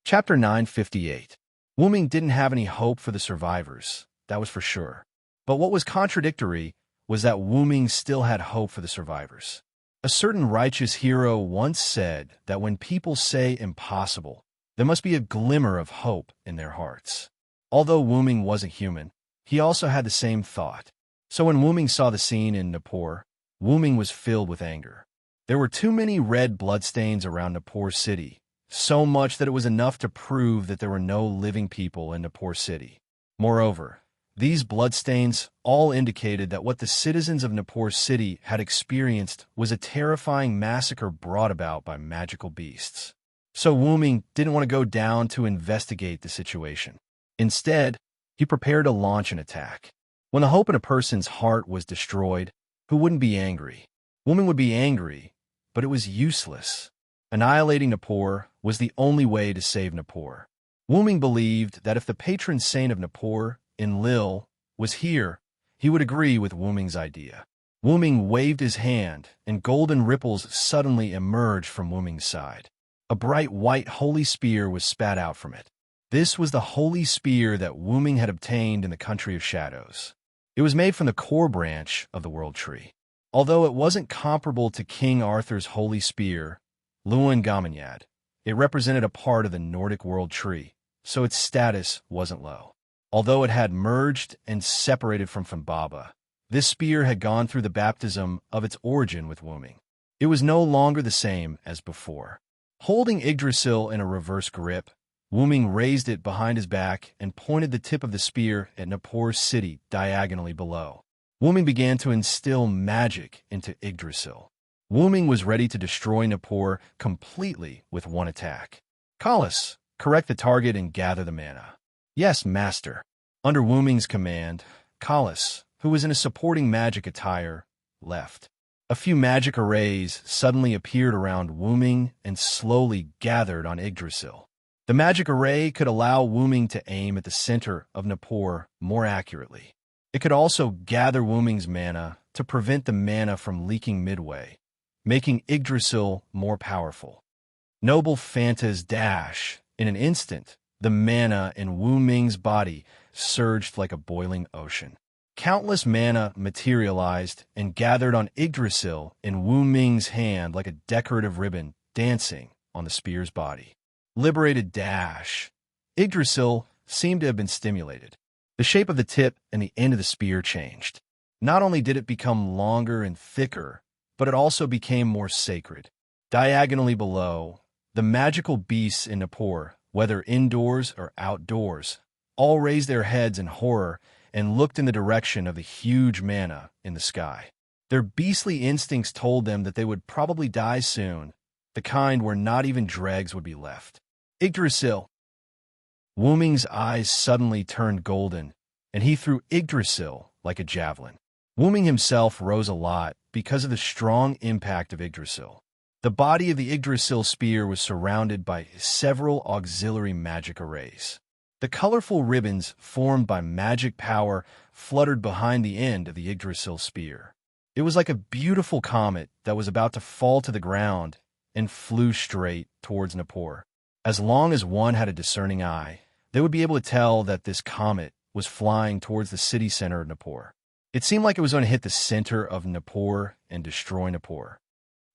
Chapter 958. Wuming didn't have any hope for the survivors, that was for sure. But what was contradictory was that Wuming still had hope for the survivors. A certain righteous hero once said that when people say impossible, there must be a glimmer of hope in their hearts. Although Wuming wasn't human, he also had the same thought. So when Wuming saw the scene in Nippur, Wuming was filled with anger. There were too many red bloodstains around Nippur city, so much that it was enough to prove that there were no living people in Nippur city. Moreover, these bloodstains all indicated that what the citizens of Nippur city had experienced was a terrifying massacre brought about by magical beasts. So Wuming didn't want to go down to investigate the situation. Instead, he prepared to launch an attack. When the hope in a person's heart was destroyed, who wouldn't be angry? Wuming would be angry, but it was useless. Annihilating Nippur was the only way to save Nippur. Wuming believed that if the patron saint of Nippur, Enlil, was here, he would agree with Wuming's idea. Wuming waved his hand, and golden ripples suddenly emerged from Wuming's side. A bright white holy spear was spat out from it. This was the holy spear that Wuming had obtained in the country of shadows. It was made from the core branch of the world tree. Although it wasn't comparable to King Arthur's holy spear, Luin Gaminyad, it represented a part of the Nordic world tree, so its status wasn't low. Although it had merged and separated from Fimbaba, this spear had gone through the baptism of its origin with Wuming. It was no longer the same as before. Holding Yggdrasil in a reverse grip, Wuming raised it behind his back and pointed the tip of the spear at Nippur's city diagonally below. Wuming began to instill magic into Yggdrasil. Wuming was ready to destroy Nippur completely with one attack. Kalas, correct the target and gather the mana. Yes, master. Under Wuming's command, Kalas, who was in a supporting magic attire, left. A few magic arrays suddenly appeared around Wuming and slowly gathered on Yggdrasil. The magic array could allow Wuming to aim at the center of Nippur more accurately. It could also gather Wuming's mana to prevent the mana from leaking midway, making Yggdrasil more powerful. Noble Fanta's dash. In an instant, the mana in Wuming's body surged like a boiling ocean. Countless mana materialized and gathered on Yggdrasil in Wuming's hand like a decorative ribbon dancing on the spear's body. Liberated dash. Yggdrasil seemed to have been stimulated. The shape of the tip and the end of the spear changed. Not only did it become longer and thicker, but it also became more sacred. Diagonally below, the magical beasts in Nippur, whether indoors or outdoors, all raised their heads in horror and looked in the direction of the huge mana in the sky. Their beastly instincts told them that they would probably die soon, the kind where not even dregs would be left. Yggdrasil. Wuming's eyes suddenly turned golden, and he threw Yggdrasil like a javelin. Wuming himself rose a lot because of the strong impact of Yggdrasil. The body of the Yggdrasil spear was surrounded by several auxiliary magic arrays. The colorful ribbons formed by magic power fluttered behind the end of the Yggdrasil spear. It was like a beautiful comet that was about to fall to the ground and flew straight towards Nippur. As long as one had a discerning eye, they would be able to tell that this comet was flying towards the city center of Nippur. It seemed like it was going to hit the center of Nippur and destroy Nippur.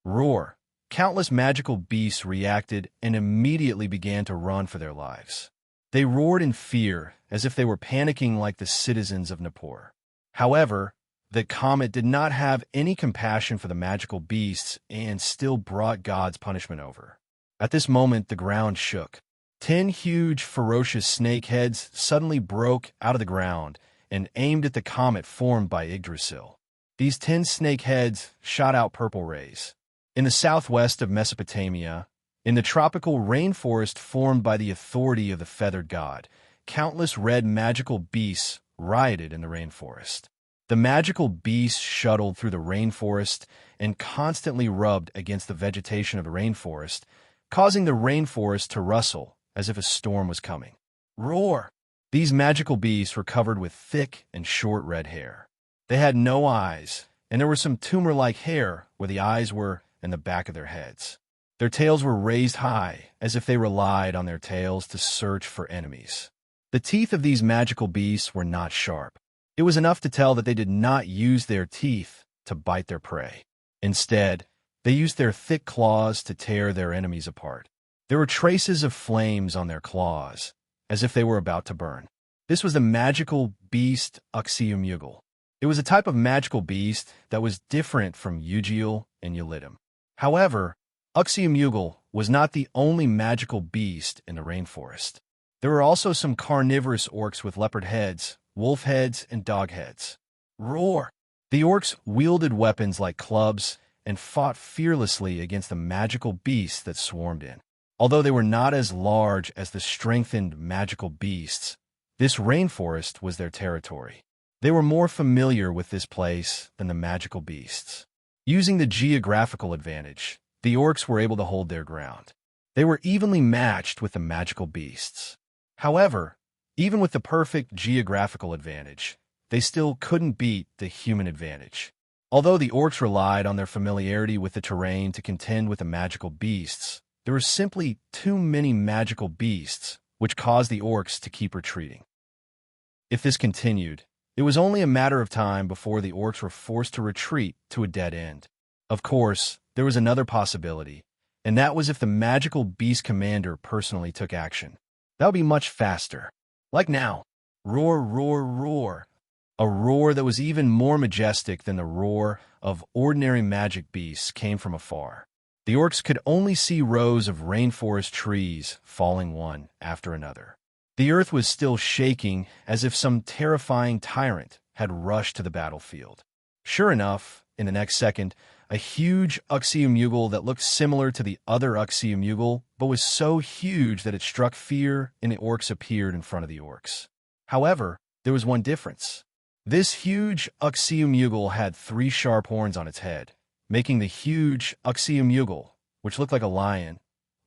Roar! Countless magical beasts reacted and immediately began to run for their lives. They roared in fear, as if they were panicking like the citizens of Nippur. However, the comet did not have any compassion for the magical beasts and still brought God's punishment over. At this moment, the ground shook. 10 huge, ferocious snake heads suddenly broke out of the ground and aimed at the comet formed by Yggdrasil. These 10 snake heads shot out purple rays. In the southwest of Mesopotamia, in the tropical rainforest formed by the authority of the feathered god, countless red magical beasts rioted in the rainforest. The magical beasts shuttled through the rainforest and constantly rubbed against the vegetation of the rainforest, causing the rainforest to rustle as if a storm was coming. Roar! These magical beasts were covered with thick and short red hair. They had no eyes, and there was some tumor-like hair where the eyes were and the back of their heads. Their tails were raised high, as if they relied on their tails to search for enemies. The teeth of these magical beasts were not sharp. It was enough to tell that they did not use their teeth to bite their prey. Instead, they used their thick claws to tear their enemies apart. There were traces of flames on their claws, as if they were about to burn. This was the magical beast Uxeumugil. It was a type of magical beast that was different from Ugiel and Ulidim. However, Uxeumugil was not the only magical beast in the rainforest. There were also some carnivorous orcs with leopard heads, wolf heads, and dog heads. Roar! The orcs wielded weapons like clubs and fought fearlessly against the magical beasts that swarmed in. Although they were not as large as the strengthened magical beasts, this rainforest was their territory. They were more familiar with this place than the magical beasts. Using the geographical advantage, the orcs were able to hold their ground. They were evenly matched with the magical beasts. However, even with the perfect geographical advantage, they still couldn't beat the human advantage. Although the orcs relied on their familiarity with the terrain to contend with the magical beasts, there were simply too many magical beasts, which caused the orcs to keep retreating. If this continued, it was only a matter of time before the orcs were forced to retreat to a dead end. Of course, there was another possibility, and that was if the magical beast commander personally took action. That would be much faster. Like now. Roar, roar, roar. A roar that was even more majestic than the roar of ordinary magic beasts came from afar. The orcs could only see rows of rainforest trees falling one after another. The earth was still shaking as if some terrifying tyrant had rushed to the battlefield. Sure enough, in the next second, a huge Uxeumugil that looked similar to the other Uxeumugil, but was so huge that it struck fear in the orcs appeared in front of the orcs. However, there was one difference. This huge Uxeumugil had 3 sharp horns on its head, making the huge Uxeumugil, which looked like a lion,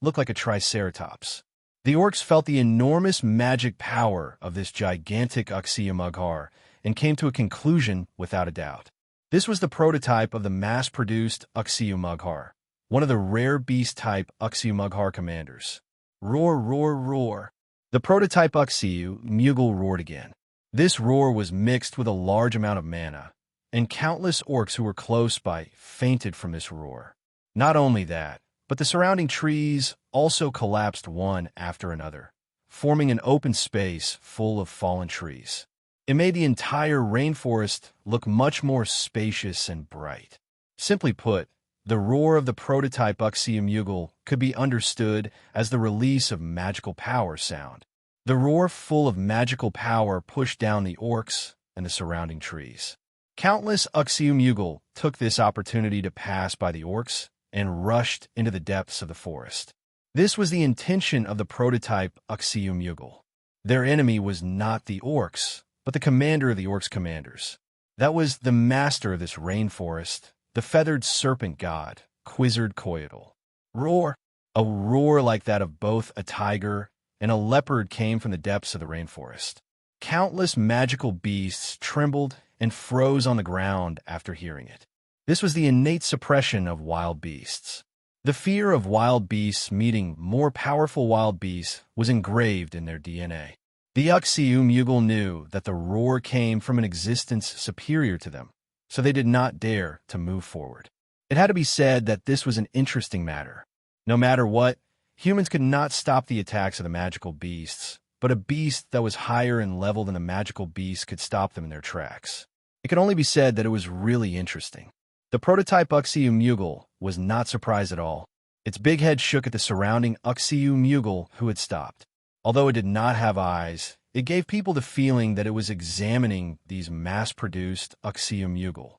look like a triceratops. The orcs felt the enormous magic power of this gigantic Uxeumugil and came to a conclusion without a doubt. This was the prototype of the mass-produced Uxeumugil, one of the rare beast-type Uxeumugil commanders. Roar, roar, roar. The prototype Uxeumugil roared again. This roar was mixed with a large amount of mana, and countless orcs who were close by fainted from this roar. Not only that, but the surrounding trees also collapsed one after another, forming an open space full of fallen trees. It made the entire rainforest look much more spacious and bright. Simply put, the roar of the prototype Uxeumugil could be understood as the release of magical power sound. The roar full of magical power pushed down the orcs and the surrounding trees. Countless Uxeumugil took this opportunity to pass by the orcs and rushed into the depths of the forest. This was the intention of the prototype Uxeumugil. Their enemy was not the orcs, but the commander of the orcs' commanders. That was the master of this rainforest, the feathered serpent god, Quetzalcoatl. Roar! A roar like that of both a tiger and a leopard came from the depths of the rainforest. Countless magical beasts trembled and froze on the ground after hearing it. This was the innate suppression of wild beasts. The fear of wild beasts meeting more powerful wild beasts was engraved in their DNA. The Uxeumugil knew that the roar came from an existence superior to them, so they did not dare to move forward. It had to be said that this was an interesting matter. No matter what, humans could not stop the attacks of the magical beasts, but a beast that was higher in level than the magical beast could stop them in their tracks. It could only be said that it was really interesting. The prototype Uxeumugil was not surprised at all. Its big head shook at the surrounding Uxeumugil who had stopped. Although it did not have eyes, it gave people the feeling that it was examining these mass-produced Uxeumugil.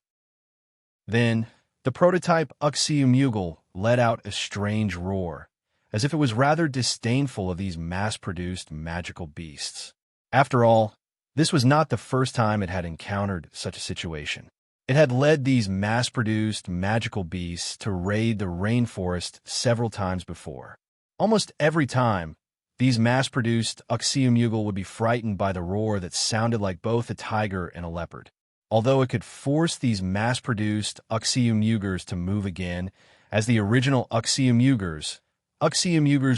Then, the prototype Uxeumugil let out a strange roar, as if it was rather disdainful of these mass-produced magical beasts. After all, this was not the first time it had encountered such a situation. It had led these mass-produced magical beasts to raid the rainforest several times before. Almost every time, these mass-produced Uxeumugil would be frightened by the roar that sounded like both a tiger and a leopard. Although it could force these mass-produced Uxeumugils to move again, As the original Uxium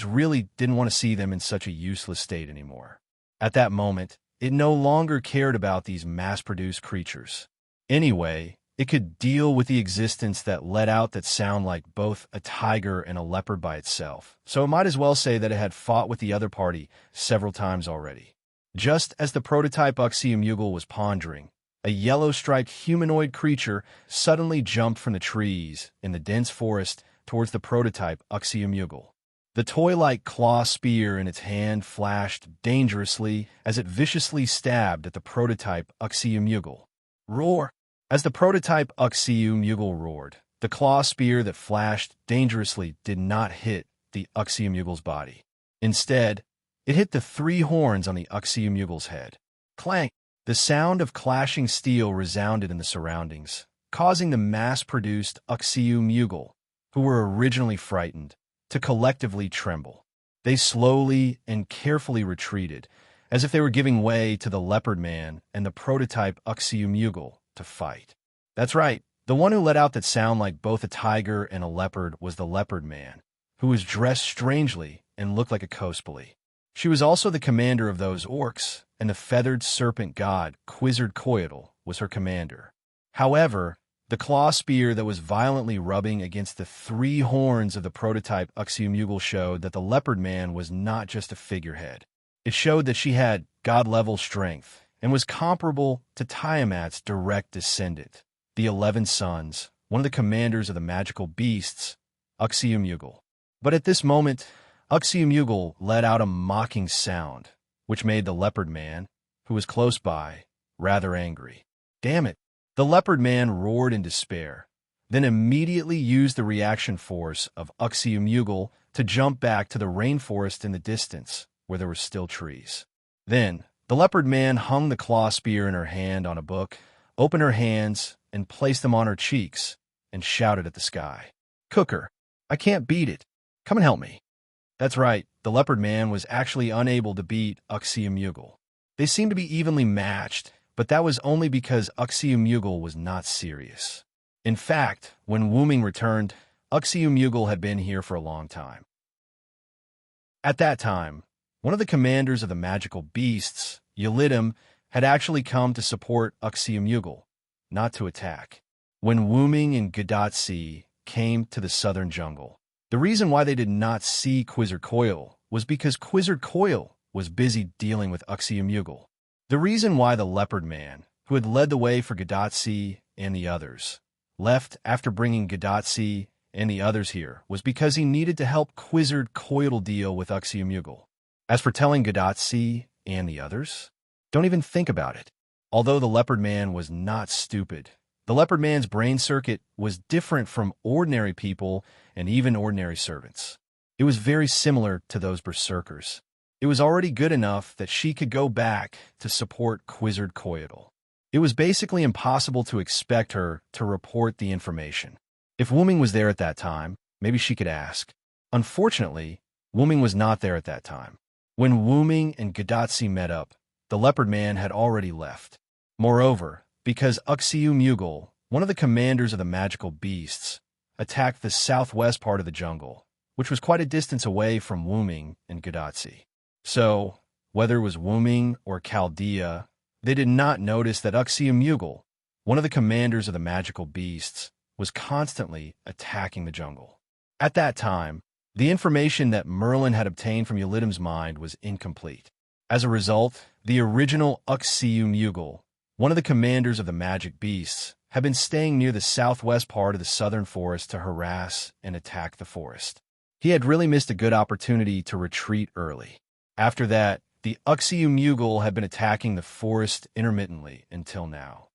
really didn't want to see them in such a useless state anymore. At that moment, it no longer cared about these mass-produced creatures. Anyway, it could deal with the existence that let out that sound like both a tiger and a leopard by itself, so it might as well say that it had fought with the other party several times already. Just as the prototype Uxium was pondering, a yellow-striped humanoid creature suddenly jumped from the trees in the dense forest towards the prototype Uxium. The toy-like claw spear in its hand flashed dangerously as it viciously stabbed at the prototype Uxium. Roar! As the prototype Uxium roared, the claw spear that flashed dangerously did not hit the Uxium body. Instead, it hit the three horns on the Uxium head. Clank! The sound of clashing steel resounded in the surroundings, causing the mass-produced Uxium, who were originally frightened, to collectively tremble. They slowly and carefully retreated, as if they were giving way to the leopard man and the prototype Uxium to fight. That's right, the one who let out that sound like both a tiger and a leopard was the leopard man, who was dressed strangely and looked like a cosplay. She was also the commander of those orcs, and the feathered serpent god Quetzalcoatl was her commander. However, the claw spear that was violently rubbing against the three horns of the prototype Uxium showed that the leopard man was not just a figurehead. It showed that she had god-level strength and was comparable to Tiamat's direct descendant, the 11 Sons, one of the commanders of the magical beasts, Uxium. But at this moment, Uxium let out a mocking sound, which made the leopard man, who was close by, rather angry. Damn it! The leopard man roared in despair, then immediately used the reaction force of Uxium to jump back to the rainforest in the distance, where there were still trees. Then, the leopard man hung the claw spear in her hand on a book, opened her hands, and placed them on her cheeks, and shouted at the sky. Cooker, I can't beat it. Come and help me. That's right, the leopard man was actually unable to beat Uxium. They seemed to be evenly matched, but that was only because Uxium was not serious. In fact, when Wuming returned, Uxium had been here for a long time. At that time, one of the commanders of the magical beasts, Yelidim, had actually come to support Uxium, not to attack. When Wuming and Gadatsi came to the southern jungle, the reason why they did not see Quetzalcoatl was because Quetzalcoatl was busy dealing with Uxium. The reason why the leopard man, who had led the way for Gadatsi and the others, left after bringing Gadatsi and the others here was because he needed to help Quetzalcoatl deal with Uxium. As for telling Gadatsi and the others, don't even think about it. Although the leopard man was not stupid, the leopard man's brain circuit was different from ordinary people and even ordinary servants. It was very similar to those berserkers. It was already good enough that she could go back to support Quetzalcoatl. It was basically impossible to expect her to report the information. If Wuming was there at that time, maybe she could ask. Unfortunately, Wuming was not there at that time. When Wuming and Gadatsi met up, the leopard man had already left. Moreover, because Uxium, one of the commanders of the magical beasts, attacked the southwest part of the jungle, which was quite a distance away from Wuming and Gadatsi. So, whether it was Wuming or Chaldea, they did not notice that Uxium, one of the commanders of the magical beasts, was constantly attacking the jungle. At that time, the information that Merlin had obtained from Yelidim's mind was incomplete. As a result, the original Uxium, one of the commanders of the magic beasts, had been staying near the southwest part of the southern forest to harass and attack the forest. He had really missed a good opportunity to retreat early. After that, the Uxium had been attacking the forest intermittently until now.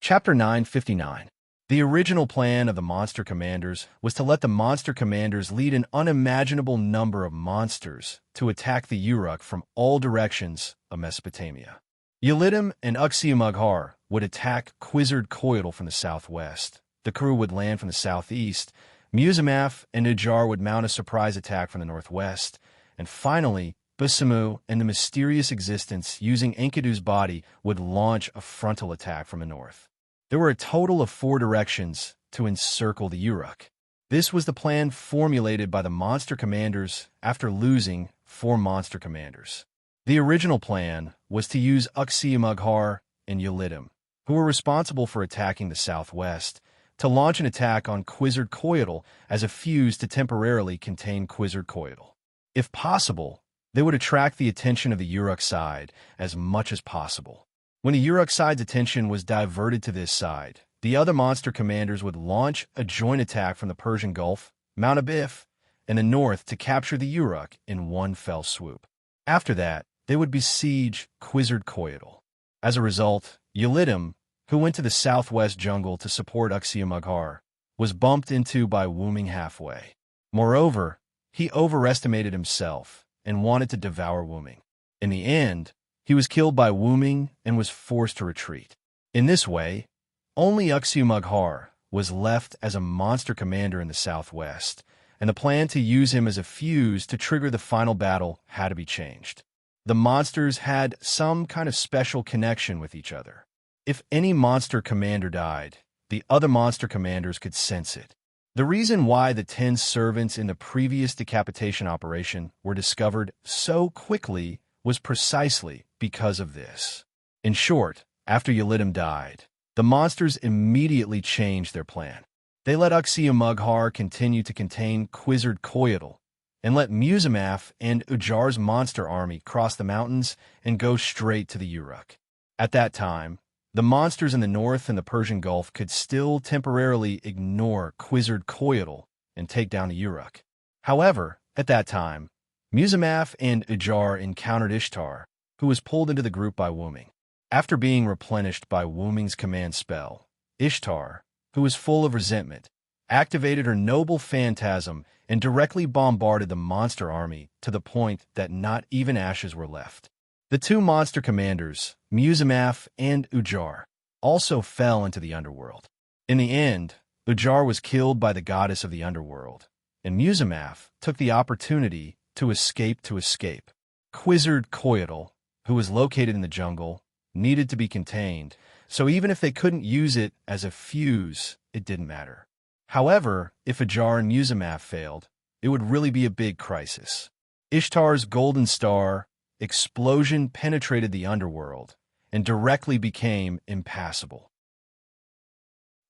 Chapter 959. The original plan of the monster commanders was to let the monster commanders lead an unimaginable number of monsters to attack the Uruk from all directions of Mesopotamia. Yelidim and Uxium would attack Quetzalcoatl from the southwest. The crew would land from the southeast. Muzamaf and Najar would mount a surprise attack from the northwest. And finally, Busamu and the mysterious existence using Enkidu's body would launch a frontal attack from the north. There were a total of 4 directions to encircle the Uruk. This was the plan formulated by the monster commanders after losing 4 monster commanders. The original plan was to use Uxie-Mughar and Yelidim, who were responsible for attacking the southwest, to launch an attack on Quetzalcoatl as a fuse to temporarily contain Quetzalcoatl. If possible, they would attract the attention of the Uruk side as much as possible. When the Uruk side's attention was diverted to this side, the other monster commanders would launch a joint attack from the Persian Gulf, Mount Abif, and the north to capture the Uruk in one fell swoop. After that, they would besiege Quetzalcoatl. As a result, Yelidim, who went to the southwest jungle to support Uxie-Mughar, was bumped into by Wuming halfway. Moreover, he overestimated himself and wanted to devour Wuming. In the end, he was killed by Wuming and was forced to retreat. In this way, only Uxie-Mughar was left as a monster commander in the southwest, and the plan to use him as a fuse to trigger the final battle had to be changed. The monsters had some kind of special connection with each other. If any monster commander died, the other monster commanders could sense it. The reason why the 10 servants in the previous decapitation operation were discovered so quickly was precisely because of this. In short, after Yelidim died, the monsters immediately changed their plan. They let Uxie-Mughar continue to contain Quetzalcoatl, and let Muzamaf and Ujar's monster army cross the mountains and go straight to the Uruk. At that time, the monsters in the north and the Persian Gulf could still temporarily ignore Quetzalcoatl and take down the Uruk. However, at that time, Muzamaf and Ujar encountered Ishtar, who was pulled into the group by Wuming. After being replenished by Wuming's command spell, Ishtar, who was full of resentment, activated her noble phantasm and directly bombarded the monster army to the point that not even ashes were left. The 2 monster commanders, Muzamaf and Ujar, also fell into the underworld. In the end, Ujar was killed by the goddess of the underworld, and Muzamaf took the opportunity to escape. Quetzalcoatl, who was located in the jungle, needed to be contained, so even if they couldn't use it as a fuse, it didn't matter. However, if Ujar and Muzamaf failed, it would really be a big crisis. Ishtar's golden star explosion penetrated the underworld and directly became impassable.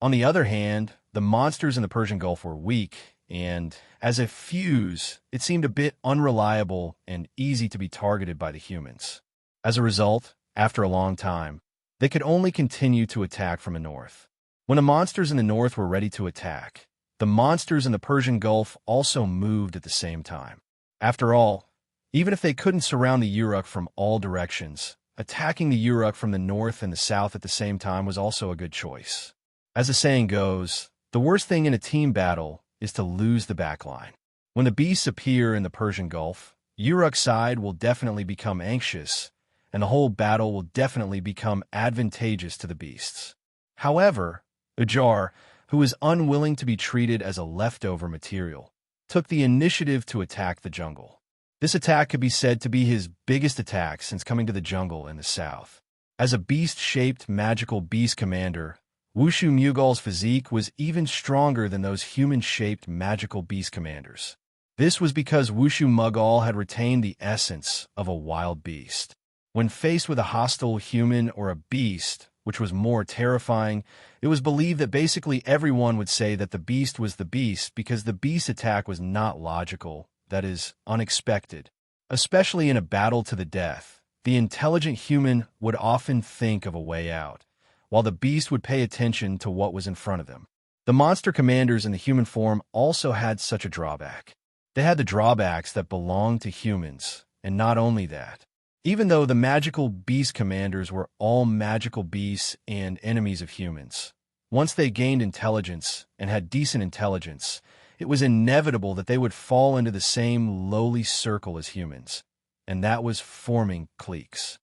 On the other hand, the monsters in the Persian Gulf were weak, and as a fuse, it seemed a bit unreliable and easy to be targeted by the humans. As a result, after a long time, they could only continue to attack from the north. When the monsters in the north were ready to attack, the monsters in the Persian Gulf also moved at the same time. After all, even if they couldn't surround the Uruk from all directions, attacking the Uruk from the north and the south at the same time was also a good choice. As the saying goes, the worst thing in a team battle is to lose the backline. When the beasts appear in the Persian Gulf, Uruk's side will definitely become anxious, and the whole battle will definitely become advantageous to the beasts. However, Ujar, who was unwilling to be treated as a leftover material, took the initiative to attack the jungle. This attack could be said to be his biggest attack since coming to the jungle in the south. As a beast-shaped magical beast commander, Wushu Mughals' physique was even stronger than those human-shaped magical beast commanders. This was because Wushu Mughal had retained the essence of a wild beast. When faced with a hostile human or a beast, which was more terrifying, it was believed that basically everyone would say that the beast was the beast because the beast attack was not logical, that is, unexpected. Especially in a battle to the death, the intelligent human would often think of a way out, while the beast would pay attention to what was in front of them. The monster commanders in the human form also had such a drawback. They had the drawbacks that belonged to humans, and not only that. Even though the magical beast commanders were all magical beasts and enemies of humans, once they gained intelligence and had decent intelligence, it was inevitable that they would fall into the same lowly circle as humans, and that was forming cliques.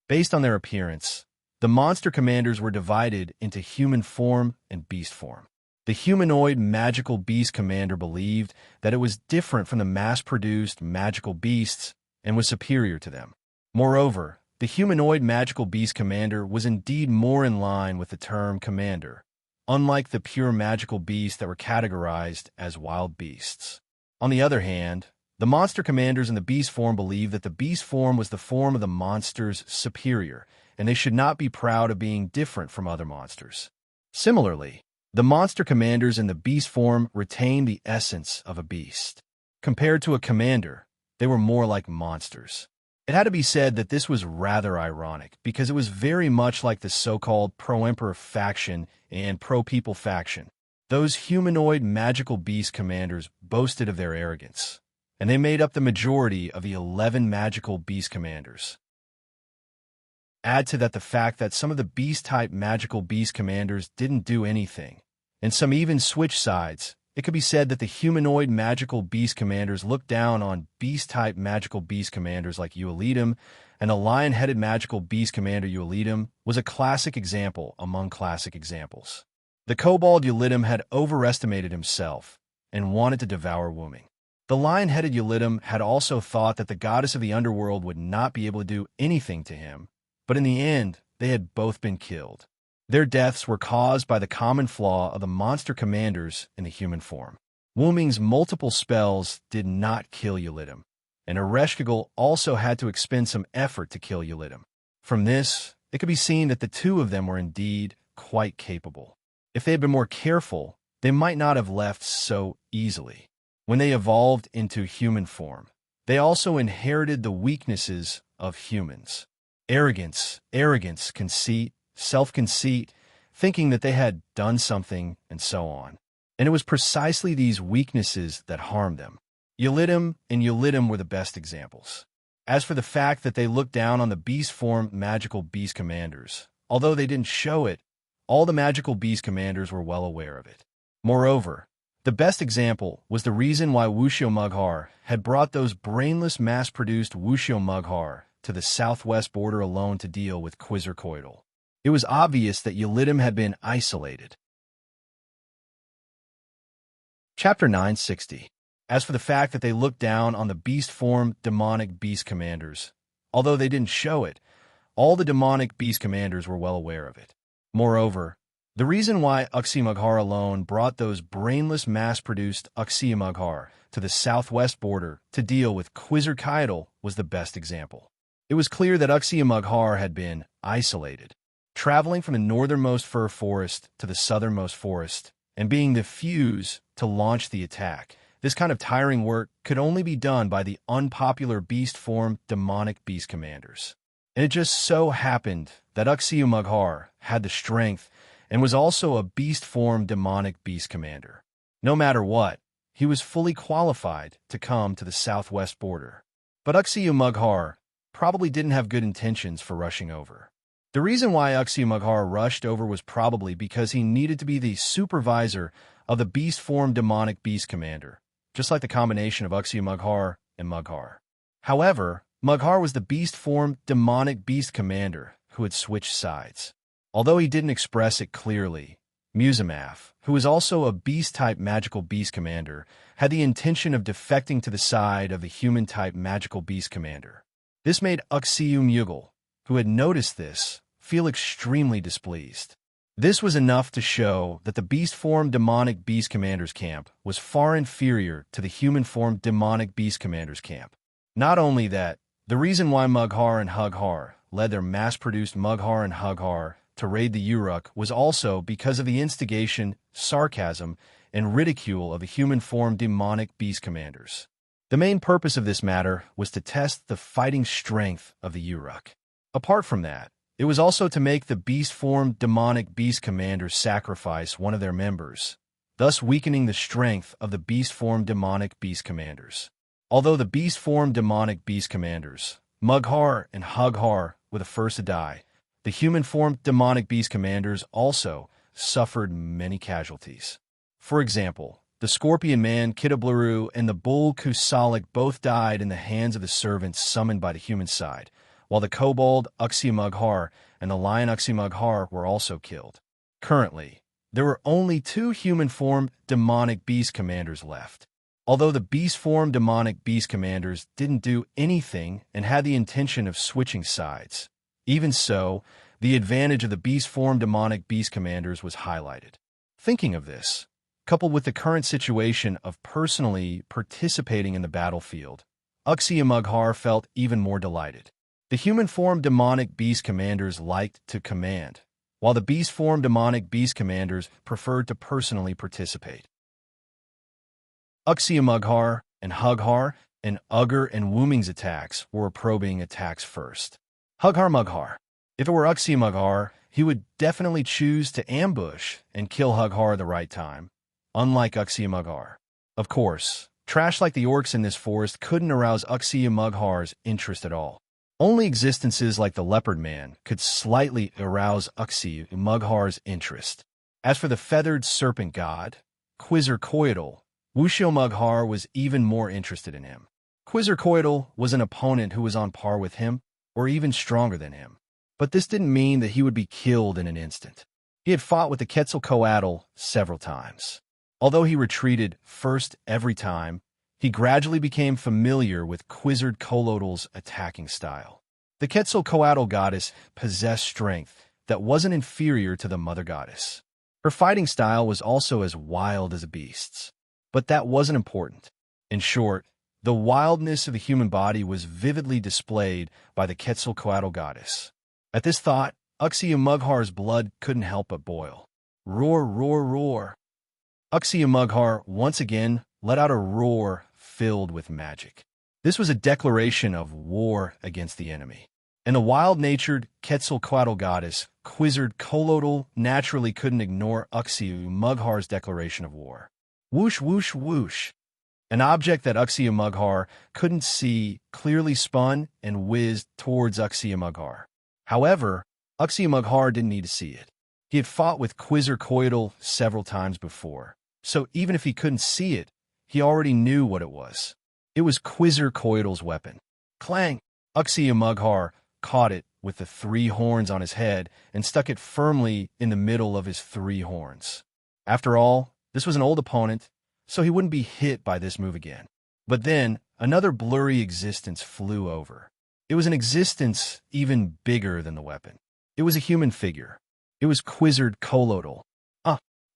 Based on their appearance, the monster commanders were divided into human form and beast form. The humanoid magical beast commander believed that it was different from the mass-produced magical beasts and was superior to them. Moreover, the humanoid magical beast commander was indeed more in line with the term commander, unlike the pure magical beasts that were categorized as wild beasts. On the other hand, the monster commanders in the beast form believed that the beast form was the form of the monster's superior, and they should not be proud of being different from other monsters. Similarly, the monster commanders in the beast form retained the essence of a beast. Compared to a commander, they were more like monsters. It had to be said that this was rather ironic, because it was very much like the so-called pro-emperor faction and pro-people faction. Those humanoid magical beast commanders boasted of their arrogance, and they made up the majority of the 11 magical beast commanders. Add to that the fact that some of the beast-type magical beast commanders didn't do anything, and some even switched sides. It could be said that the humanoid magical beast commanders looked down on beast-type magical beast commanders like Uelitum, and the lion-headed magical beast commander Uelitum was a classic example among classic examples. The kobold Uelitum had overestimated himself and wanted to devour Wuming. The lion-headed Uelitum had also thought that the goddess of the underworld would not be able to do anything to him, but in the end, they had both been killed. Their deaths were caused by the common flaw of the monster commanders in the human form. Wuming's multiple spells did not kill Uelitum, and Ereshkigal also had to expend some effort to kill Uelitum. From this, it could be seen that the two of them were indeed quite capable. If they had been more careful, they might not have left so easily. When they evolved into human form, they also inherited the weaknesses of humans. Arrogance, conceit, self-conceit, thinking that they had done something, and so on. And it was precisely these weaknesses that harmed them. Uelitum and Uelitum were the best examples. As for the fact that they looked down on the beast form magical beast commanders, although they didn't show it, all the magical beast commanders were well aware of it. Moreover, the best example was the reason why Wushio Mughar had brought those brainless mass-produced Wushio Mughar to the southwest border alone to deal with Quetzalcoatl. It was obvious that Uelitum had been isolated. Chapter 960. As for the fact that they looked down on the beast form demonic beast commanders, although they didn't show it, all the demonic beast commanders were well aware of it. Moreover, the reason why Uxie-Mughar alone brought those brainless mass-produced Uxie-Mughar to the southwest border to deal with Quetzalcoatl was the best example. It was clear that Uxie-Mughar had been isolated, traveling from the northernmost fir forest to the southernmost forest, and being the fuse to launch the attack. This kind of tiring work could only be done by the unpopular beast form demonic beast commanders. And it just so happened that Uxie-Mughar had the strength and was also a beast form demonic beast commander. No matter what, he was fully qualified to come to the southwest border. But Uxie-Mughar probably didn't have good intentions for rushing over. The reason why Uxie-Mughar rushed over was probably because he needed to be the supervisor of the beast form demonic beast commander, just like the combination of Uxie-Mughar and Mughar. However, Mughar was the beast form demonic beast commander who had switched sides. Although he didn't express it clearly, Musamaf, who was also a beast-type magical beast commander, had the intention of defecting to the side of the human-type magical beast commander. This made Uxie-Mughal, who had noticed this, feel extremely displeased. This was enough to show that the beast form demonic beast commander's camp was far inferior to the human form demonic beast commander's camp. Not only that, the reason why Mughar and Hughar led their mass-produced Mughar and Hughar to raid the Uruk was also because of the instigation, sarcasm, and ridicule of the human form demonic beast commanders. The main purpose of this matter was to test the fighting strength of the Uruk. Apart from that, it was also to make the beast form demonic beast commanders sacrifice one of their members, thus weakening the strength of the beast form demonic beast commanders. Although the beast form demonic beast commanders, Mughar and Hughar, were the first to die, the human form demonic beast commanders also suffered many casualties. For example, the scorpion man Kitablaru and the bull Kusalik both died in the hands of the servants summoned by the human side, while the kobold Uxie-Mughar and the lion Uxie-Mughar were also killed. Currently, there were only 2 human form demonic beast commanders left. Although the beast form demonic beast commanders didn't do anything and had the intention of switching sides, even so, the advantage of the beast form demonic beast commanders was highlighted. Thinking of this, coupled with the current situation of personally participating in the battlefield, Uxie felt even more delighted. The human-form demonic beast commanders liked to command, while the beast-form demonic beast commanders preferred to personally participate. Uxie and Hughar and Ugger and Wooming's attacks were probing attacks first. Hughar. If it were Uxie, he would definitely choose to ambush and kill Hughar at the right time, unlike Uxie. Of course, trash like the orcs in this forest couldn't arouse Uxie interest at all. Only existences like the Leopard Man could slightly arouse Uxie interest. As for the feathered serpent god, Quetzalcoatl, Wuxiu was even more interested in him. Quetzalcoatl was an opponent who was on par with him, or even stronger than him. But this didn't mean that he would be killed in an instant. He had fought with the Quetzalcoatl several times. Although he retreated first every time, he gradually became familiar with Quetzalcoatl's attacking style. The Quetzalcoatl goddess possessed strength that wasn't inferior to the mother goddess. Her fighting style was also as wild as a beast's. But that wasn't important. In short, the wildness of the human body was vividly displayed by the Quetzalcoatl goddess. At this thought, Uxie blood couldn't help but boil. Roar, roar, roar. Uxie once again let out a roar filled with magic. This was a declaration of war against the enemy. And the wild-natured Quetzalcoatl goddess, Quetzalcoatl, naturally couldn't ignore Uxie declaration of war. Whoosh, whoosh, whoosh. An object that Uxie couldn't see clearly spun and whizzed towards Uxie. However, Uxie didn't need to see it. He had fought with Quetzalcoatl several times before, so even if he couldn't see it, he already knew what it was. It was Quetzalcoatl's weapon. Clang! Uxie caught it with the 3 horns on his head and stuck it firmly in the middle of his 3 horns. After all, this was an old opponent, so he wouldn't be hit by this move again. But then, another blurry existence flew over. It was an existence even bigger than the weapon. It was a human figure. It was Quetzalcoatl.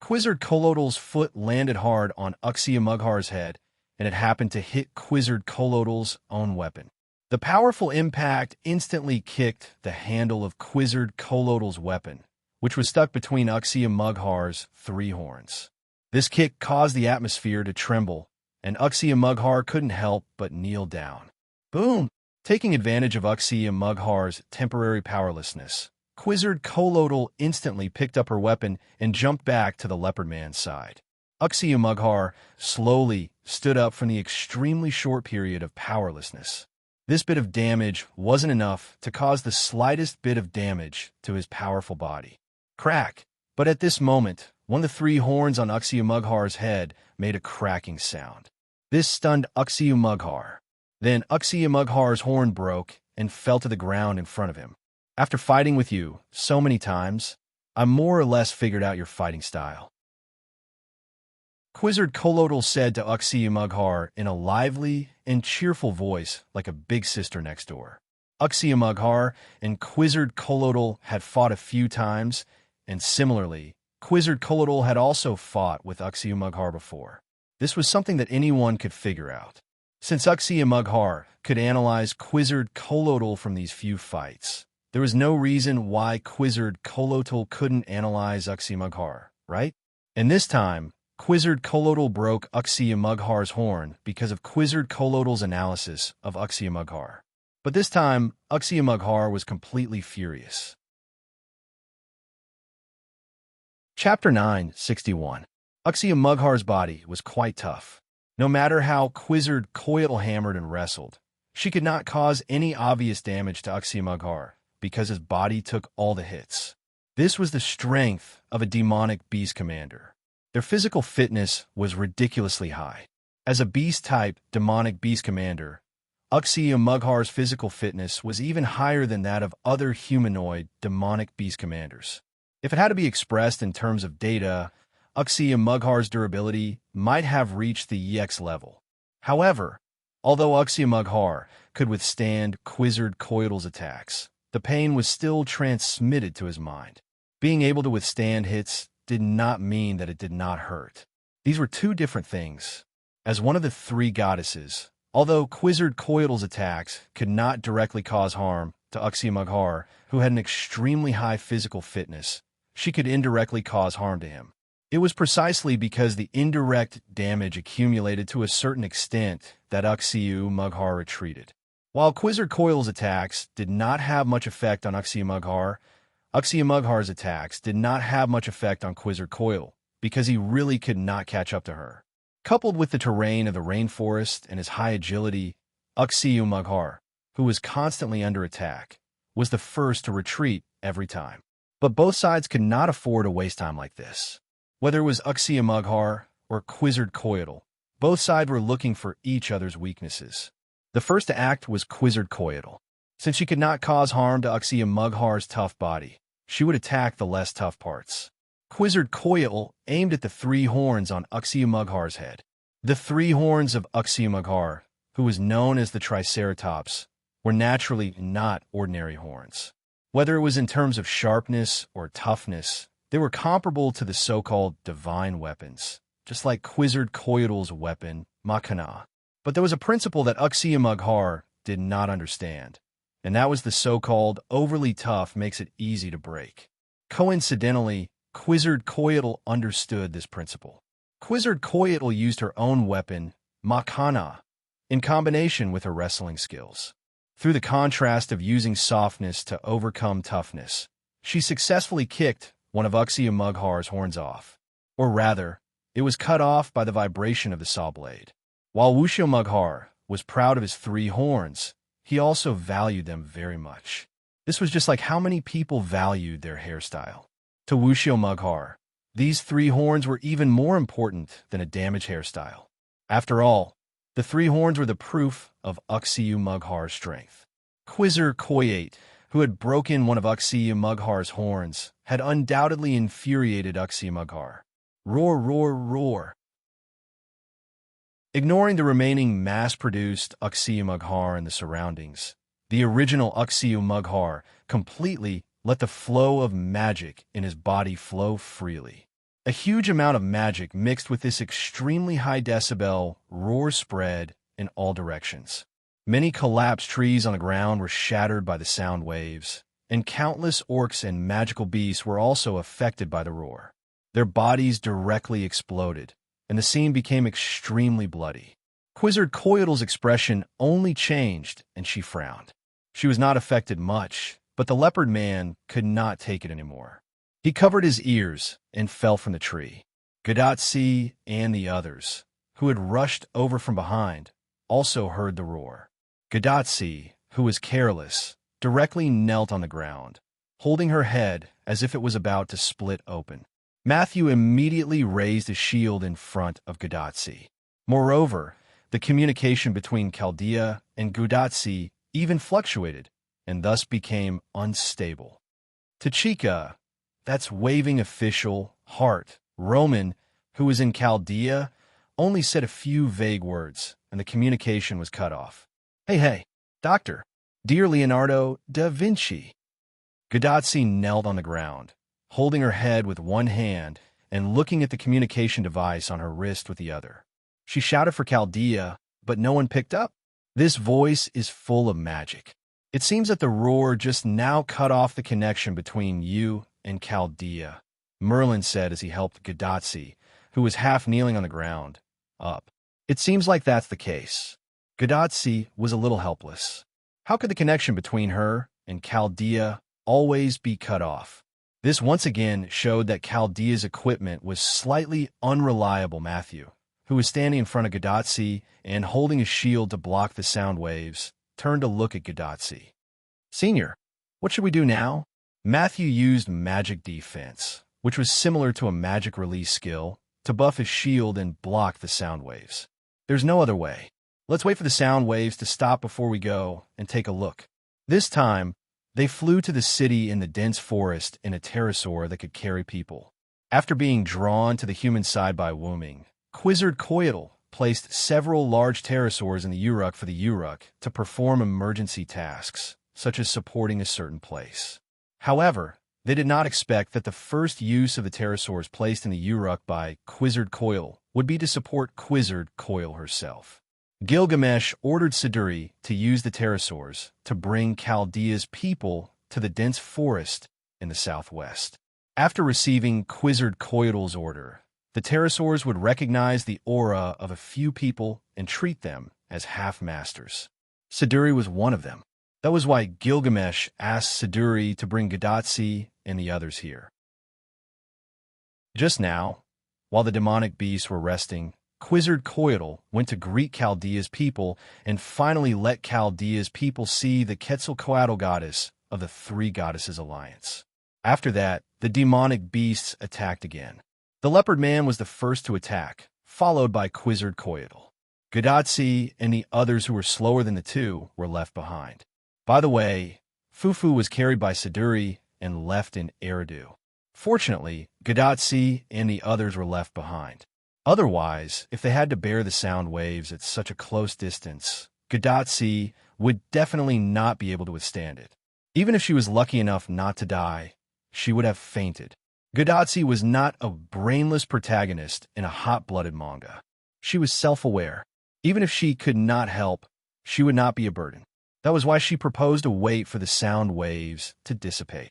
Quetzalcoatl's foot landed hard on Uxie head, and it happened to hit Quetzalcoatl's own weapon. The powerful impact instantly kicked the handle of Quetzalcoatl's weapon, which was stuck between Uxie 3 horns. This kick caused the atmosphere to tremble, and Uxie couldn't help but kneel down. Boom! Taking advantage of Uxie temporary powerlessness, Quetzalcoatl instantly picked up her weapon and jumped back to the Leopard Man's side. Uxie slowly stood up from the extremely short period of powerlessness. This bit of damage wasn't enough to cause the slightest bit of damage to his powerful body. Crack! But at this moment, one of the 3 horns on Uxie head made a cracking sound. This stunned Uxie. Then Uxie horn broke and fell to the ground in front of him. After fighting with you so many times, I more or less figured out your fighting style. Quetzalcoatl said to Uxie in a lively and cheerful voice like a big sister next door. Uxie and Quetzalcoatl had fought a few times, and similarly, Quetzalcoatl had also fought with Uxie before. This was something that anyone could figure out. Since Uxie could analyze Quetzalcoatl from these few fights, there was no reason why Quetzalcoatl couldn't analyze Uxie, right? And this time, Quetzalcoatl broke Uxie horn because of Quetzalcoatl's analysis of Uxie. But this time, Uxie was completely furious. Chapter 961. Uxie body was quite tough. No matter how Quetzalcoatl hammered and wrestled, she could not cause any obvious damage to Uxie because his body took all the hits. This was the strength of a demonic beast commander. Their physical fitness was ridiculously high. As a beast-type demonic beast commander, Uxie physical fitness was even higher than that of other humanoid demonic beast commanders. If it had to be expressed in terms of data, Uxie durability might have reached the EX level. However, although Uxie could withstand Quetzalcoatl's attacks, the pain was still transmitted to his mind. Being able to withstand hits did not mean that it did not hurt. These were two different things. As one of the three goddesses, although Quetzalcoatl's attacks could not directly cause harm to Uxie-Maghar, who had an extremely high physical fitness, she could indirectly cause harm to him. It was precisely because the indirect damage accumulated to a certain extent that Uxie-Maghar retreated. While Quetzalcoatl's attacks did not have much effect on Uxie-Maghar, Uxie-Maghar's attacks did not have much effect on Quetzalcoatl because he really could not catch up to her. Coupled with the terrain of the rainforest and his high agility, Uxie-Maghar, who was constantly under attack, was the first to retreat every time. But both sides could not afford to waste time like this. Whether it was Uxie-Maghar or Quetzalcoatl, both sides were looking for each other's weaknesses. The first to act was Quetzalcoatl. Since she could not cause harm to Uxie-Maghar's tough body, she would attack the less tough parts. Quetzalcoatl aimed at the three horns on Uxie-Maghar's head. The three horns of Uxie-Maghar, who was known as the Triceratops, were naturally not ordinary horns. Whether it was in terms of sharpness or toughness, they were comparable to the so-called divine weapons, just like Quetzalcoatl's weapon, Machana. But there was a principle that Uxie-Maghar did not understand, and that was the so-called overly tough makes it easy to break. Coincidentally, Quetzalcoatl understood this principle. Quetzalcoatl used her own weapon, Machana, in combination with her wrestling skills. Through the contrast of using softness to overcome toughness, she successfully kicked one of Uxie-Maghar's horns off. Or rather, it was cut off by the vibration of the saw blade. While Uxie-Maghar was proud of his three horns, he also valued them very much. This was just like how many people valued their hairstyle. To Uxie-Maghar, these three horns were even more important than a damaged hairstyle. After all, the three horns were the proof of Uxie-Maghar's strength. Quetzalcoatl, who had broken one of Uxie-Maghar's horns, had undoubtedly infuriated Uxie-Maghar. Roar, roar, roar. Ignoring the remaining mass-produced Uxie-Maghar and the surroundings, the original Uxie-Maghar completely let the flow of magic in his body flow freely. A huge amount of magic mixed with this extremely high decibel roar spread in all directions. Many collapsed trees on the ground were shattered by the sound waves, and countless orcs and magical beasts were also affected by the roar. Their bodies directly exploded, and the scene became extremely bloody. Quetzalcoatl's expression only changed, and she frowned. She was not affected much, but the leopard man could not take it anymore. He covered his ears and fell from the tree. Gadotsi and the others, who had rushed over from behind, also heard the roar. Gadotsi, who was careless, directly knelt on the ground, holding her head as if it was about to split open. Matthew immediately raised a shield in front of Gadotsi. Moreover, the communication between Chaldea and Gadotsi even fluctuated, and thus became unstable. Tachika, that's waving official, Hart, Roman, who was in Chaldea, only said a few vague words, and the communication was cut off. Hey, doctor, dear Leonardo da Vinci. Gadotsi knelt on the ground, holding her head with one hand and looking at the communication device on her wrist with the other. She shouted for Chaldea, but no one picked up. This voice is full of magic. It seems that the roar just now cut off the connection between you and Chaldea, Merlin said as he helped Gadotsi, who was half kneeling on the ground, up. It seems like that's the case. Gadotsi was a little helpless. How could the connection between her and Chaldea always be cut off? This once again showed that Chaldea's equipment was slightly unreliable. Matthew, who was standing in front of Gadotsi and holding a shield to block the sound waves, turned to look at Gadotsi. Senior, what should we do now? Matthew used magic defense, which was similar to a magic release skill, to buff his shield and block the sound waves. There's no other way. Let's wait for the sound waves to stop before we go and take a look. This time, they flew to the city in the dense forest in a pterosaur that could carry people. After being drawn to the human side by Wooming, Quetzalcoatl placed several large pterosaurs in the Uruk for the Uruk to perform emergency tasks, such as supporting a certain place. However, They did not expect that the first use of the pterosaurs placed in the Uruk by Quizzard Coil would be to support Quizzard Coil herself. Gilgamesh ordered Siduri to use the pterosaurs to bring Chaldea's people to the dense forest in the southwest. After receiving Quizzard Coil's order, the pterosaurs would recognize the aura of a few people and treat them as half-masters. Siduri was one of them. That was why Gilgamesh asked Siduri to bring Gadatsi and the others here. Just now, while the demonic beasts were resting, Quizzard Coil went to greet Chaldea's people and finally let Chaldea's people see the Quetzalcoatl goddess of the Three Goddesses Alliance. After that, the demonic beasts attacked again. The leopard man was the first to attack, followed by Quizzard Coil. Gadatsi and the others who were slower than the two were left behind. By the way, Fufu was carried by Siduri and left in Eridu. Fortunately, Gadatsi and the others were left behind. Otherwise, if they had to bear the sound waves at such a close distance, Gadatsi would definitely not be able to withstand it. Even if she was lucky enough not to die, she would have fainted. Gadatsi was not a brainless protagonist in a hot-blooded manga. She was self-aware. Even if she could not help, she would not be a burden. That was why she proposed to wait for the sound waves to dissipate.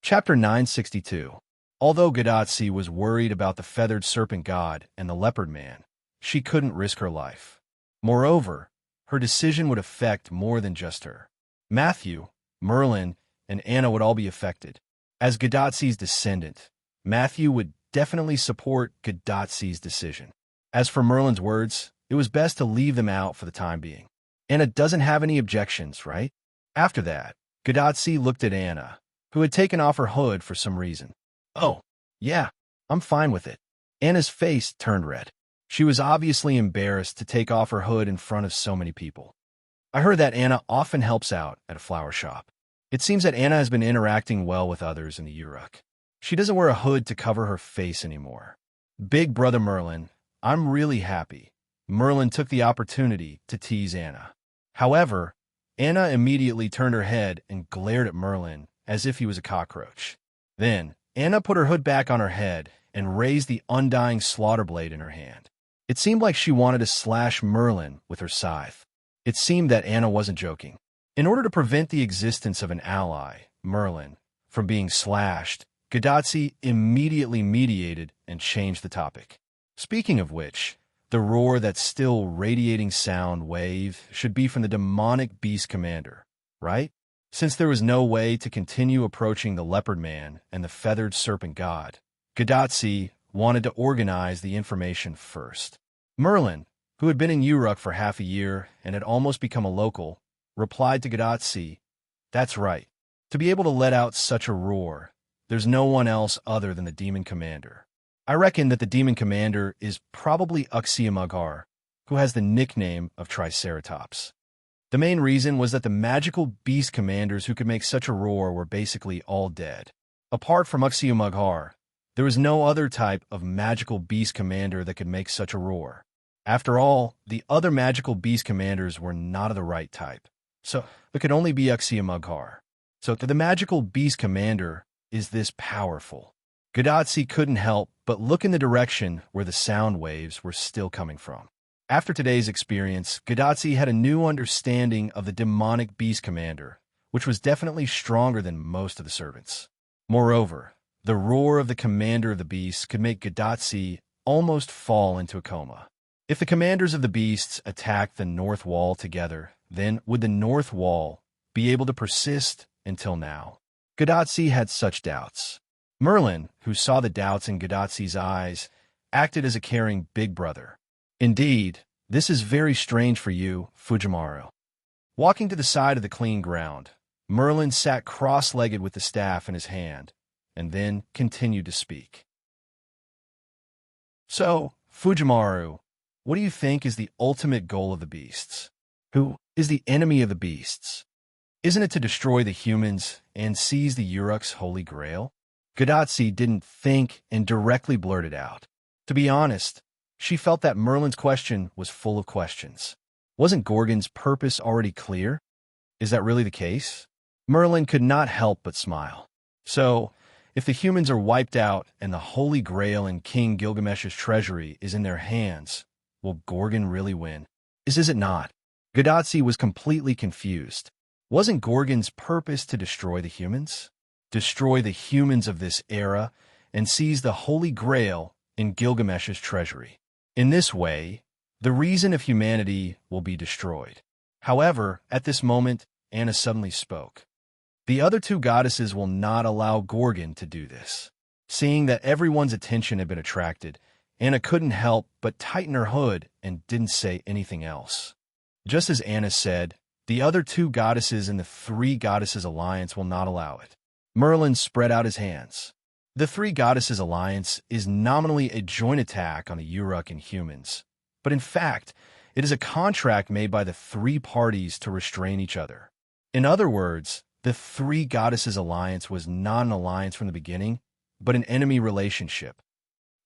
Chapter 962. Although Gadatsi was worried about the feathered serpent god and the leopard man, she couldn't risk her life. Moreover, her decision would affect more than just her. Matthew, Merlin, and Anna would all be affected. As Gadatsi's descendant, Matthew would definitely support Gadatsi's decision. As for Merlin's words, it was best to leave them out for the time being. Anna doesn't have any objections, right? After that, Gadatsi looked at Anna, who had taken off her hood for some reason. Oh, yeah, I'm fine with it. Anna's face turned red. She was obviously embarrassed to take off her hood in front of so many people. I heard that Anna often helps out at a flower shop. It seems that Anna has been interacting well with others in the Uruk. She doesn't wear a hood to cover her face anymore. Big brother Merlin, I'm really happy. Merlin took the opportunity to tease Anna. However, Anna immediately turned her head and glared at Merlin as if he was a cockroach. Then, Anna put her hood back on her head and raised the undying slaughter blade in her hand. It seemed like she wanted to slash Merlin with her scythe. It seemed that Anna wasn't joking. In order to prevent the existence of an ally, Merlin, from being slashed, Gadatsi immediately mediated and changed the topic. Speaking of which, the roar that's still radiating sound wave should be from the demonic beast commander, right? Since there was no way to continue approaching the leopard man and the feathered serpent god, Gadatsi wanted to organize the information first. Merlin, who had been in Uruk for half a year and had almost become a local, replied to Gadatsi, "That's right. To be able to let out such a roar, there's no one else other than the demon commander. I reckon that the demon commander is probably Uxiamagar, who has the nickname of Triceratops." The main reason was that the magical beast commanders who could make such a roar were basically all dead. Apart from Uxiamagar, there was no other type of magical beast commander that could make such a roar. After all, the other magical beast commanders were not of the right type, so there could only be Uxiamagar. So the magical beast commander is this powerful. Gadatsi couldn't help but look in the direction where the sound waves were still coming from. After today's experience, Gadatsi had a new understanding of the demonic beast commander, which was definitely stronger than most of the servants. Moreover, the roar of the commander of the beasts could make Gadatsi almost fall into a coma. If the commanders of the beasts attacked the North Wall together, then would the North Wall be able to persist until now? Gadatsi had such doubts. Merlin, who saw the doubts in Gadatsi's eyes, acted as a caring big brother. "Indeed, this is very strange for you, Fujimaru." Walking to the side of the clean ground, Merlin sat cross-legged with the staff in his hand, and then continued to speak. "So, Fujimaru, what do you think is the ultimate goal of the beasts? Who is the enemy of the beasts? Isn't it to destroy the humans and seize the Uruk's holy grail?" Gadatsi didn't think and directly blurted out. To be honest, she felt that Merlin's question was full of questions. Wasn't Gorgon's purpose already clear? Is that really the case? Merlin could not help but smile. So, if the humans are wiped out and the Holy Grail in King Gilgamesh's treasury is in their hands, will Gorgon really win? Is it not? Gadotsi was completely confused. Wasn't Gorgon's purpose to destroy the humans? Destroy the humans of this era and seize the Holy Grail in Gilgamesh's treasury. In this way, the reason of humanity will be destroyed. However, at this moment, Anna suddenly spoke. The other two goddesses will not allow Gorgon to do this. Seeing that everyone's attention had been attracted, Anna couldn't help but tighten her hood and didn't say anything else. Just as Anna said, the other two goddesses in the three goddesses alliance will not allow it. Merlin spread out his hands. The three goddesses alliance is nominally a joint attack on the Uruk and humans, but in fact, it is a contract made by the three parties to restrain each other. In other words, the three goddesses alliance was not an alliance from the beginning, but an enemy relationship.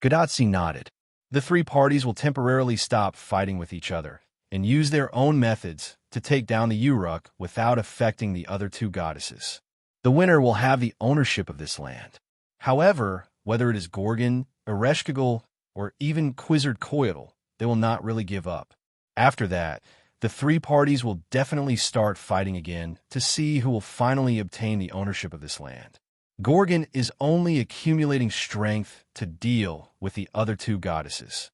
Gadotsi nodded. The three parties will temporarily stop fighting with each other and use their own methods to take down the Uruk without affecting the other two goddesses. The winner will have the ownership of this land. However, whether it is Gorgon, Ereshkigal, or even Quetzalcoatl, they will not really give up. After that, the three parties will definitely start fighting again to see who will finally obtain the ownership of this land. Gorgon is only accumulating strength to deal with the other two goddesses.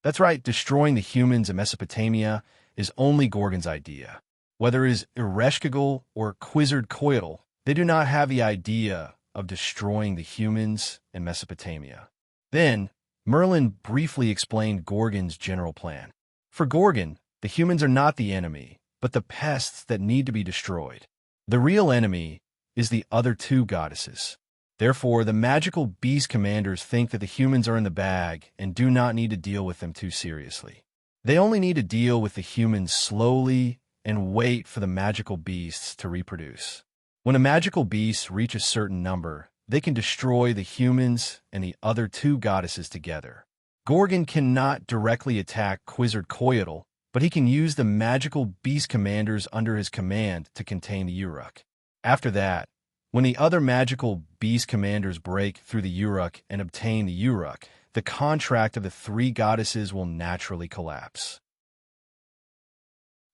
That's right, destroying the humans in Mesopotamia is only Gorgon's idea. Whether it is Ereshkigal or Quetzalcoatl, they do not have the idea of destroying the humans in Mesopotamia. Then, Merlin briefly explained Gorgon's general plan. For Gorgon, the humans are not the enemy, but the pests that need to be destroyed. The real enemy is the other two goddesses. Therefore, the magical beast commanders think that the humans are in the bag and do not need to deal with them too seriously. They only need to deal with the humans slowly and wait for the magical beasts to reproduce. When a magical beast reaches a certain number, they can destroy the humans and the other two goddesses together. Gorgon cannot directly attack Quetzalcoatl, but he can use the magical beast commanders under his command to contain the Uruk. After that, when the other magical beast commanders break through the Uruk and obtain the Uruk, the contract of the three goddesses will naturally collapse.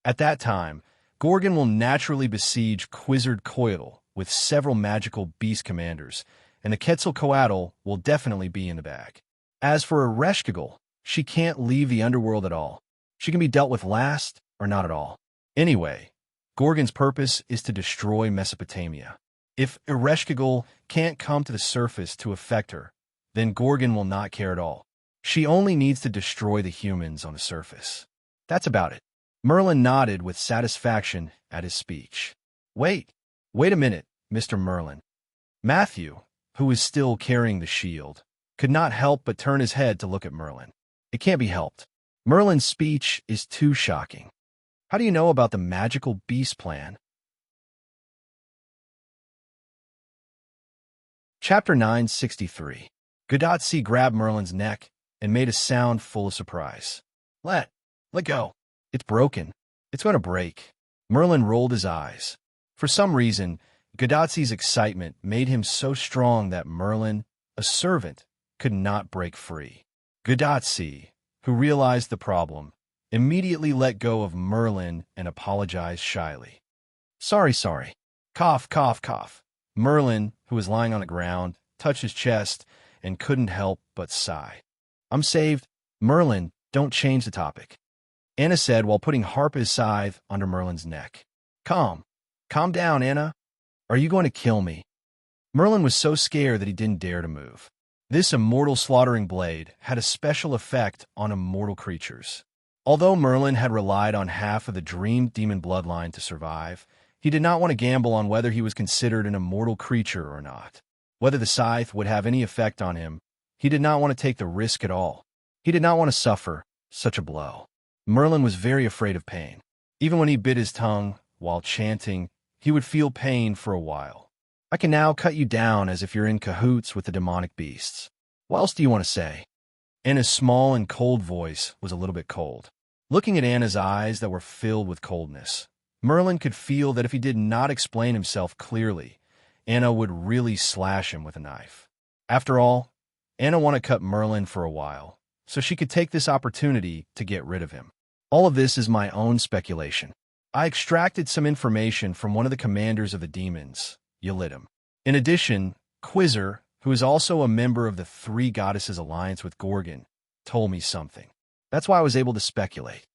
At that time, Gorgon will naturally besiege Quetzalcoatl with several magical beast commanders, and the Quetzalcoatl will definitely be in the bag. As for Ereshkigal, she can't leave the underworld at all. She can be dealt with last or not at all. Anyway, Gorgon's purpose is to destroy Mesopotamia. If Ereshkigal can't come to the surface to affect her, then Gorgon will not care at all. She only needs to destroy the humans on the surface. That's about it. Merlin nodded with satisfaction at his speech. Wait a minute, Mr. Merlin. Matthew, who was still carrying the shield, could not help but turn his head to look at Merlin. It can't be helped. Merlin's speech is too shocking. How do you know about the magical beast plan? Chapter 963. Gadotsi grabbed Merlin's neck and made a sound full of surprise. Let go. It's broken. It's going to break. Merlin rolled his eyes. For some reason, Gadotsi's excitement made him so strong that Merlin, a servant, could not break free. Gadotsi, who realized the problem, immediately let go of Merlin and apologized shyly. Sorry. Cough, cough, cough. Merlin, who was lying on the ground, touched his chest and couldn't help but sigh. I'm saved. Merlin, don't change the topic. Anna said while putting Harpa's scythe under Merlin's neck. Calm down, Anna. Are you going to kill me? Merlin was so scared that he didn't dare to move. This immortal slaughtering blade had a special effect on immortal creatures. Although Merlin had relied on half of the dream demon bloodline to survive, he did not want to gamble on whether he was considered an immortal creature or not. Whether the scythe would have any effect on him, he did not want to take the risk at all. He did not want to suffer such a blow. Merlin was very afraid of pain. Even when he bit his tongue while chanting, he would feel pain for a while. I can now cut you down as if you're in cahoots with the demonic beasts. What else do you want to say? Anna's small and cold voice was a little bit cold. Looking at Anna's eyes that were filled with coldness, Merlin could feel that if he did not explain himself clearly, Anna would really slash him with a knife. After all, Anna wanted to cut Merlin for a while, so she could take this opportunity to get rid of him. All of this is my own speculation. I extracted some information from one of the commanders of the demons, Yulidum. In addition, Quizzer, who is also a member of the Three Goddesses Alliance with Gorgon, told me something. That's why I was able to speculate.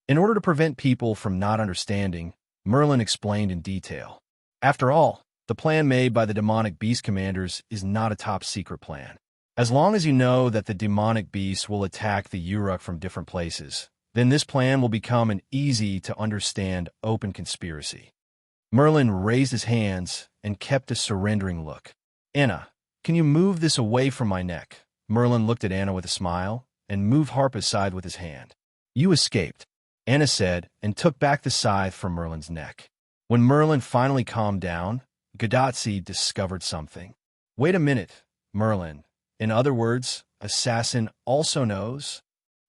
In order to prevent people from not understanding, Merlin explained in detail. After all, the plan made by the demonic beast commanders is not a top-secret plan. As long as you know that the demonic beasts will attack the Uruk from different places, then this plan will become an easy-to-understand open conspiracy. Merlin raised his hands and kept a surrendering look. Anna, can you move this away from my neck? Merlin looked at Anna with a smile and moved Harp aside with his hand. You escaped, Anna said, and took back the scythe from Merlin's neck. When Merlin finally calmed down, Gadatsi discovered something. Wait a minute, Merlin. In other words, Assassin also knows?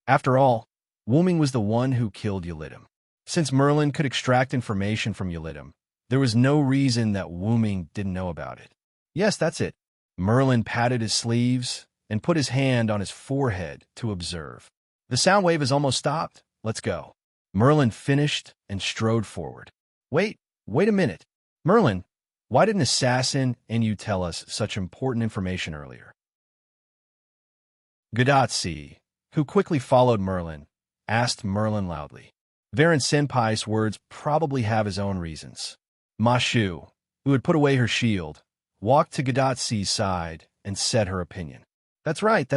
After all, Wuming was the one who killed Yulidum. Since Merlin could extract information from Yulidum, there was no reason that Wuming didn't know about it. Yes, that's it. Merlin patted his sleeves and put his hand on his forehead to observe. The sound wave has almost stopped. Let's go. Merlin finished and strode forward. Wait a minute. Merlin, why didn't Assassin and you tell us such important information earlier? Gadatsi, who quickly followed Merlin, asked Merlin loudly. Varen Senpai's words probably have his own reasons. Ma Shu, who had put away her shield, walked to Gadatsi's side and said her opinion. That's right.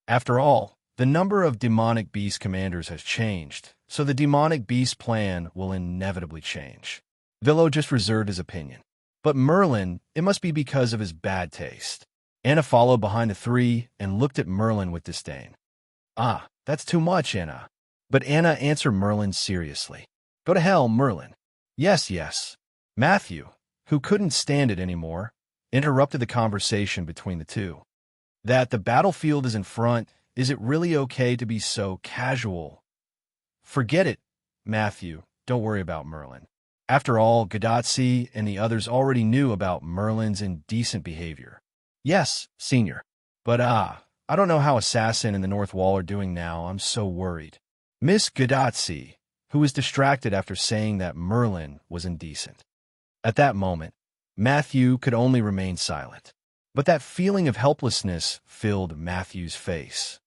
After all, the number of demonic beast commanders has changed, so the demonic beast plan will inevitably change. Villo just reserved his opinion. But Merlin, it must be because of his bad taste. Anna followed behind the three and looked at Merlin with disdain. Ah, that's too much, Anna. But Anna answered Merlin seriously. Go to hell, Merlin. Yes. Matthew, who couldn't stand it anymore, interrupted the conversation between the two. That the battlefield is in front, is it really okay to be so casual? Forget it, Matthew. Don't worry about Merlin. After all, Gadatsi and the others already knew about Merlin's indecent behavior. Yes, Senior. But I don't know how Assassin and the North Wall are doing now. I'm so worried. Miss Gadatsi, who was distracted after saying that Merlin was indecent. At that moment, Matthew could only remain silent. But that feeling of helplessness filled Matthew's face.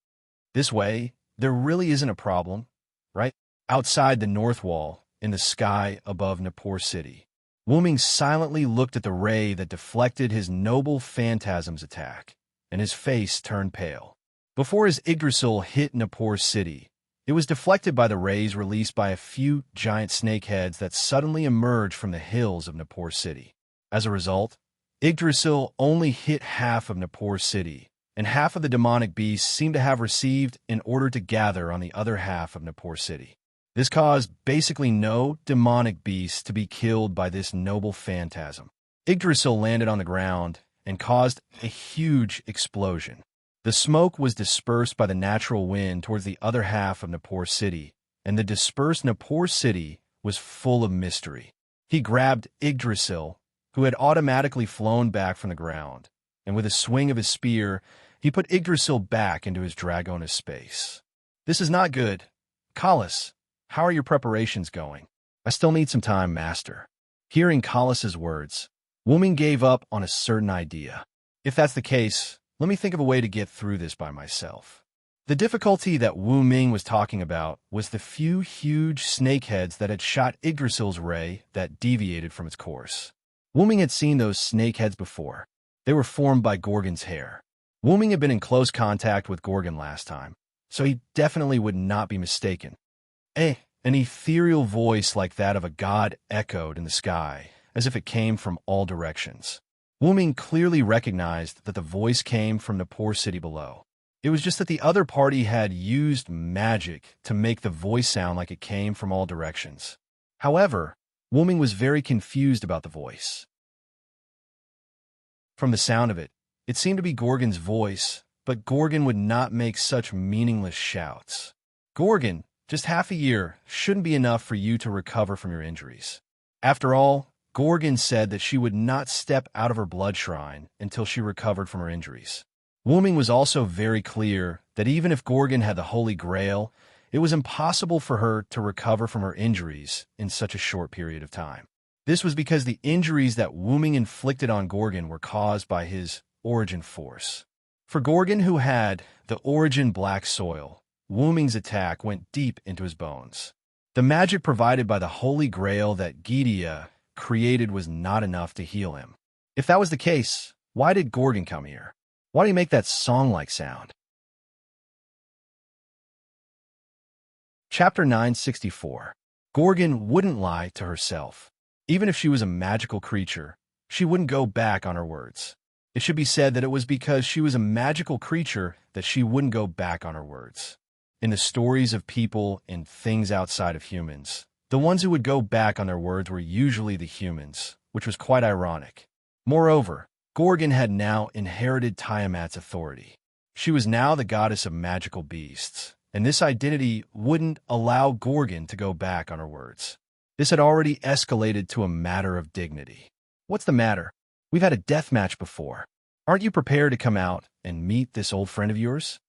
This way, there really isn't a problem, right? Outside the North Wall, in the sky above Nippur City, Wuming silently looked at the ray that deflected his noble phantasm's attack, and his face turned pale. Before his Yggdrasil hit Nippur City, it was deflected by the rays released by a few giant snakeheads that suddenly emerged from the hills of Nippur City. As a result, Yggdrasil only hit half of Nippur City, and half of the demonic beasts seemed to have received in order to gather on the other half of Nippur City. This caused basically no demonic beasts to be killed by this noble phantasm. Yggdrasil landed on the ground and caused a huge explosion. The smoke was dispersed by the natural wind towards the other half of Nippur City, and the dispersed Nippur City was full of mystery. He grabbed Yggdrasil, who had automatically flown back from the ground, and with a swing of his spear, he put Yggdrasil back into his Dragoness space. This is not good. Kalas, how are your preparations going? I still need some time, Master. Hearing Kalas's words, Wuming gave up on a certain idea. If that's the case, let me think of a way to get through this by myself. The difficulty that Wuming was talking about was the few huge snakeheads that had shot Yggdrasil's ray that deviated from its course. Wuming had seen those snakeheads before. They were formed by Gorgon's hair. Wuming had been in close contact with Gorgon last time, so he definitely would not be mistaken. An ethereal voice like that of a god echoed in the sky, as if it came from all directions. Wuming clearly recognized that the voice came from Nippur City below. It was just that the other party had used magic to make the voice sound like it came from all directions. However, Wuming was very confused about the voice. From the sound of it, it seemed to be Gorgon's voice, but Gorgon would not make such meaningless shouts. Gorgon, Just half a year shouldn't be enough for you to recover from your injuries. After all, Gorgon said that she would not step out of her blood shrine until she recovered from her injuries. Wuming was also very clear that even if Gorgon had the Holy Grail, it was impossible for her to recover from her injuries in such a short period of time. This was because the injuries that Wuming inflicted on Gorgon were caused by his origin force. For Gorgon, who had the origin black soil, Wuming's attack went deep into his bones. The magic provided by the Holy Grail that Gidia created was not enough to heal him. If that was the case, why did Gorgon come here? Why did he make that song-like sound? Chapter 964. Gorgon wouldn't lie to herself. Even if she was a magical creature, she wouldn't go back on her words. It should be said that it was because she was a magical creature that she wouldn't go back on her words. In the stories of people and things outside of humans, the ones who would go back on their words were usually the humans, which was quite ironic. Moreover, Gorgon had now inherited Tiamat's authority. She was now the goddess of magical beasts, and this identity wouldn't allow Gorgon to go back on her words. This had already escalated to a matter of dignity. What's the matter? We've had a death match before. Aren't you prepared to come out and meet this old friend of yours?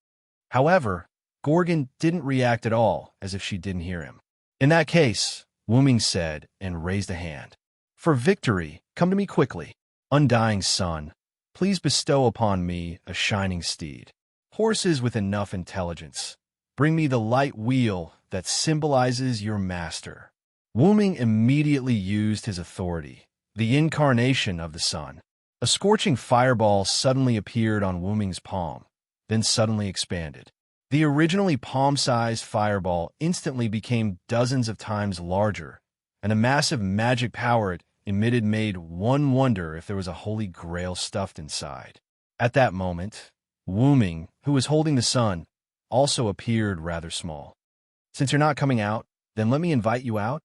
However, Gorgon didn't react at all, as if she didn't hear him. In that case, Wuming said and raised a hand. For victory, come to me quickly. Undying sun, please bestow upon me a shining steed. Horses with enough intelligence, bring me the light wheel that symbolizes your master. Wuming immediately used his authority, the incarnation of the sun. A scorching fireball suddenly appeared on Wuming's palm, then suddenly expanded. The originally palm-sized fireball instantly became dozens of times larger, and the massive magic power it emitted made one wonder if there was a holy grail stuffed inside. At that moment, Wuming, who was holding the sun, also appeared rather small. Since you're not coming out, then let me invite you out.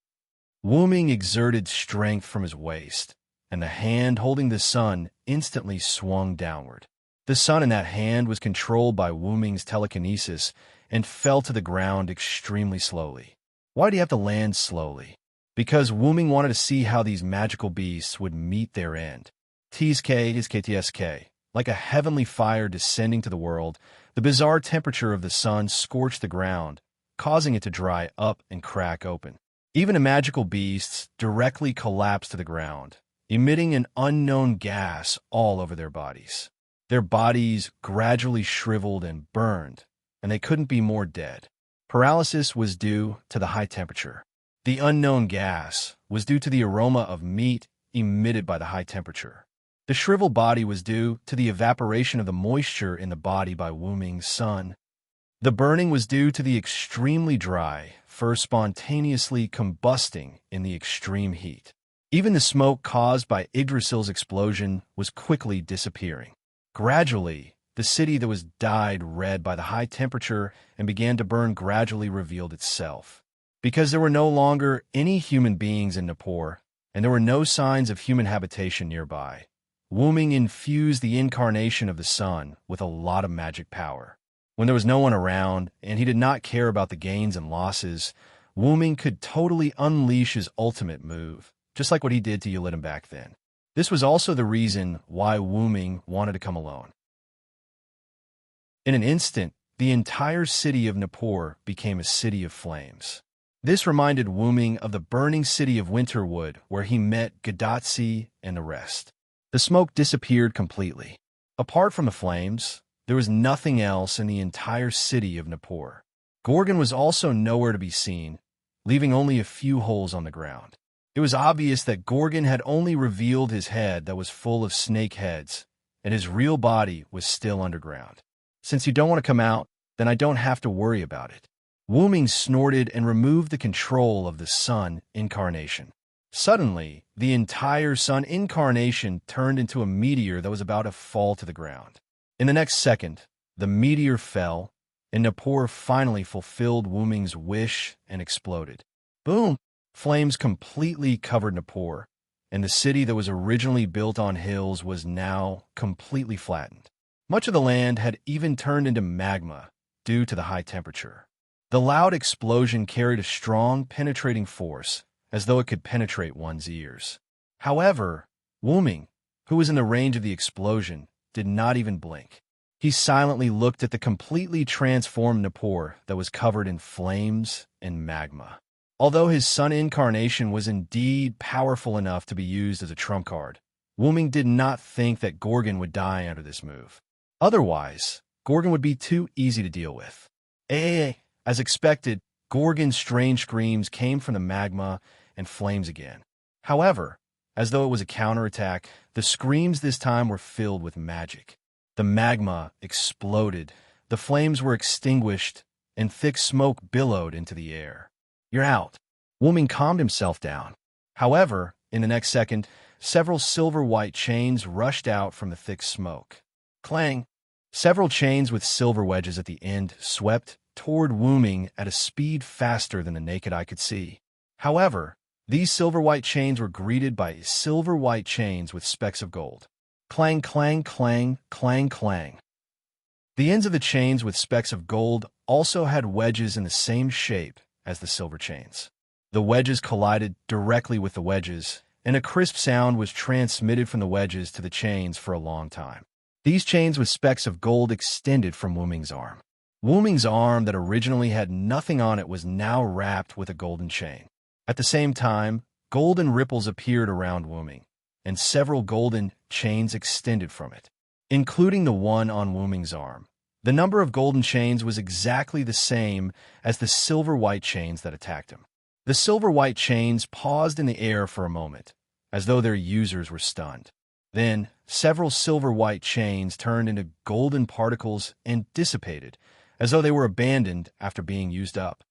Wuming exerted strength from his waist, and the hand holding the sun instantly swung downward. The sun in that hand was controlled by Wuming's telekinesis and fell to the ground extremely slowly. Why do you have to land slowly? Because Wuming wanted to see how these magical beasts would meet their end. Tsk is KTSK. Like a heavenly fire descending to the world, the bizarre temperature of the sun scorched the ground, causing it to dry up and crack open. Even the magical beasts directly collapsed to the ground, emitting an unknown gas all over their bodies. Their bodies gradually shriveled and burned, and they couldn't be more dead. Paralysis was due to the high temperature. The unknown gas was due to the aroma of meat emitted by the high temperature. The shriveled body was due to the evaporation of the moisture in the body by Wuming's sun. The burning was due to the extremely dry fur spontaneously combusting in the extreme heat. Even the smoke caused by Yggdrasil's explosion was quickly disappearing. Gradually, the city that was dyed red by the high temperature and began to burn gradually revealed itself. Because there were no longer any human beings in Nippur, and there were no signs of human habitation nearby, Wuming infused the incarnation of the sun with a lot of magic power. When there was no one around, and he did not care about the gains and losses, Wuming could totally unleash his ultimate move, just like what he did to Yulidum back then. This was also the reason why Wuming wanted to come alone. In an instant, the entire city of Nippur became a city of flames. This reminded Wuming of the burning city of Winterwood, where he met Gadatsi and the rest. The smoke disappeared completely. Apart from the flames, there was nothing else in the entire city of Nippur. Gorgon was also nowhere to be seen, leaving only a few holes on the ground. It was obvious that Gorgon had only revealed his head that was full of snake heads, and his real body was still underground. Since you don't want to come out, then I don't have to worry about it. Wuming snorted and removed the control of the sun incarnation. Suddenly, the entire sun incarnation turned into a meteor that was about to fall to the ground. In the next second, the meteor fell, and Nippur finally fulfilled Wuming's wish and exploded. Boom! Flames completely covered Nippur, and the city that was originally built on hills was now completely flattened. Much of the land had even turned into magma due to the high temperature. The loud explosion carried a strong, penetrating force, as though it could penetrate one's ears. However, Wuming, who was in the range of the explosion, did not even blink. He silently looked at the completely transformed Nippur that was covered in flames and magma. Although his sun incarnation was indeed powerful enough to be used as a trump card, Wuming did not think that Gorgon would die under this move. Otherwise, Gorgon would be too easy to deal with. As expected, Gorgon's strange screams came from the magma and flames again. However, as though it was a counterattack, the screams this time were filled with magic. The magma exploded, the flames were extinguished, and thick smoke billowed into the air. "You're out." Wuming calmed himself down. However, in the next second, several silver-white chains rushed out from the thick smoke. Clang! Several chains with silver wedges at the end swept toward Wuming at a speed faster than the naked eye could see. However, these silver-white chains were greeted by silver-white chains with specks of gold. Clang, clang, clang, clang, clang. The ends of the chains with specks of gold also had wedges in the same shape as the silver chains. The wedges collided directly with the wedges, and a crisp sound was transmitted from the wedges to the chains for a long time. These chains with specks of gold extended from Wuming's arm. Wuming's arm that originally had nothing on it was now wrapped with a golden chain. At the same time, golden ripples appeared around Wuming, and several golden chains extended from it, including the one on Wuming's arm. The number of golden chains was exactly the same as the silver-white chains that attacked him. The silver-white chains paused in the air for a moment, as though their users were stunned. Then, several silver-white chains turned into golden particles and dissipated, as though they were abandoned after being used up.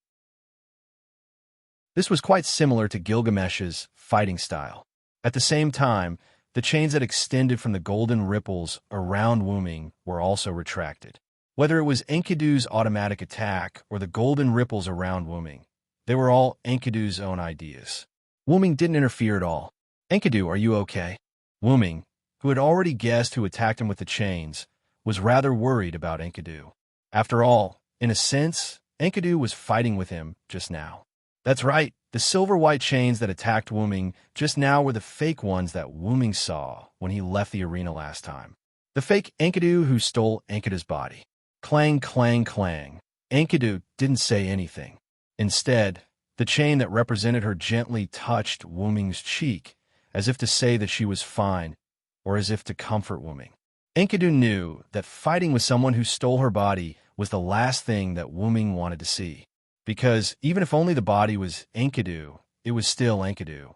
This was quite similar to Gilgamesh's fighting style. At the same time, the chains that extended from the golden ripples around Wuming were also retracted. Whether it was Enkidu's automatic attack or the golden ripples around Wuming, they were all Enkidu's own ideas. Wuming didn't interfere at all. "Enkidu, are you okay?" Wuming, who had already guessed who attacked him with the chains, was rather worried about Enkidu. After all, in a sense, Enkidu was fighting with him just now. That's right, the silver-white chains that attacked Wuming just now were the fake ones that Wuming saw when he left the arena last time. The fake Enkidu who stole Enkidu's body. Clang, clang, clang. Enkidu didn't say anything. Instead, the chain that represented her gently touched Wuming's cheek, as if to say that she was fine, or as if to comfort Wuming. Enkidu knew that fighting with someone who stole her body was the last thing that Wuming wanted to see. Because even if only the body was Enkidu, it was still Enkidu.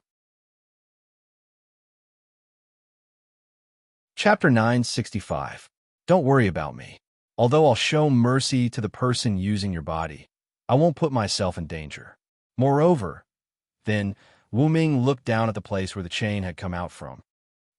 Chapter 965. Don't worry about me. Although I'll show mercy to the person using your body, I won't put myself in danger. Moreover, then, Wuming looked down at the place where the chain had come out from.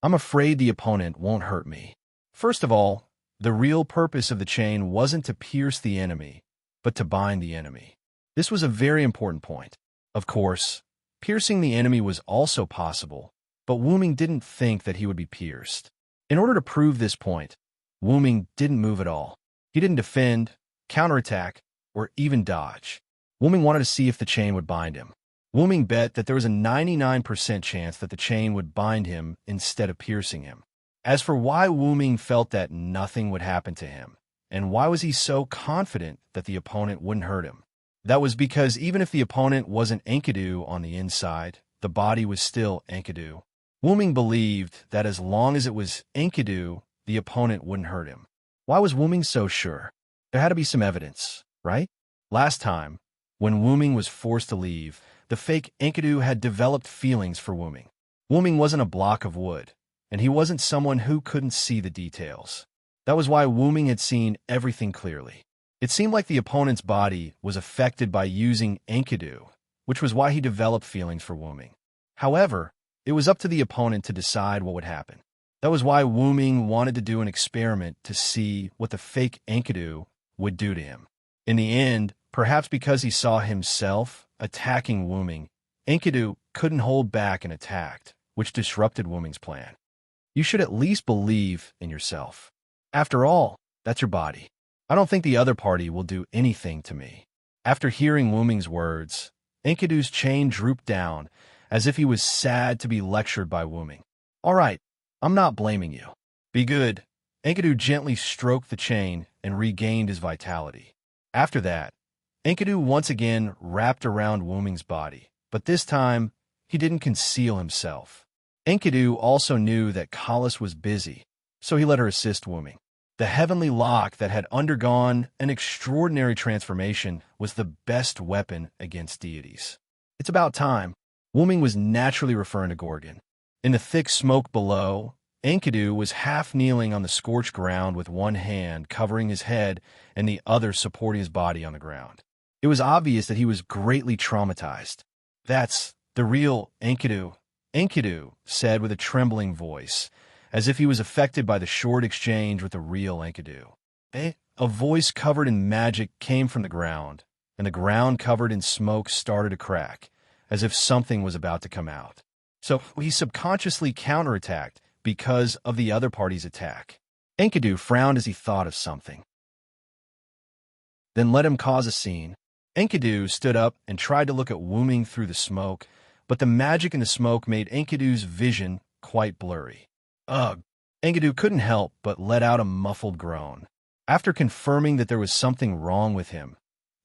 I'm afraid the opponent won't hurt me. First of all, the real purpose of the chain wasn't to pierce the enemy, but to bind the enemy. This was a very important point. Of course, piercing the enemy was also possible, but Wuming didn't think that he would be pierced. In order to prove this point, Wuming didn't move at all. He didn't defend, counterattack, or even dodge. Wuming wanted to see if the chain would bind him. Wuming bet that there was a 99% chance that the chain would bind him instead of piercing him. As for why Wuming felt that nothing would happen to him, and why was he so confident that the opponent wouldn't hurt him, that was because even if the opponent wasn't Enkidu on the inside, the body was still Enkidu. Wuming believed that as long as it was Enkidu, the opponent wouldn't hurt him. Why was Wuming so sure? There had to be some evidence, right? Last time, when Wuming was forced to leave, the fake Enkidu had developed feelings for Wuming. Wuming wasn't a block of wood, and he wasn't someone who couldn't see the details. That was why Wuming had seen everything clearly. It seemed like the opponent's body was affected by using Enkidu, which was why he developed feelings for Wuming. However, it was up to the opponent to decide what would happen. That was why Wuming wanted to do an experiment to see what the fake Enkidu would do to him. In the end, perhaps because he saw himself attacking Wuming, Enkidu couldn't hold back and attacked, which disrupted Wuming's plan. You should at least believe in yourself. After all, that's your body. I don't think the other party will do anything to me. After hearing Wuming's words, Enkidu's chain drooped down, as if he was sad to be lectured by Wuming. "All right, I'm not blaming you. Be good." Enkidu gently stroked the chain and regained his vitality. After that, Enkidu once again wrapped around Wuming's body, but this time he didn't conceal himself. Enkidu also knew that Kalis was busy, so he let her assist Wuming. The heavenly lock that had undergone an extraordinary transformation was the best weapon against deities. "It's about time." Wuming was naturally referring to Gorgon. In the thick smoke below, Enkidu was half kneeling on the scorched ground with one hand covering his head and the other supporting his body on the ground. It was obvious that he was greatly traumatized. "That's the real Enkidu," Enkidu said with a trembling voice, as if he was affected by the short exchange with the real Enkidu. A voice covered in magic came from the ground, and the ground covered in smoke started to crack, as if something was about to come out. So he subconsciously counterattacked because of the other party's attack. Enkidu frowned as he thought of something. "Then let him cause a scene." Enkidu stood up and tried to look at Wuming through the smoke, but the magic in the smoke made Enkidu's vision quite blurry. "Ugh." Enkidu couldn't help but let out a muffled groan. After confirming that there was something wrong with him,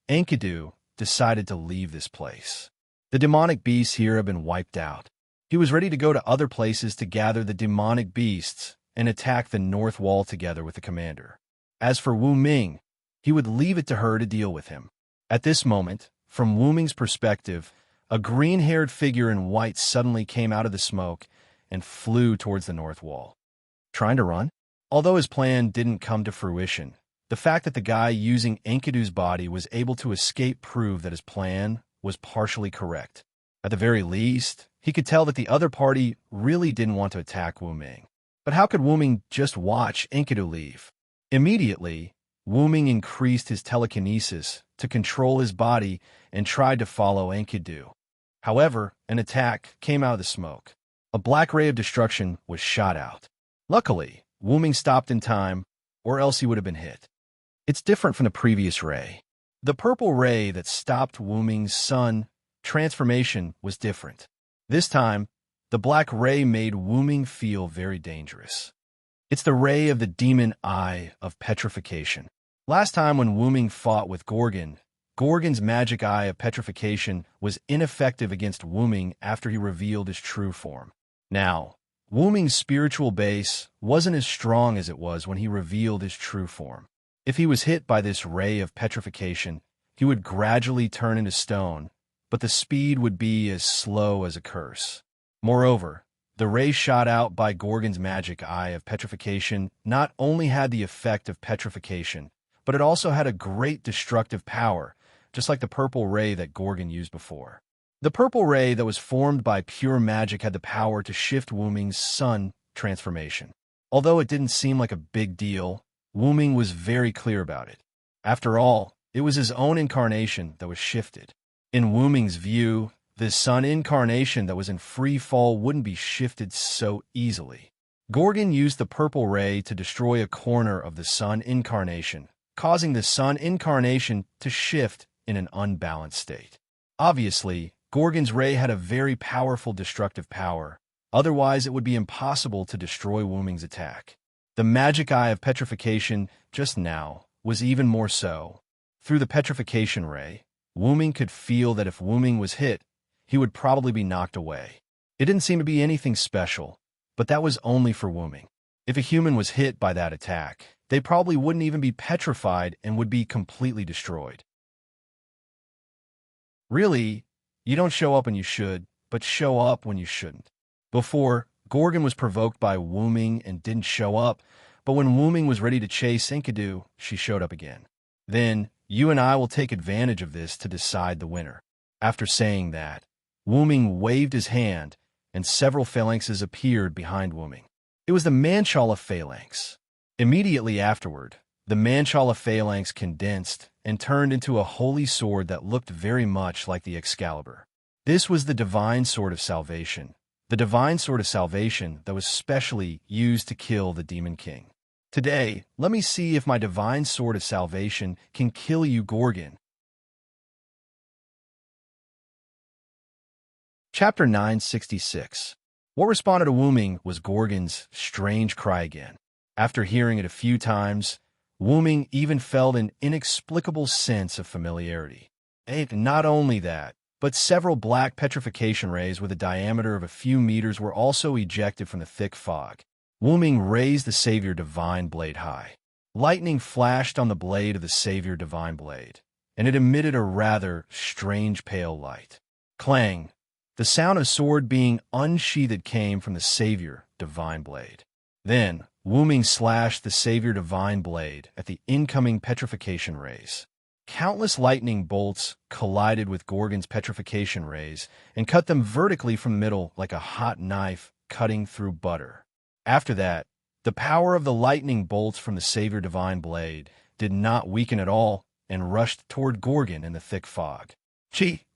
Enkidu decided to leave this place. The demonic beasts here had been wiped out. He was ready to go to other places to gather the demonic beasts and attack the north wall together with the commander. As for Wu Ming, he would leave it to her to deal with him. At this moment, from Wu Ming's perspective, a green-haired figure in white suddenly came out of the smoke and flew towards the north wall. Trying to run? Although his plan didn't come to fruition, the fact that the guy using Enkidu's body was able to escape proved that his plan was partially correct. At the very least, he could tell that the other party really didn't want to attack Wu Ming. But how could Wu Ming just watch Enkidu leave? Immediately, Wu Ming increased his telekinesis to control his body and tried to follow Enkidu. However, an attack came out of the smoke. A black ray of destruction was shot out. Luckily, Wu Ming stopped in time, or else he would have been hit. It's different from the previous ray. The purple ray that stopped Wu Ming's sun transformation was different. This time, the black ray made Wu Ming feel very dangerous. It's the ray of the demon eye of petrification. Last time when Wu Ming fought with Gorgon, Gorgon's magic eye of petrification was ineffective against Wu Ming after he revealed his true form. Now, Wu Ming's spiritual base wasn't as strong as it was when he revealed his true form. If he was hit by this ray of petrification, he would gradually turn into stone, but the speed would be as slow as a curse. Moreover, the ray shot out by Gorgon's magic eye of petrification not only had the effect of petrification, but it also had a great destructive power, just like the purple ray that Gorgon used before. The purple ray that was formed by pure magic had the power to shift Wu Ming's sun transformation. Although it didn't seem like a big deal, Wu Ming was very clear about it. After all, it was his own incarnation that was shifted. In Wu Ming's view, the sun incarnation that was in free fall wouldn't be shifted so easily. Gorgon used the purple ray to destroy a corner of the sun incarnation, causing the sun incarnation to shift in an unbalanced state. Obviously, Gorgon's ray had a very powerful destructive power, otherwise it would be impossible to destroy Wu Ming's attack. The magic eye of petrification, just now, was even more so. Through the petrification ray, Wu Ming could feel that if Wu Ming was hit, he would probably be knocked away. It didn't seem to be anything special, but that was only for Wu Ming. If a human was hit by that attack, they probably wouldn't even be petrified and would be completely destroyed. Really, you don't show up when you should, but show up when you shouldn't. Before, Gorgon was provoked by Wu Ming and didn't show up, but when Wu Ming was ready to chase Enkidu, she showed up again. Then, you and I will take advantage of this to decide the winner. After saying that, Wu Ming waved his hand, and several phalanxes appeared behind Wu Ming. It was the Manchala phalanx. Immediately afterward, the Manchala phalanx condensed and turned into a holy sword that looked very much like the Excalibur. This was the divine sword of salvation, the divine sword of salvation that was specially used to kill the Demon King. Today, let me see if my divine sword of salvation can kill you, Gorgon. Chapter 966. What responded to Wooming was Gorgon's strange cry again. After hearing it a few times, Wooming even felt an inexplicable sense of familiarity. And not only that, but several black petrification rays with a diameter of a few meters were also ejected from the thick fog. Wooming raised the Savior Divine Blade high. Lightning flashed on the blade of the Savior Divine Blade, and it emitted a rather strange pale light. Clang! The sound of sword being unsheathed came from the Savior Divine Blade. Then, Wooming slashed the Savior Divine Blade at the incoming petrification rays. Countless lightning bolts collided with Gorgon's petrification rays and cut them vertically from the middle like a hot knife cutting through butter. After that, the power of the lightning bolts from the Savior Divine Blade did not weaken at all and rushed toward Gorgon in the thick fog.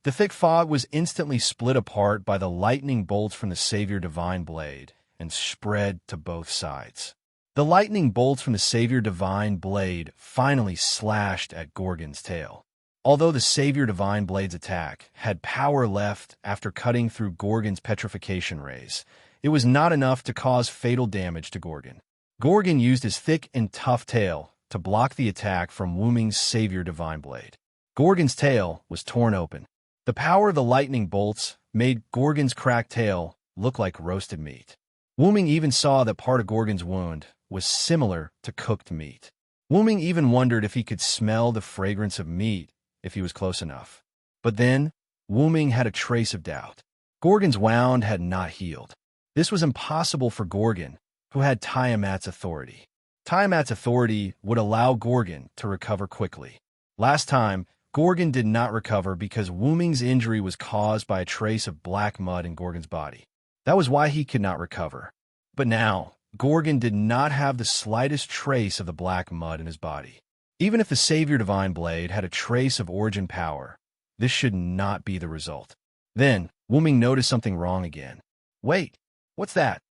The thick fog was instantly split apart by the lightning bolts from the Savior Divine Blade and spread to both sides. The lightning bolts from the Savior Divine Blade finally slashed at Gorgon's tail. Although the Savior Divine Blade's attack had power left after cutting through Gorgon's petrification rays, it was not enough to cause fatal damage to Gorgon. Gorgon used his thick and tough tail to block the attack from Wooming's Savior Divine Blade. Gorgon's tail was torn open. The power of the lightning bolts made Gorgon's cracked tail look like roasted meat. Wooming even saw that part of Gorgon's wound was similar to cooked meat. Wooming even wondered if he could smell the fragrance of meat if he was close enough. But then, Wooming had a trace of doubt. Gorgon's wound had not healed. This was impossible for Gorgon, who had Tiamat's authority. Tiamat's authority would allow Gorgon to recover quickly. Last time, Gorgon did not recover because Wooming's injury was caused by a trace of black mud in Gorgon's body. That was why he could not recover. But now, Gorgon did not have the slightest trace of the black mud in his body. Even if the Savior Divine Blade had a trace of origin power, this should not be the result. Then, Wooming noticed something wrong again. Wait, what's that?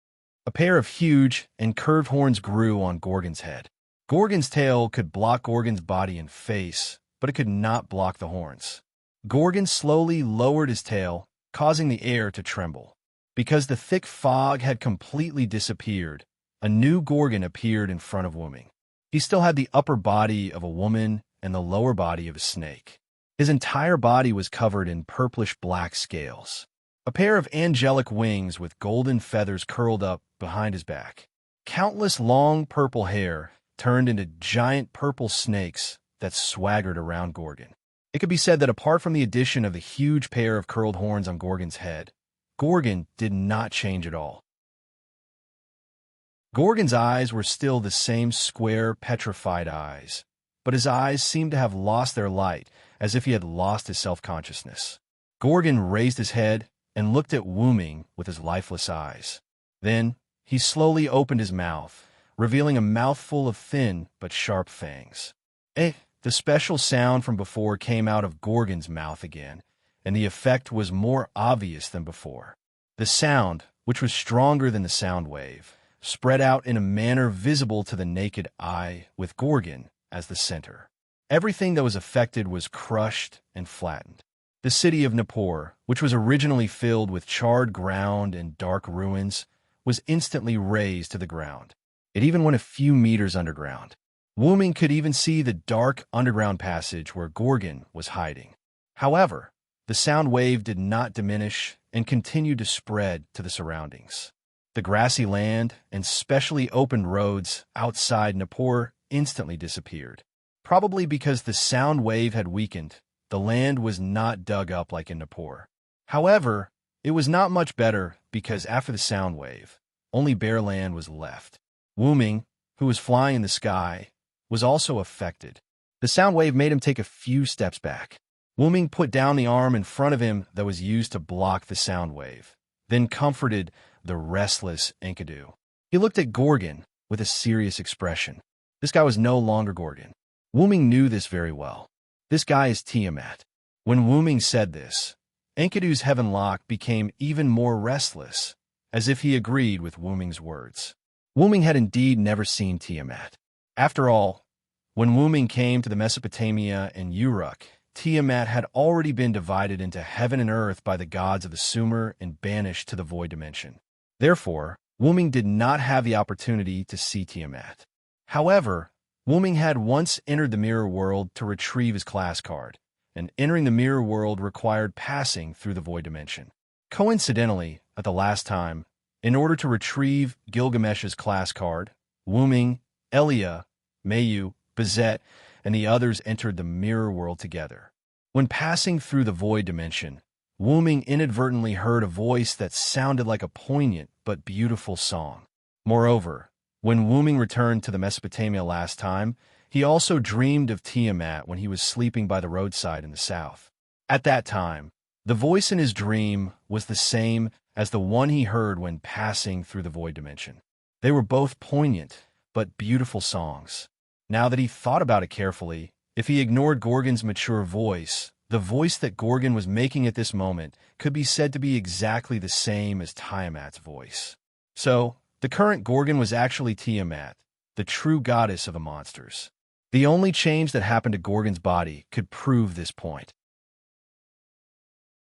A pair of huge and curved horns grew on Gorgon's head. Gorgon's tail could block Gorgon's body and face, but it could not block the horns. Gorgon slowly lowered his tail, causing the air to tremble. Because the thick fog had completely disappeared, a new Gorgon appeared in front of Wooming. He still had the upper body of a woman and the lower body of a snake. His entire body was covered in purplish-black scales. A pair of angelic wings with golden feathers curled up behind his back. Countless long purple hair turned into giant purple snakes that swaggered around Gorgon. It could be said that apart from the addition of the huge pair of curled horns on Gorgon's head, Gorgon did not change at all. Gorgon's eyes were still the same square, petrified eyes, but his eyes seemed to have lost their light, as if he had lost his self-consciousness. Gorgon raised his head and looked at Wooming with his lifeless eyes. Then, he slowly opened his mouth, revealing a mouthful of thin but sharp fangs. The special sound from before came out of Gorgon's mouth again, and the effect was more obvious than before. The sound, which was stronger than the sound wave, spread out in a manner visible to the naked eye, with Gorgon as the center. Everything that was affected was crushed and flattened. The city of Nippur, which was originally filled with charred ground and dark ruins, was instantly razed to the ground. It even went a few meters underground. Wooming could even see the dark underground passage where Gorgon was hiding. However, the sound wave did not diminish and continued to spread to the surroundings. The grassy land and specially opened roads outside Nippur instantly disappeared. Probably because the sound wave had weakened, the land was not dug up like in Nippur. However, it was not much better because after the sound wave, only bare land was left. Wooming, who was flying in the sky, was also affected. The sound wave made him take a few steps back. Wooming put down the arm in front of him that was used to block the sound wave, then comforted the restless Enkidu. He looked at Gorgon with a serious expression. This guy was no longer Gorgon. Wooming knew this very well. This guy is Tiamat. When Wooming said this, Enkidu's heaven lock became even more restless, as if he agreed with Wooming's words. Wooming had indeed never seen Tiamat. After all, when Wooming came to the Mesopotamia and Uruk, Tiamat had already been divided into heaven and earth by the gods of the Sumer and banished to the void dimension. Therefore, Wuming did not have the opportunity to see Tiamat. However, Wuming had once entered the mirror world to retrieve his class card, and entering the mirror world required passing through the void dimension. Coincidentally, at the last time, in order to retrieve Gilgamesh's class card, Wuming, Elia, Mayu, Bazet, and the others entered the mirror world together. When passing through the void dimension, Wuming inadvertently heard a voice that sounded like a poignant but beautiful song. Moreover, when Wuming returned to the Mesopotamia last time, he also dreamed of Tiamat when he was sleeping by the roadside in the south. At that time, the voice in his dream was the same as the one he heard when passing through the void dimension. They were both poignant but beautiful songs. Now that he thought about it carefully, if he ignored Gorgon's mature voice, the voice that Gorgon was making at this moment could be said to be exactly the same as Tiamat's voice. So, the current Gorgon was actually Tiamat, the true goddess of the monsters. The only change that happened to Gorgon's body could prove this point.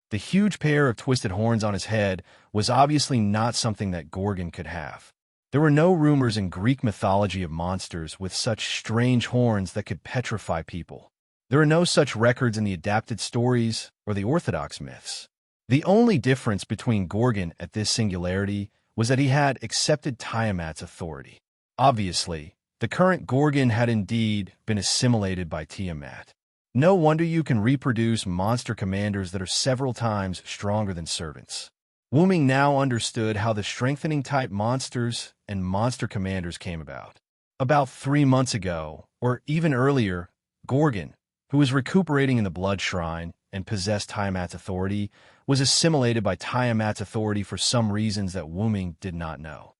The huge pair of twisted horns on his head was obviously not something that Gorgon could have. There were no rumors in Greek mythology of monsters with such strange horns that could petrify people. There are no such records in the adapted stories or the Orthodox myths. The only difference between Gorgon at this singularity was that he had accepted Tiamat's authority. Obviously, the current Gorgon had indeed been assimilated by Tiamat. No wonder you can reproduce monster commanders that are several times stronger than servants. Wuming now understood how the strengthening-type monsters and monster commanders came about. About 3 months ago, or even earlier, Gorgon, who was recuperating in the Blood Shrine and possessed Tiamat's authority, was assimilated by Tiamat's authority for some reasons that Wuming did not know.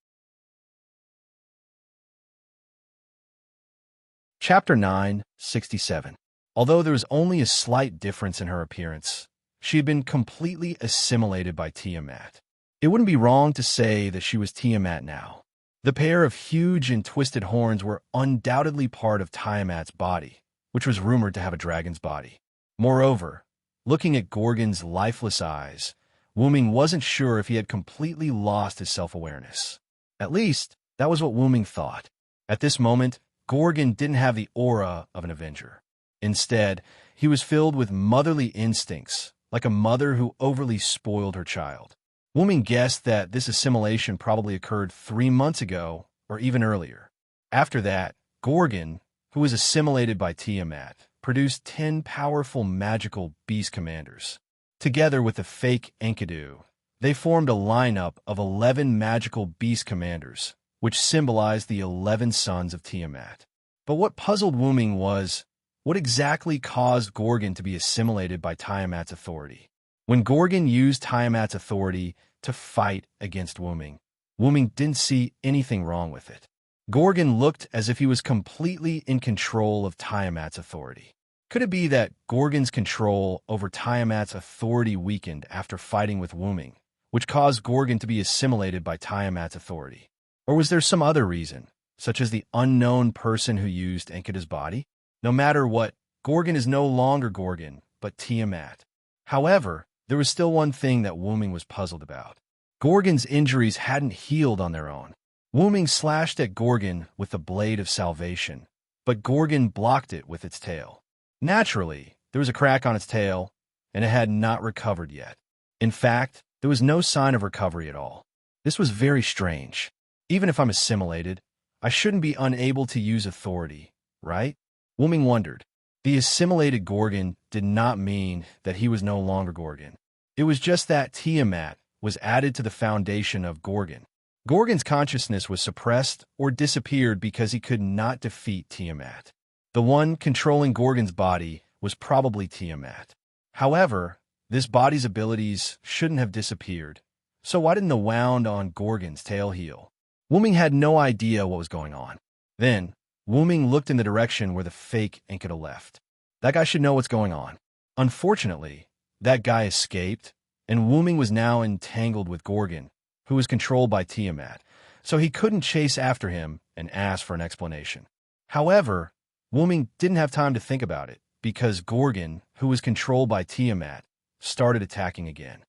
Chapter 9, 67. Although there was only a slight difference in her appearance, she had been completely assimilated by Tiamat. It wouldn't be wrong to say that she was Tiamat now. The pair of huge and twisted horns were undoubtedly part of Tiamat's body, which was rumored to have a dragon's body. Moreover, looking at Gorgon's lifeless eyes, Wuming wasn't sure if he had completely lost his self-awareness. At least, that was what Wuming thought. At this moment, Gorgon didn't have the aura of an Avenger. Instead, he was filled with motherly instincts, like a mother who overly spoiled her child. Wuming guessed that this assimilation probably occurred 3 months ago, or even earlier. After that, Gorgon, who was assimilated by Tiamat, produced 10 powerful magical beast commanders. Together with the fake Enkidu, they formed a lineup of 11 magical beast commanders, which symbolized the 11 sons of Tiamat. But what puzzled Wuming was, what exactly caused Gorgon to be assimilated by Tiamat's authority? When Gorgon used Tiamat's authority to fight against Wuming, Wuming didn't see anything wrong with it. Gorgon looked as if he was completely in control of Tiamat's authority. Could it be that Gorgon's control over Tiamat's authority weakened after fighting with Wuming, which caused Gorgon to be assimilated by Tiamat's authority? Or was there some other reason, such as the unknown person who used Enkidu's body? No matter what, Gorgon is no longer Gorgon, but Tiamat. However, there was still one thing that Wuming was puzzled about. Gorgon's injuries hadn't healed on their own. Wuming slashed at Gorgon with the blade of salvation, but Gorgon blocked it with its tail. Naturally, there was a crack on its tail, and it had not recovered yet. In fact, there was no sign of recovery at all. This was very strange. Even if I'm assimilated, I shouldn't be unable to use authority, right? Wuming wondered. The assimilated Gorgon did not mean that he was no longer Gorgon. It was just that Tiamat was added to the foundation of Gorgon. Gorgon's consciousness was suppressed or disappeared because he could not defeat Tiamat. The one controlling Gorgon's body was probably Tiamat. However, this body's abilities shouldn't have disappeared, so why didn't the wound on Gorgon's tail heal? Wuming had no idea what was going on. Then, Wuming looked in the direction where the fake Enkidu left. That guy should know what's going on. Unfortunately, that guy escaped, and Wuming was now entangled with Gorgon, who was controlled by Tiamat, so he couldn't chase after him and ask for an explanation. However, Wuming didn't have time to think about it, because Gorgon, who was controlled by Tiamat, started attacking again.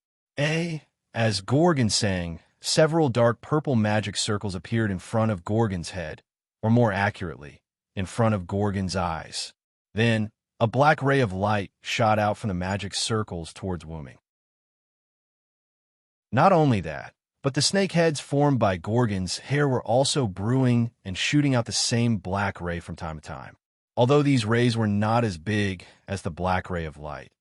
As Gorgon sang, several dark purple magic circles appeared in front of Gorgon's head, or more accurately, in front of Gorgon's eyes. Then, a black ray of light shot out from the magic circles towards Wooming. Not only that, but the snake heads formed by Gorgon's hair were also brewing and shooting out the same black ray from time to time. Although these rays were not as big as the black ray of light,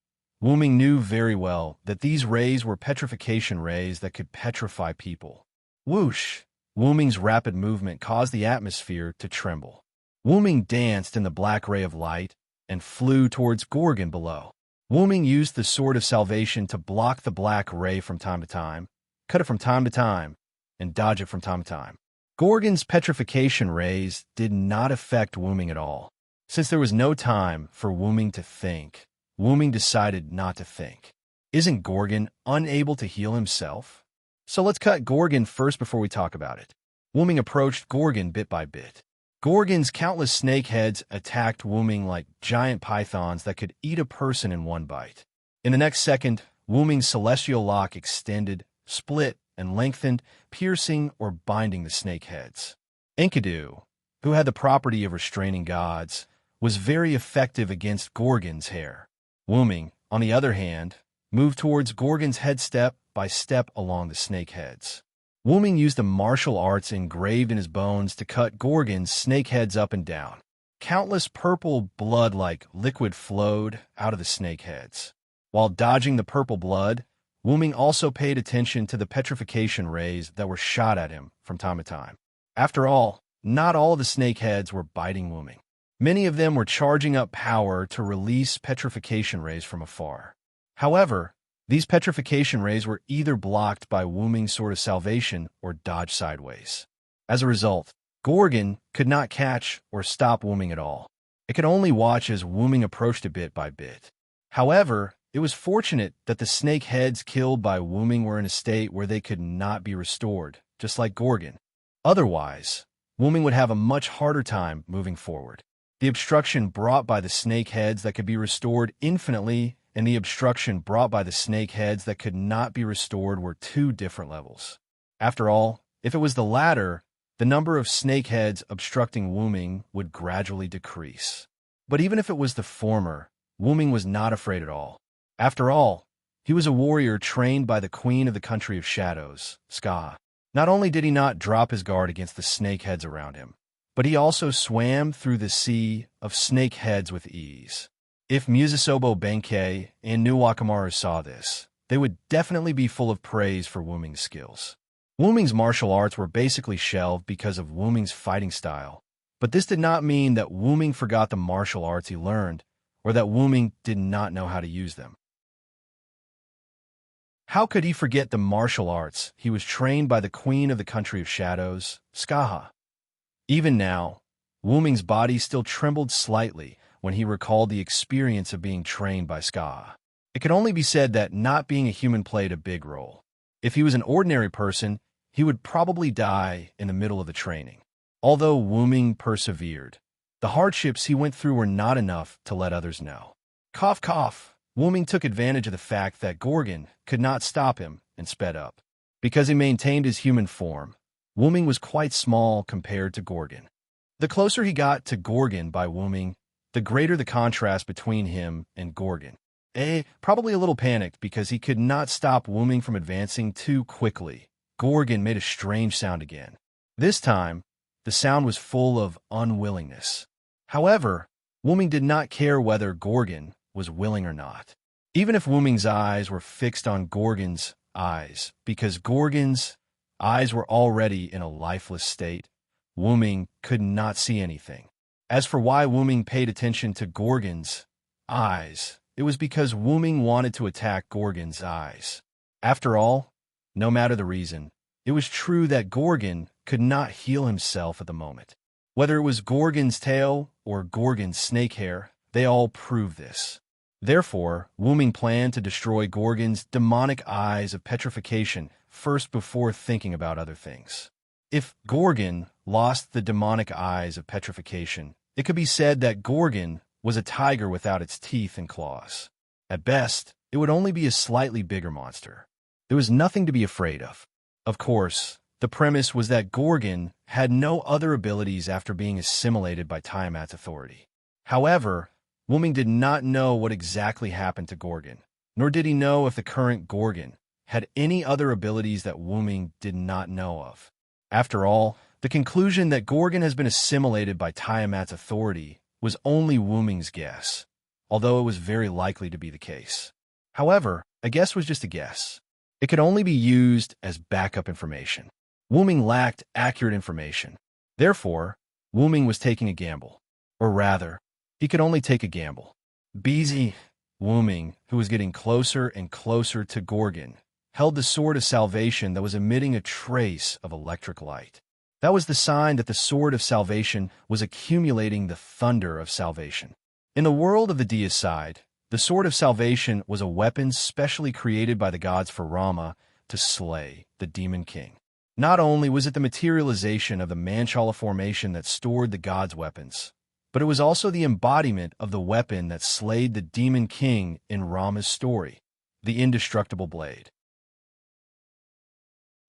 Wooming knew very well that these rays were petrification rays that could petrify people. Whoosh! Wooming's rapid movement caused the atmosphere to tremble. Wooming danced in the black ray of light and flew towards Gorgon below. Wooming used the Sword of Salvation to block the black ray from time to time, cut it from time to time, and dodge it from time to time. Gorgon's petrification rays did not affect Wooming at all. Since there was no time for Wooming to think, Wooming decided not to think. Isn't Gorgon unable to heal himself? So let's cut Gorgon first before we talk about it. Wooming approached Gorgon bit by bit. Gorgon's countless snake heads attacked Wooming like giant pythons that could eat a person in one bite. In the next second, Wooming's celestial lock extended, split, and lengthened, piercing or binding the snake heads. Enkidu, who had the property of restraining gods, was very effective against Gorgon's hair. Wooming, on the other hand, moved towards Gorgon's head step by step along the snake heads. Wooming used the martial arts engraved in his bones to cut Gorgon's snake heads up and down. Countless purple blood-like liquid flowed out of the snake heads. While dodging the purple blood, Wooming also paid attention to the petrification rays that were shot at him from time to time. After all, not all of the snake heads were biting Wooming. Many of them were charging up power to release petrification rays from afar. However, these petrification rays were either blocked by Wooming's Sword of Salvation or dodged sideways. As a result, Gorgon could not catch or stop Wooming at all. It could only watch as Wooming approached it bit by bit. However, it was fortunate that the snake heads killed by Wooming were in a state where they could not be restored, just like Gorgon. Otherwise, Wooming would have a much harder time moving forward. The obstruction brought by the snake heads that could be restored infinitely and the obstruction brought by the snake heads that could not be restored were two different levels. After all, if it was the latter, the number of snake heads obstructing Wooming would gradually decrease. But even if it was the former, Wooming was not afraid at all. After all, he was a warrior trained by the Queen of the Country of Shadows, Ska. Not only did he not drop his guard against the snake heads around him, but he also swam through the sea of snake heads with ease. If Musasobo Benkei and Nuwakamaru saw this, they would definitely be full of praise for Wooming's skills. Wooming's martial arts were basically shelved because of Wooming's fighting style, but this did not mean that Wooming forgot the martial arts he learned, or that Wooming did not know how to use them. How could he forget the martial arts he was trained by the Queen of the Country of Shadows, Skaha? Even now, Wooming's body still trembled slightly when he recalled the experience of being trained by Skaha. It could only be said that not being a human played a big role. If he was an ordinary person, he would probably die in the middle of the training. Although Wooming persevered, the hardships he went through were not enough to let others know. Cough, cough. Wooming took advantage of the fact that Gorgon could not stop him and sped up. Because he maintained his human form, Wooming was quite small compared to Gorgon. The closer he got to Gorgon by Wooming, the greater the contrast between him and Gorgon. Probably a little panicked because he could not stop Wooming from advancing too quickly. Gorgon made a strange sound again. This time, the sound was full of unwillingness. However, Wooming did not care whether Gorgon was willing or not. Even if Wooming's eyes were fixed on Gorgon's eyes, because Gorgon's eyes were already in a lifeless state, Wooming could not see anything. As for why Wooming paid attention to Gorgon's eyes, it was because Wooming wanted to attack Gorgon's eyes. After all, no matter the reason, it was true that Gorgon could not heal himself at the moment. Whether it was Gorgon's tail or Gorgon's snake hair, they all proved this. Therefore, Wooming planned to destroy Gorgon's demonic eyes of petrification first before thinking about other things. If Gorgon lost the demonic eyes of petrification, it could be said that Gorgon was a tiger without its teeth and claws. At best, it would only be a slightly bigger monster. There was nothing to be afraid of. Of course, the premise was that Gorgon had no other abilities after being assimilated by Tiamat's authority. However, Wuming did not know what exactly happened to Gorgon, nor did he know if the current Gorgon had any other abilities that Wuming did not know of. After all, the conclusion that Gorgon has been assimilated by Tiamat's authority was only Wuming's guess, although it was very likely to be the case. However, a guess was just a guess. It could only be used as backup information. Wuming lacked accurate information. Therefore, Wuming was taking a gamble. Or rather, he could only take a gamble. Busy Wuming, who was getting closer and closer to Gorgon, held the sword of salvation that was emitting a trace of electric light. That was the sign that the sword of salvation was accumulating the thunder of salvation. In the world of the deicide, the sword of salvation was a weapon specially created by the gods for Rama to slay the demon king. Not only was it the materialization of the Manchala formation that stored the gods' weapons, but it was also the embodiment of the weapon that slayed the demon king in Rama's story, the indestructible blade.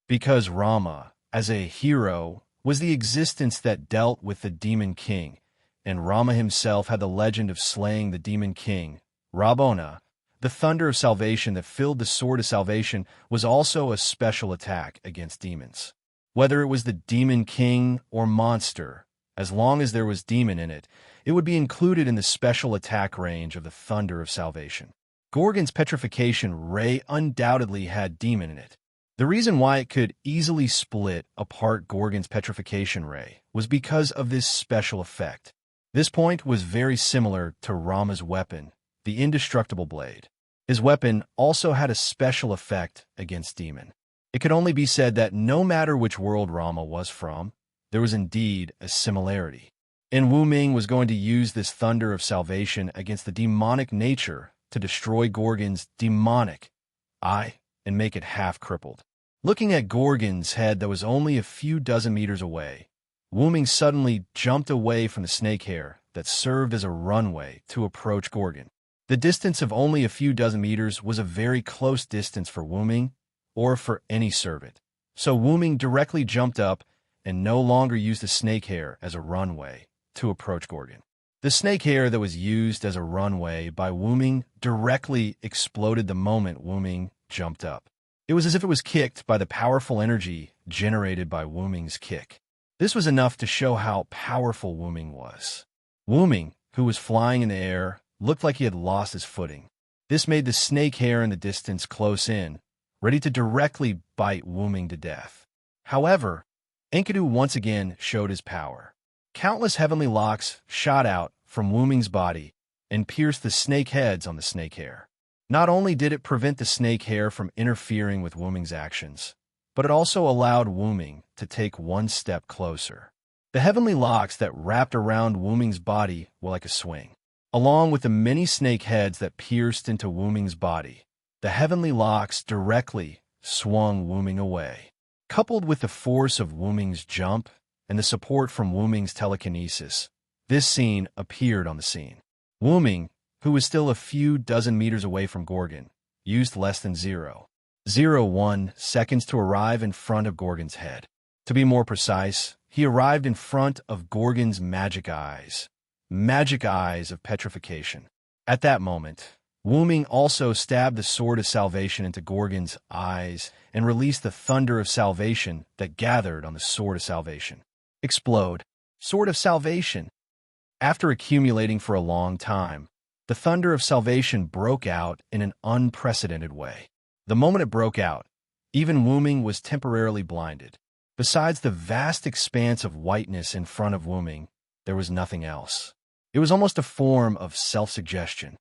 Because Rama, as a hero, was the existence that dealt with the demon king, and Rama himself had the legend of slaying the demon king, Rabona, the thunder of salvation that filled the sword of salvation was also a special attack against demons. Whether it was the demon king or monster, as long as there was demon in it, it would be included in the special attack range of the thunder of salvation. Gorgon's petrification ray undoubtedly had demon in it. The reason why it could easily split apart Gorgon's petrification ray was because of this special effect. This point was very similar to Rama's weapon, the indestructible blade. His weapon also had a special effect against demon. It could only be said that no matter which world Rama was from, there was indeed a similarity. And Wuming was going to use this thunder of salvation against the demonic nature to destroy Gorgon's demonic eye and make it half crippled. Looking at Gorgon's head that was only a few dozen meters away, Wuming suddenly jumped away from the snake hair that served as a runway to approach Gorgon. The distance of only a few dozen meters was a very close distance for Wuming or for any servant. So Wuming directly jumped up and no longer used the snake hair as a runway to approach Gorgon. The snake hair that was used as a runway by Wuming directly exploded the moment Wuming jumped up. It was as if it was kicked by the powerful energy generated by Wuming's kick. This was enough to show how powerful Wuming was. Wuming, who was flying in the air, looked like he had lost his footing. This made the snake hair in the distance close in, ready to directly bite Wuming to death. However, Enkidu once again showed his power. Countless heavenly locks shot out from Wuming's body and pierced the snake heads on the snake hair. Not only did it prevent the snake hair from interfering with Wuming's actions, but it also allowed Wuming to take one step closer. The heavenly locks that wrapped around Wuming's body were like a swing. Along with the many snake heads that pierced into Wuming's body, the heavenly locks directly swung Wuming away. Coupled with the force of Wuming's jump and the support from Wuming's telekinesis, this scene appeared on the scene. Wuming, who was still a few dozen meters away from Gorgon, used less than 0.01 seconds to arrive in front of Gorgon's head. To be more precise, he arrived in front of Gorgon's magic eyes of petrification. At that moment, Wuming also stabbed the sword of salvation into Gorgon's eyes and released the thunder of salvation that gathered on the sword of salvation. Explode. Sword of salvation. After accumulating for a long time, the thunder of salvation broke out in an unprecedented way. The moment it broke out, even Wuming was temporarily blinded. Besides the vast expanse of whiteness in front of Wuming, there was nothing else. It was almost a form of self-suggestion.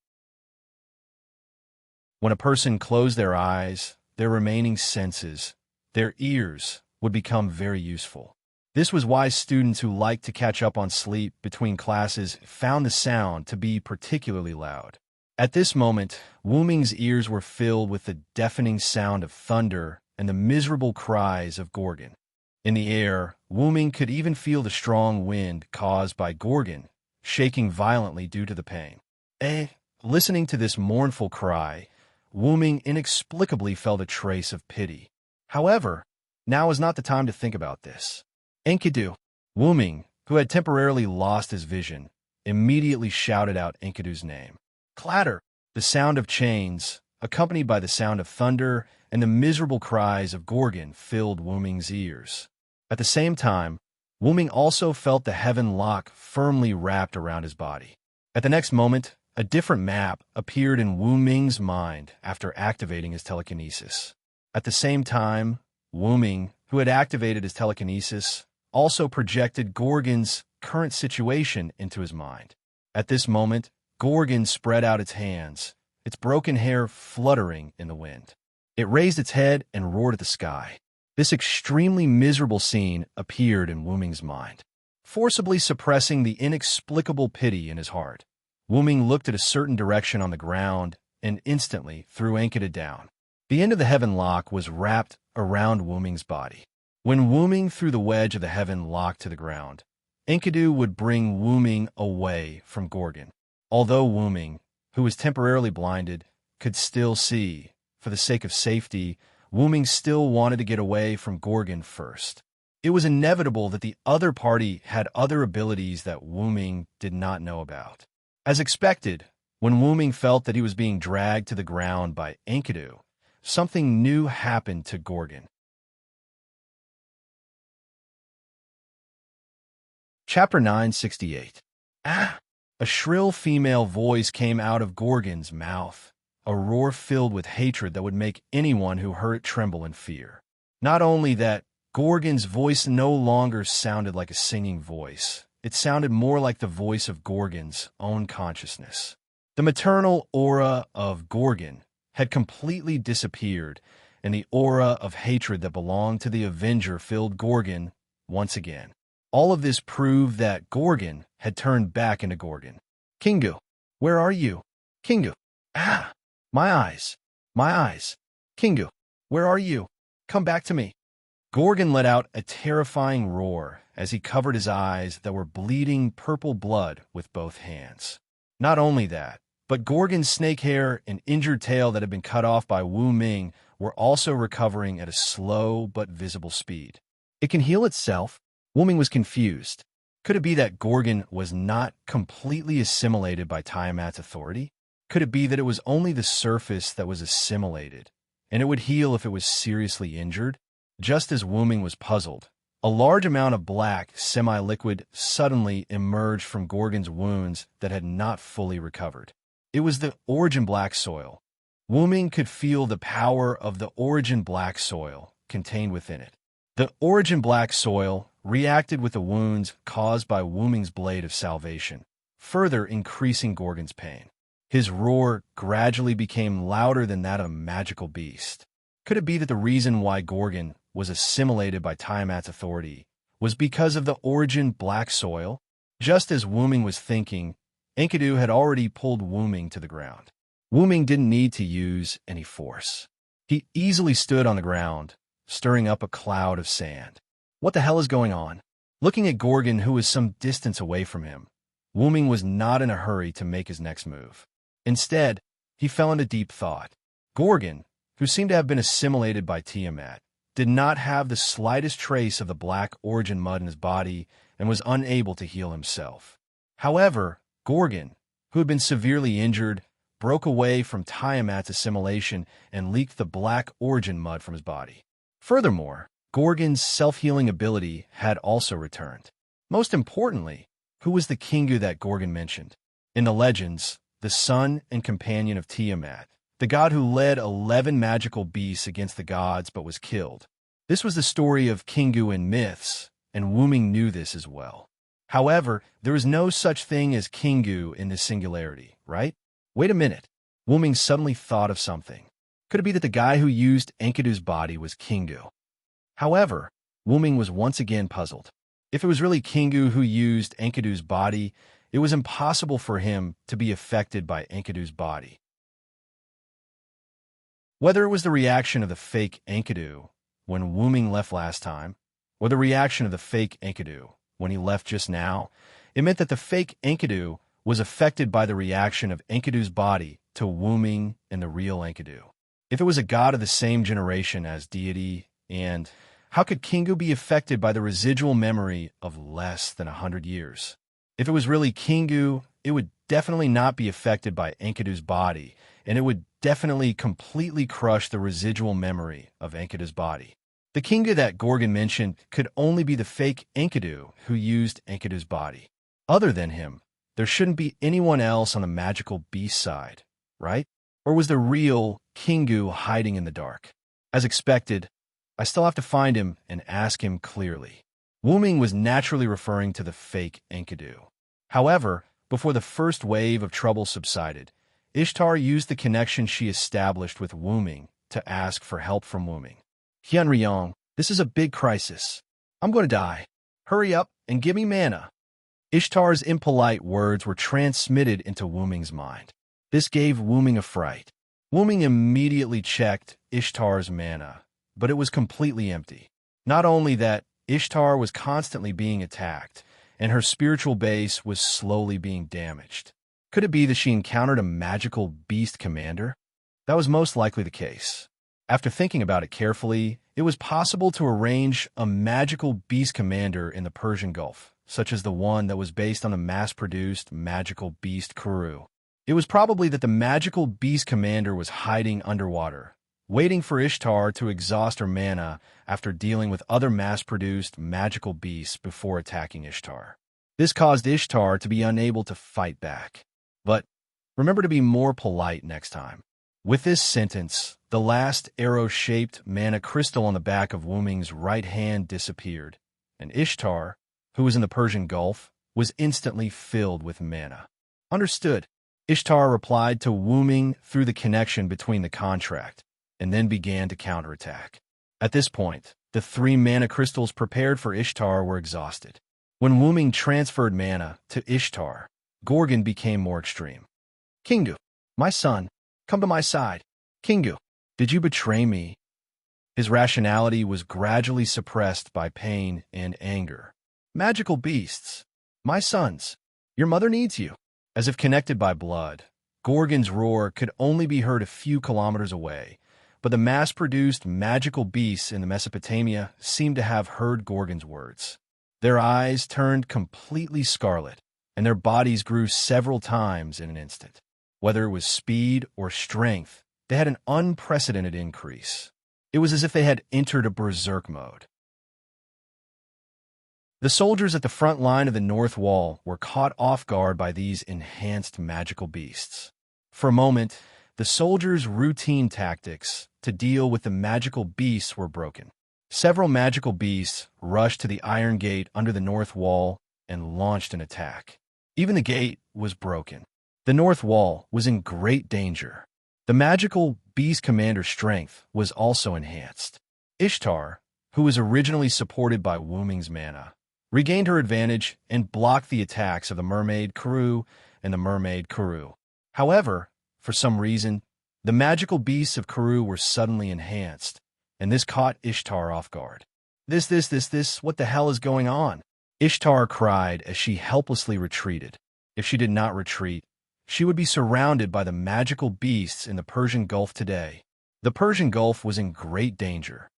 When a person closed their eyes, their remaining senses, their ears, would become very useful. This was why students who liked to catch up on sleep between classes found the sound to be particularly loud. At this moment, Wuming's ears were filled with the deafening sound of thunder and the miserable cries of Gorgon. In the air, Wuming could even feel the strong wind caused by Gorgon shaking violently due to the pain. Listening to this mournful cry, Wuming inexplicably felt a trace of pity. However, now is not the time to think about this. Enkidu. Wuming, who had temporarily lost his vision, immediately shouted out Enkidu's name. Clatter! The sound of chains, accompanied by the sound of thunder and the miserable cries of Gorgon, filled Wuming's ears. At the same time, Wuming also felt the heaven lock firmly wrapped around his body. At the next moment, a different map appeared in Wuming's mind after activating his telekinesis. At the same time, Wuming, who had activated his telekinesis, also projected Gorgon's current situation into his mind. At this moment, Gorgon spread out its hands, its broken hair fluttering in the wind. It raised its head and roared at the sky. This extremely miserable scene appeared in Wuming's mind, forcibly suppressing the inexplicable pity in his heart. Wuming looked at a certain direction on the ground and instantly threw Enkidu down. The end of the heaven lock was wrapped around Wuming's body. When Wuming threw the wedge of the heaven lock to the ground, Enkidu would bring Wuming away from Gorgon. Although Wuming, who was temporarily blinded, could still see, for the sake of safety, Wuming still wanted to get away from Gorgon first. It was inevitable that the other party had other abilities that Wuming did not know about. As expected, when Wuming felt that he was being dragged to the ground by Enkidu, something new happened to Gorgon. Chapter 968. A shrill female voice came out of Gorgon's mouth, a roar filled with hatred that would make anyone who heard it tremble in fear. Not only that, Gorgon's voice no longer sounded like a singing voice. It sounded more like the voice of Gorgon's own consciousness. The maternal aura of Gorgon had completely disappeared, and the aura of hatred that belonged to the Avenger filled Gorgon once again. All of this proved that Gorgon had turned back into Gorgon. Kingu, where are you? Kingu. My eyes. My eyes. Kingu, where are you? Come back to me. Gorgon let out a terrifying roar as he covered his eyes that were bleeding purple blood with both hands. Not only that, but Gorgon's snake hair and injured tail that had been cut off by Wuming were also recovering at a slow but visible speed. It can heal itself? Wuming was confused. Could it be that Gorgon was not completely assimilated by Tiamat's authority? Could it be that it was only the surface that was assimilated, and it would heal if it was seriously injured? Just as Wuming was puzzled, a large amount of black, semi-liquid suddenly emerged from Gorgon's wounds that had not fully recovered. It was the origin black soil. Wuming could feel the power of the origin black soil contained within it. The origin black soil reacted with the wounds caused by Wuming's blade of salvation, further increasing Gorgon's pain. His roar gradually became louder than that of a magical beast. Could it be that the reason why Gorgon was assimilated by Tiamat's authority was because of the origin black soil? Just as Wuming was thinking, Enkidu had already pulled Wuming to the ground. Wuming didn't need to use any force. He easily stood on the ground, stirring up a cloud of sand. What the hell is going on? Looking at Gorgon, who was some distance away from him, Wuming was not in a hurry to make his next move. Instead, he fell into deep thought. Gorgon, who seemed to have been assimilated by Tiamat, did not have the slightest trace of the black origin mud in his body and was unable to heal himself. However, Gorgon, who had been severely injured, broke away from Tiamat's assimilation and leaked the black origin mud from his body. Furthermore, Gorgon's self-healing ability had also returned. Most importantly, who was the Kingu that Gorgon mentioned? In the legends, the son and companion of Tiamat, the god who led 11 magical beasts against the gods but was killed. This was the story of Kingu in myths, and Wuming knew this as well. However, there is no such thing as Kingu in this singularity, right? Wait a minute. Wuming suddenly thought of something. Could it be that the guy who used Enkidu's body was Kingu? However, Wuming was once again puzzled. If it was really Kingu who used Enkidu's body, it was impossible for him to be affected by Enkidu's body. Whether it was the reaction of the fake Enkidu when Wuming left last time, or the reaction of the fake Enkidu when he left just now, It meant that the fake Enkidu was affected by the reaction of Enkidu's body to Wuming and the real Enkidu. If it was a god of the same generation as deity, and how could Kingu be affected by the residual memory of less than 100 years? If it was really Kingu, it would definitely not be affected by Enkidu's body, and it would definitely completely crush the residual memory of Enkidu's body. The Kingu that Gorgon mentioned could only be the fake Enkidu who used Enkidu's body. Other than him, there shouldn't be anyone else on the magical beast side, right? Or was the real Kingu hiding in the dark? As expected, I still have to find him and ask him clearly. Wuming was naturally referring to the fake Enkidu. However, before the first wave of trouble subsided, Ishtar used the connection she established with Wuming to ask for help from Wuming. Hyunryong, this is a big crisis. I'm going to die. Hurry up and give me mana. Ishtar's impolite words were transmitted into Wuming's mind. This gave Wuming a fright. Wuming immediately checked Ishtar's mana, but it was completely empty. Not only that, Ishtar was constantly being attacked, and her spiritual base was slowly being damaged. Could it be that she encountered a magical beast commander? That was most likely the case. After thinking about it carefully, it was possible to arrange a magical beast commander in the Persian Gulf, such as the one that was based on the mass-produced magical beast Kuru. It was probably that the magical beast commander was hiding underwater, waiting for Ishtar to exhaust her mana after dealing with other mass-produced magical beasts before attacking Ishtar. This caused Ishtar to be unable to fight back. But remember to be more polite next time. With this sentence, the last arrow-shaped mana crystal on the back of Wuming's right hand disappeared, and Ishtar, who was in the Persian Gulf, was instantly filled with mana. Understood. Ishtar replied to Wuming through the connection between the contract, and then began to counterattack. At this point, the 3 mana crystals prepared for Ishtar were exhausted. When Wuming transferred mana to Ishtar, Gorgon became more extreme. Kingu, my son, come to my side. Kingu, did you betray me? His rationality was gradually suppressed by pain and anger. Magical beasts, my sons, your mother needs you. As if connected by blood, Gorgon's roar could only be heard a few kilometers away, but the mass-produced magical beasts in the Mesopotamia seemed to have heard Gorgon's words. Their eyes turned completely scarlet, and their bodies grew several times in an instant. Whether it was speed or strength, they had an unprecedented increase. It was as if they had entered a berserk mode. The soldiers at the front line of the North Wall were caught off guard by these enhanced magical beasts. For a moment, the soldiers' routine tactics to deal with the magical beasts were broken. Several magical beasts rushed to the iron gate under the North Wall and launched an attack. Even the gate was broken. The North Wall was in great danger. The magical beast commander's strength was also enhanced. Ishtar, who was originally supported by Wuming's mana, regained her advantage and blocked the attacks of the mermaid Kuru and the mermaid Kuru. However, for some reason, the magical beasts of Kuru were suddenly enhanced, and this caught Ishtar off guard. This, what the hell is going on? Ishtar cried as she helplessly retreated. If she did not retreat, she would be surrounded by the magical beasts in the Persian Gulf today. The Persian Gulf was in great danger.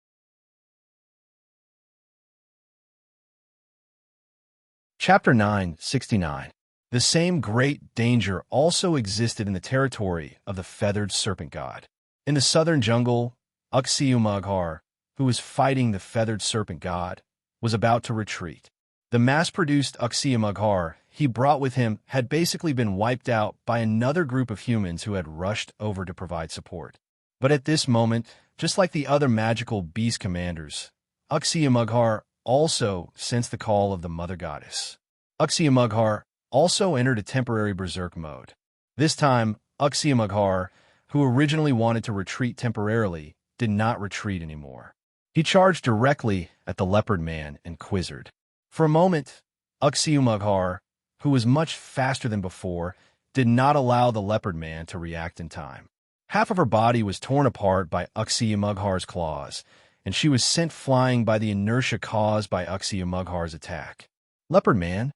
Chapter 969. The same great danger also existed in the territory of the feathered serpent god. In the southern jungle, Uxiumaghar, who was fighting the feathered serpent god, was about to retreat. The mass-produced Uxiumaghar he brought with him had basically been wiped out by another group of humans who had rushed over to provide support. But at this moment, just like the other magical beast commanders, Uxiumaghar also sensed the call of the mother goddess. Uxiumaghar also entered a temporary berserk mode. This time, Uxiumaghar, who originally wanted to retreat temporarily, did not retreat anymore. He charged directly at the leopard man and quizzed. For a moment, Uxiumaghar, who was much faster than before, did not allow the leopard man to react in time. Half of her body was torn apart by Uxiumaghar's claws, and she was sent flying by the inertia caused by Uxiumaghar's attack. Leopard man,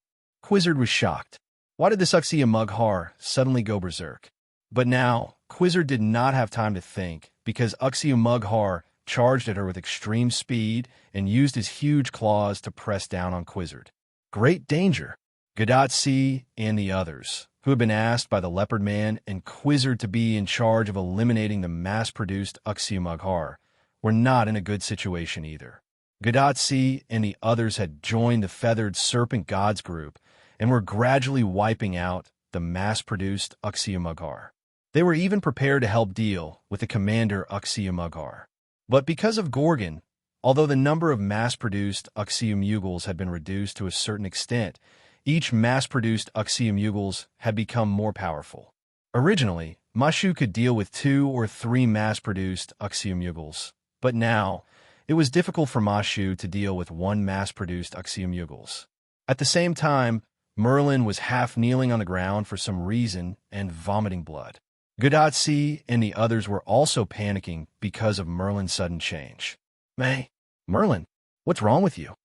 Quizzard was shocked. Why did this Uxie suddenly go berserk? But now, Quizzard did not have time to think, because Uxie charged at her with extreme speed and used his huge claws to press down on Quizzard. Great danger! Gadotsi and the others, who had been asked by the Leopard Man and Quizzard to be in charge of eliminating the mass-produced Uxie, were not in a good situation either. Gadotsi and the others had joined the Feathered Serpent Gods group and were gradually wiping out the mass-produced Uxie. They were even prepared to help deal with the commander Uxie. But because of Gorgon, although the number of mass-produced Uxie had been reduced to a certain extent, each mass-produced Uxie had become more powerful. Originally, Mashu could deal with 2 or 3 mass-produced Uxie, but now, it was difficult for Mashu to deal with 1 mass-produced Uxie. At the same time, Merlin was half kneeling on the ground for some reason and vomiting blood. Gadotsi and the others were also panicking because of Merlin's sudden change. Merlin, what's wrong with you?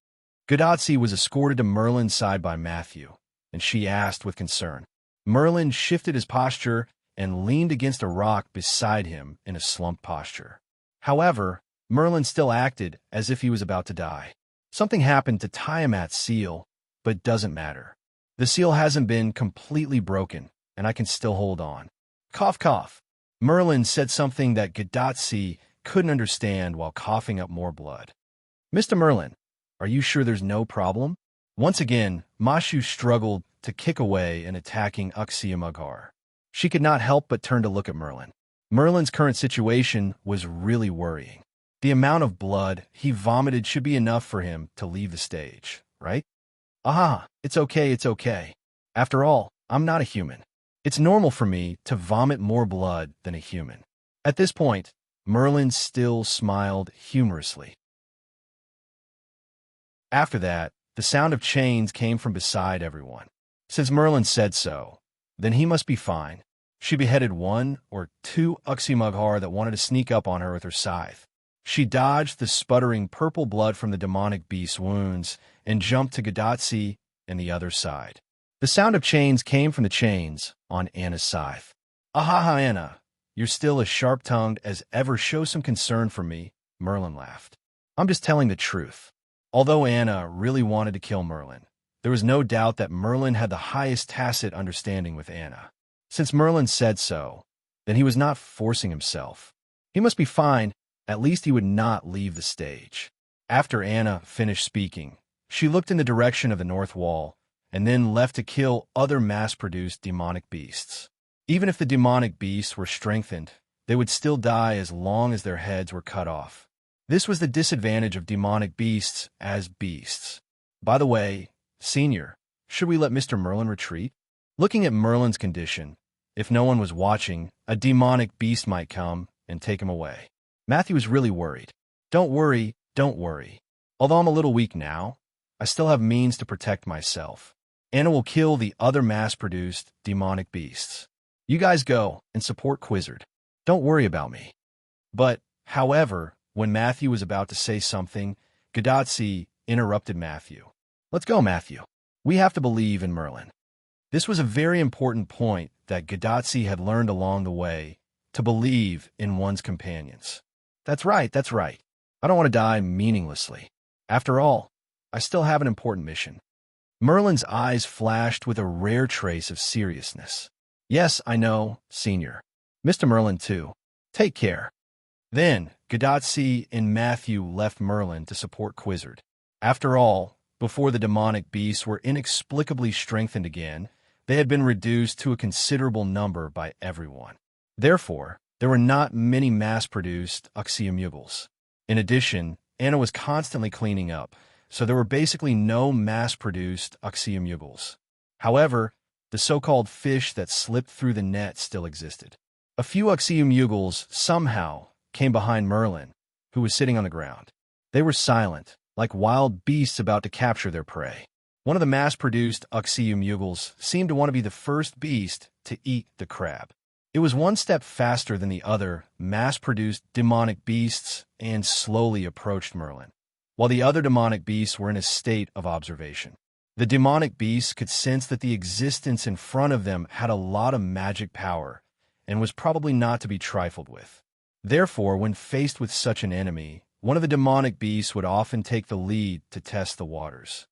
Gadotsi was escorted to Merlin's side by Matthew, and she asked with concern. Merlin shifted his posture and leaned against a rock beside him in a slumped posture. However, Merlin still acted as if he was about to die. Something happened to Tiamat's seal, but doesn't matter. The seal hasn't been completely broken, and I can still hold on. Cough, cough. Merlin said something that Gadotsi couldn't understand while coughing up more blood. Mr. Merlin, are you sure there's no problem? Once again, Mashu struggled to kick away an attacking Uxie. She could not help but turn to look at Merlin. Merlin's current situation was really worrying. The amount of blood he vomited should be enough for him to leave the stage, right? It's okay. After all, I'm not a human. It's normal for me to vomit more blood than a human. At this point, Merlin still smiled humorously. After that, the sound of chains came from beside everyone. Since Merlin said so, then he must be fine. She beheaded 1 or 2 Uxie that wanted to sneak up on her with her scythe. She dodged the sputtering purple blood from the demonic beast's wounds and jumped to Gadotsi and the other side. The sound of chains came from the chains on Anna's scythe. Anna, you're still as sharp-tongued as ever. Show some concern for me, Merlin laughed. I'm just telling the truth. Although Anna really wanted to kill Merlin, there was no doubt that Merlin had the highest tacit understanding with Anna. Since Merlin said so, then he was not forcing himself. He must be fine. At least he would not leave the stage. After Anna finished speaking, she looked in the direction of the north wall and then left to kill other mass-produced demonic beasts. Even if the demonic beasts were strengthened, they would still die as long as their heads were cut off. This was the disadvantage of demonic beasts as beasts. By the way, Senior, should we let Mr. Merlin retreat? Looking at Merlin's condition, if no one was watching, a demonic beast might come and take him away. Matthew was really worried. Don't worry. Although I'm a little weak now, I still have means to protect myself. Anna will kill the other mass-produced demonic beasts. You guys go and support Quizzard. Don't worry about me. But, however, when Matthew was about to say something, Gadotsi interrupted Matthew. Let's go, Matthew. We have to believe in Merlin. This was a very important point that Gadotsi had learned along the way, to believe in one's companions. That's right. I don't want to die meaninglessly. After all, I still have an important mission. Merlin's eyes flashed with a rare trace of seriousness. Yes, I know, Senior. Mr. Merlin, too. Take care. Then, Gadotsi and Matthew left Merlin to support Quizzard. After all, before the demonic beasts were inexplicably strengthened again, they had been reduced to a considerable number by everyone. Therefore, there were not many mass-produced Uxie. In addition, Anna was constantly cleaning up, so there were basically no mass-produced Uxie. However, the so-called fish that slipped through the net still existed. A few Uxie somehow came behind Merlin, who was sitting on the ground. They were silent, like wild beasts about to capture their prey. One of the mass-produced Uxie seemed to want to be the first beast to eat the crab. It was one step faster than the other mass-produced demonic beasts and slowly approached Merlin, while the other demonic beasts were in a state of observation. The demonic beast could sense that the existence in front of them had a lot of magic power and was probably not to be trifled with. Therefore, when faced with such an enemy, one of the demonic beasts would often take the lead to test the waters.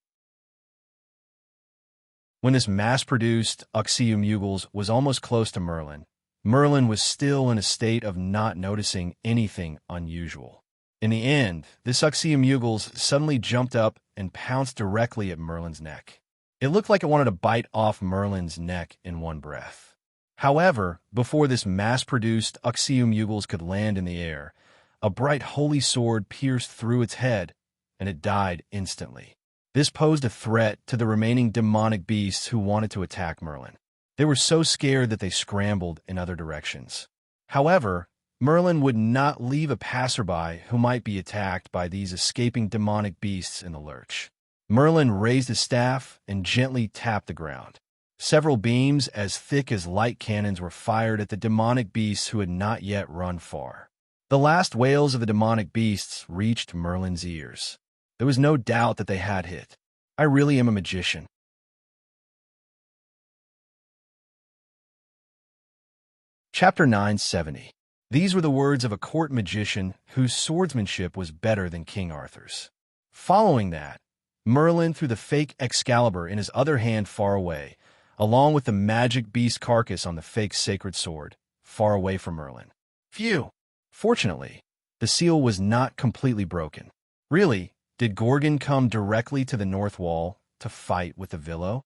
When this mass-produced Uxeumugals was almost close to Merlin, Merlin was still in a state of not noticing anything unusual. In the end, this Uxeumugals suddenly jumped up and pounced directly at Merlin's neck. It looked like it wanted to bite off Merlin's neck in one breath. However, before this mass-produced Uxeumugals could land in the air, a bright holy sword pierced through its head, and it died instantly. This posed a threat to the remaining demonic beasts who wanted to attack Merlin. They were so scared that they scrambled in other directions. However, Merlin would not leave a passerby who might be attacked by these escaping demonic beasts in the lurch. Merlin raised his staff and gently tapped the ground. Several beams as thick as light cannons were fired at the demonic beasts who had not yet run far. The last wails of the demonic beasts reached Merlin's ears. There was no doubt that they had hit. I really am a magician. Chapter 970. These were the words of a court magician whose swordsmanship was better than King Arthur's. Following that, Merlin threw the fake Excalibur in his other hand far away, along with the magic beast carcass on the fake sacred sword, far away from Merlin. Phew! Fortunately, the seal was not completely broken. Really, did Gorgon come directly to the north wall to fight with the Villo?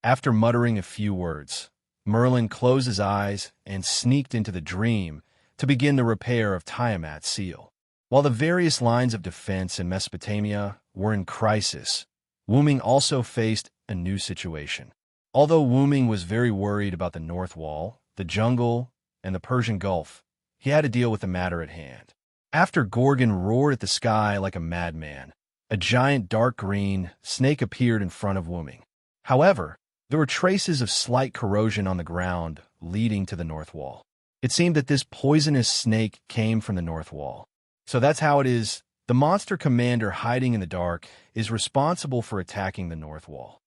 After muttering a few words, Merlin closed his eyes and sneaked into the dream to begin the repair of Tiamat's seal. While the various lines of defense in Mesopotamia were in crisis, Wuming also faced a new situation. Although Wuming was very worried about the North Wall, the jungle, and the Persian Gulf, he had to deal with the matter at hand. After Gorgon roared at the sky like a madman, a giant dark green snake appeared in front of Wuming. However, there were traces of slight corrosion on the ground leading to the North Wall. It seemed that this poisonous snake came from the North Wall. So that's how it is. The monster commander hiding in the dark is responsible for attacking the North Wall.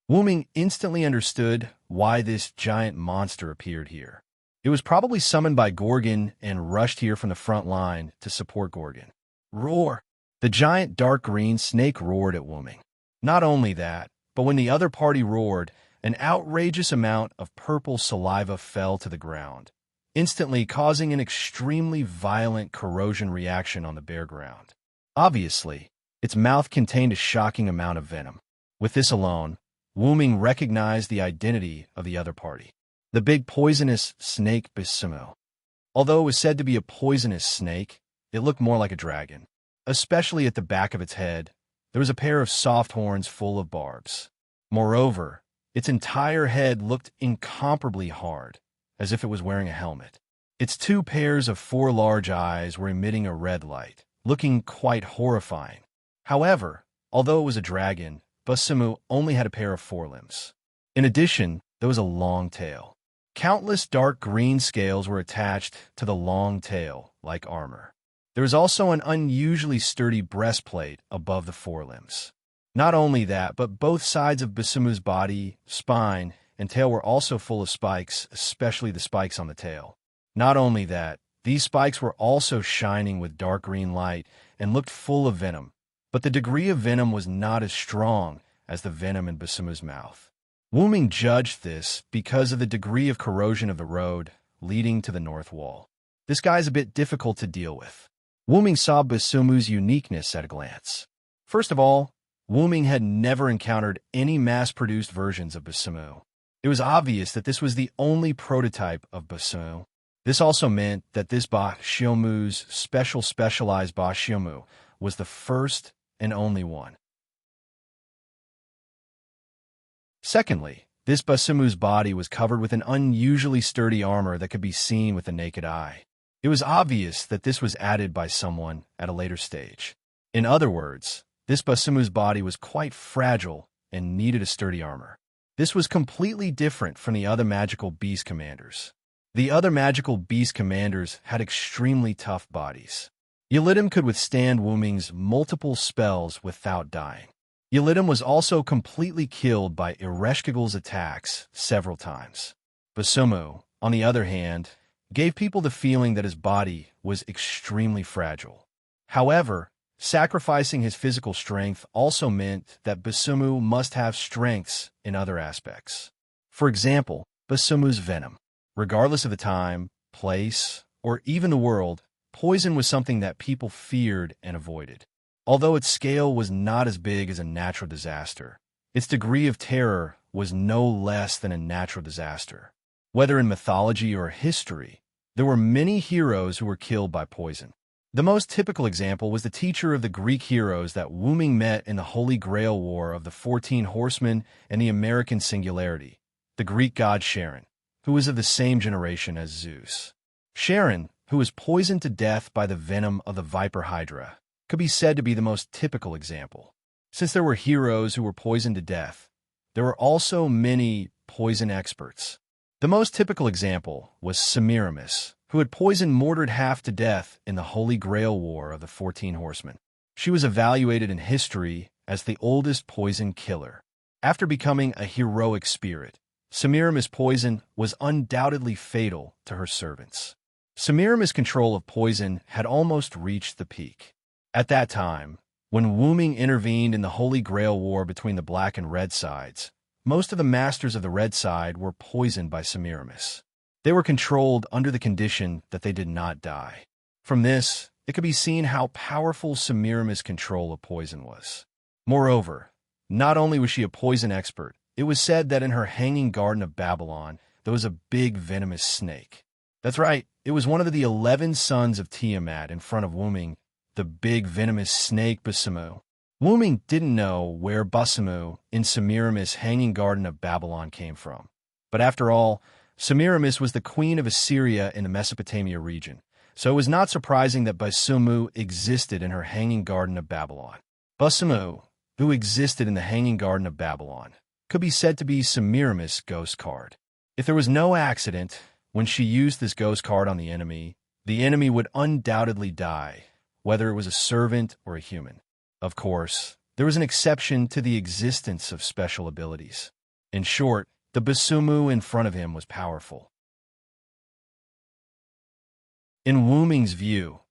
Wuming instantly understood why this giant monster appeared here. It was probably summoned by Gorgon and rushed here from the front line to support Gorgon. Roar! The giant dark green snake roared at Wuming. Not only that, but when the other party roared, an outrageous amount of purple saliva fell to the ground, instantly causing an extremely violent corrosion reaction on the bare ground. Obviously, its mouth contained a shocking amount of venom. With this alone, Wuming recognized the identity of the other party. The big poisonous snake Basumu. Although it was said to be a poisonous snake, it looked more like a dragon. Especially at the back of its head, there was a pair of soft horns full of barbs. Moreover, its entire head looked incomparably hard, as if it was wearing a helmet. Its two pairs of four large eyes were emitting a red light, looking quite horrifying. However, although it was a dragon, Basumu only had a pair of forelimbs. In addition, there was a long tail. Countless dark green scales were attached to the long tail, like armor. There was also an unusually sturdy breastplate above the forelimbs. Not only that, but both sides of Basumu's body, spine, and tail were also full of spikes, especially the spikes on the tail. Not only that, these spikes were also shining with dark green light and looked full of venom, but the degree of venom was not as strong as the venom in Basumu's mouth. Wuming judged this because of the degree of corrosion of the road leading to the North Wall. This guy's a bit difficult to deal with. Wuming saw Basumu's uniqueness at a glance. First of all, Wuming had never encountered any mass-produced versions of Basumu. It was obvious that this was the only prototype of Basumu. This also meant that this Bashiomu's specialized Bashiomu was the first and only one. Secondly, this Basumu's body was covered with an unusually sturdy armor that could be seen with the naked eye. It was obvious that this was added by someone at a later stage. In other words, this Basumu's body was quite fragile and needed a sturdy armor. This was completely different from the other magical beast commanders. The other magical beast commanders had extremely tough bodies. Yelidim could withstand Wuming's multiple spells without dying. Yelidam was also completely killed by Ereshkigal's attacks several times. Basumu, on the other hand, gave people the feeling that his body was extremely fragile. However, sacrificing his physical strength also meant that Basumu must have strengths in other aspects. For example, Basumu's venom. Regardless of the time, place, or even the world, poison was something that people feared and avoided. Although its scale was not as big as a natural disaster, its degree of terror was no less than a natural disaster. Whether in mythology or history, there were many heroes who were killed by poison. The most typical example was the teacher of the Greek heroes that Wu Ming met in the Holy Grail War of the 14 Horsemen and the American Singularity, the Greek god Charon, who was of the same generation as Zeus. Charon, who was poisoned to death by the venom of the viper Hydra, could be said to be the most typical example. Since there were heroes who were poisoned to death, there were also many poison experts. The most typical example was Semiramis, who had poisoned Mordred half to death in the Holy Grail War of the 14 Horsemen. She was evaluated in history as the oldest poison killer. After becoming a heroic spirit, Semiramis' poison was undoubtedly fatal to her servants. Semiramis' control of poison had almost reached the peak. At that time, when Wu Ming intervened in the Holy Grail War between the Black and Red sides, most of the masters of the Red side were poisoned by Semiramis. They were controlled under the condition that they did not die. From this, it could be seen how powerful Semiramis' control of poison was. Moreover, not only was she a poison expert, it was said that in her hanging garden of Babylon, there was a big venomous snake. That's right, it was one of the 11 sons of Tiamat in front of Wu Ming, the big venomous snake Basumu. Wu Ming didn't know where Basumu in Semiramis' hanging garden of Babylon came from. But after all, Semiramis was the queen of Assyria in the Mesopotamia region, so it was not surprising that Basumu existed in her hanging garden of Babylon. Basumu, who existed in the hanging garden of Babylon, could be said to be Semiramis' ghost card. If there was no accident, when she used this ghost card on the enemy would undoubtedly die, whether it was a servant or a human. Of course, there was an exception to the existence of special abilities. In short, the Basumu in front of him was powerful. In Wu Ming's view,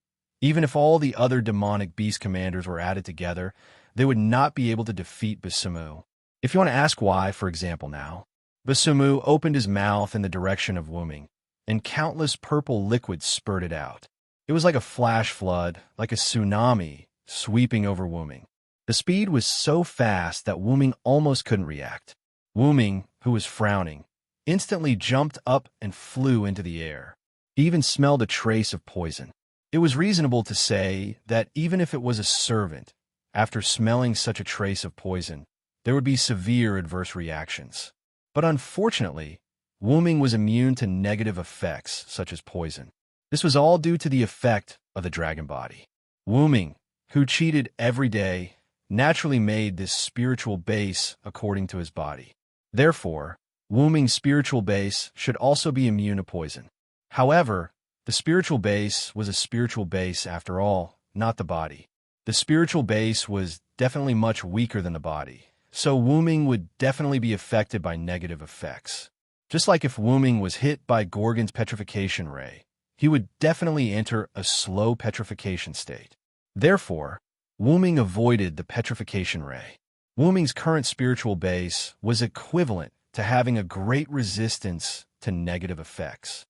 even if all the other demonic beast commanders were added together, they would not be able to defeat Basumu. If you want to ask why, for example now, Basumu opened his mouth in the direction of Wu Ming, and countless purple liquids spurted out. It was like a flash flood, like a tsunami, sweeping over Wu Ming. The speed was so fast that Wu Ming almost couldn't react. Wu Ming, who was frowning, instantly jumped up and flew into the air. He even smelled a trace of poison. It was reasonable to say that even if it was a servant, after smelling such a trace of poison, there would be severe adverse reactions. But unfortunately, Wu Ming was immune to negative effects such as poison. This was all due to the effect of the dragon body. Wu Ming, who cheated every day, naturally made this spiritual base according to his body. Therefore, Wu Ming's spiritual base should also be immune to poison. However, the spiritual base was a spiritual base after all, not the body. The spiritual base was definitely much weaker than the body, so Wu Ming would definitely be affected by negative effects. Just like if Wu Ming was hit by Gorgon's petrification ray, he would definitely enter a slow petrification state. Therefore, Wu Ming avoided the petrification ray. Wu Ming's current spiritual base was equivalent to having a great resistance to negative effects.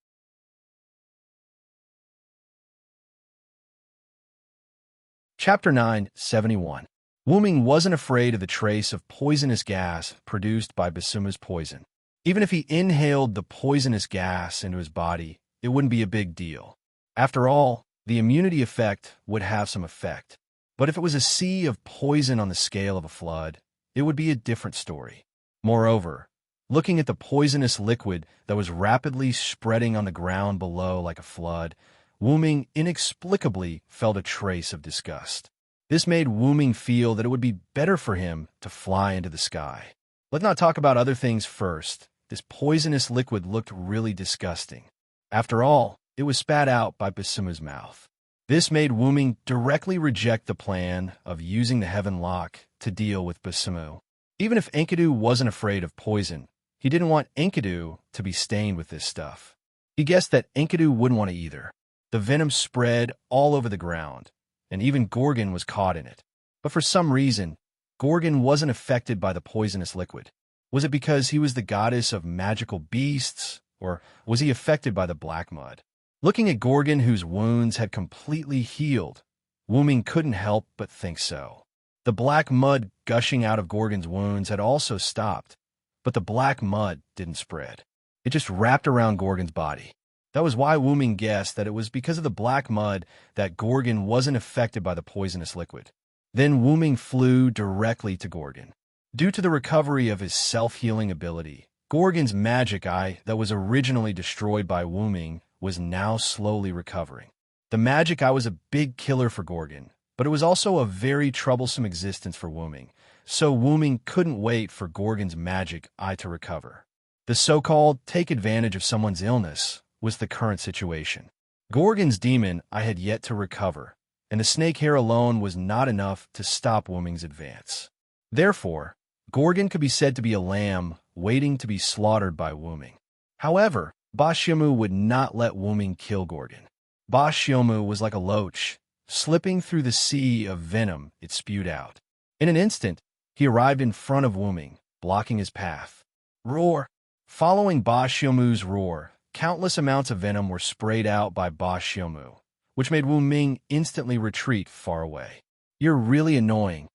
Chapter 971. Wu Ming wasn't afraid of the trace of poisonous gas produced by Basumu's poison. Even if he inhaled the poisonous gas into his body, it wouldn't be a big deal. After all, the immunity effect would have some effect. But if it was a sea of poison on the scale of a flood, it would be a different story. Moreover, looking at the poisonous liquid that was rapidly spreading on the ground below like a flood, Wu Ming inexplicably felt a trace of disgust. This made Wu Ming feel that it would be better for him to fly into the sky. Let's not talk about other things first. This poisonous liquid looked really disgusting. After all, it was spat out by Basumu's mouth. This made Wu Ming directly reject the plan of using the Heaven Lock to deal with Basumu. Even if Enkidu wasn't afraid of poison, he didn't want Enkidu to be stained with this stuff. He guessed that Enkidu wouldn't want to either. The venom spread all over the ground, and even Gorgon was caught in it. But for some reason, Gorgon wasn't affected by the poisonous liquid. Was it because he was the goddess of magical beasts, or was he affected by the black mud? Looking at Gorgon, whose wounds had completely healed, Wu Ming couldn't help but think so. The black mud gushing out of Gorgon's wounds had also stopped, but the black mud didn't spread. It just wrapped around Gorgon's body. That was why Wu Ming guessed that it was because of the black mud that Gorgon wasn't affected by the poisonous liquid. Then Wu Ming flew directly to Gorgon. Due to the recovery of his self-healing ability, Gorgon's magic eye that was originally destroyed by Wu Ming was now slowly recovering. The magic eye was a big killer for Gorgon, but it was also a very troublesome existence for Wu Ming, so Wu Ming couldn't wait for Gorgon's magic eye to recover. The so-called take advantage of someone's illness was the current situation. Gorgon's demon eye had yet to recover, and the snake hair alone was not enough to stop Wu Ming's advance. Therefore, Gorgon could be said to be a lamb waiting to be slaughtered by Wu Ming. However, Ba Xiaomu would not let Wu Ming kill Gorgon. Ba Xiaomu was like a loach, slipping through the sea of venom it spewed out. In an instant, he arrived in front of Wu Ming, blocking his path. Roar! Following Ba Xiaomu's roar, countless amounts of venom were sprayed out by Ba Xiaomu, which made Wu Ming instantly retreat far away. You're really annoying.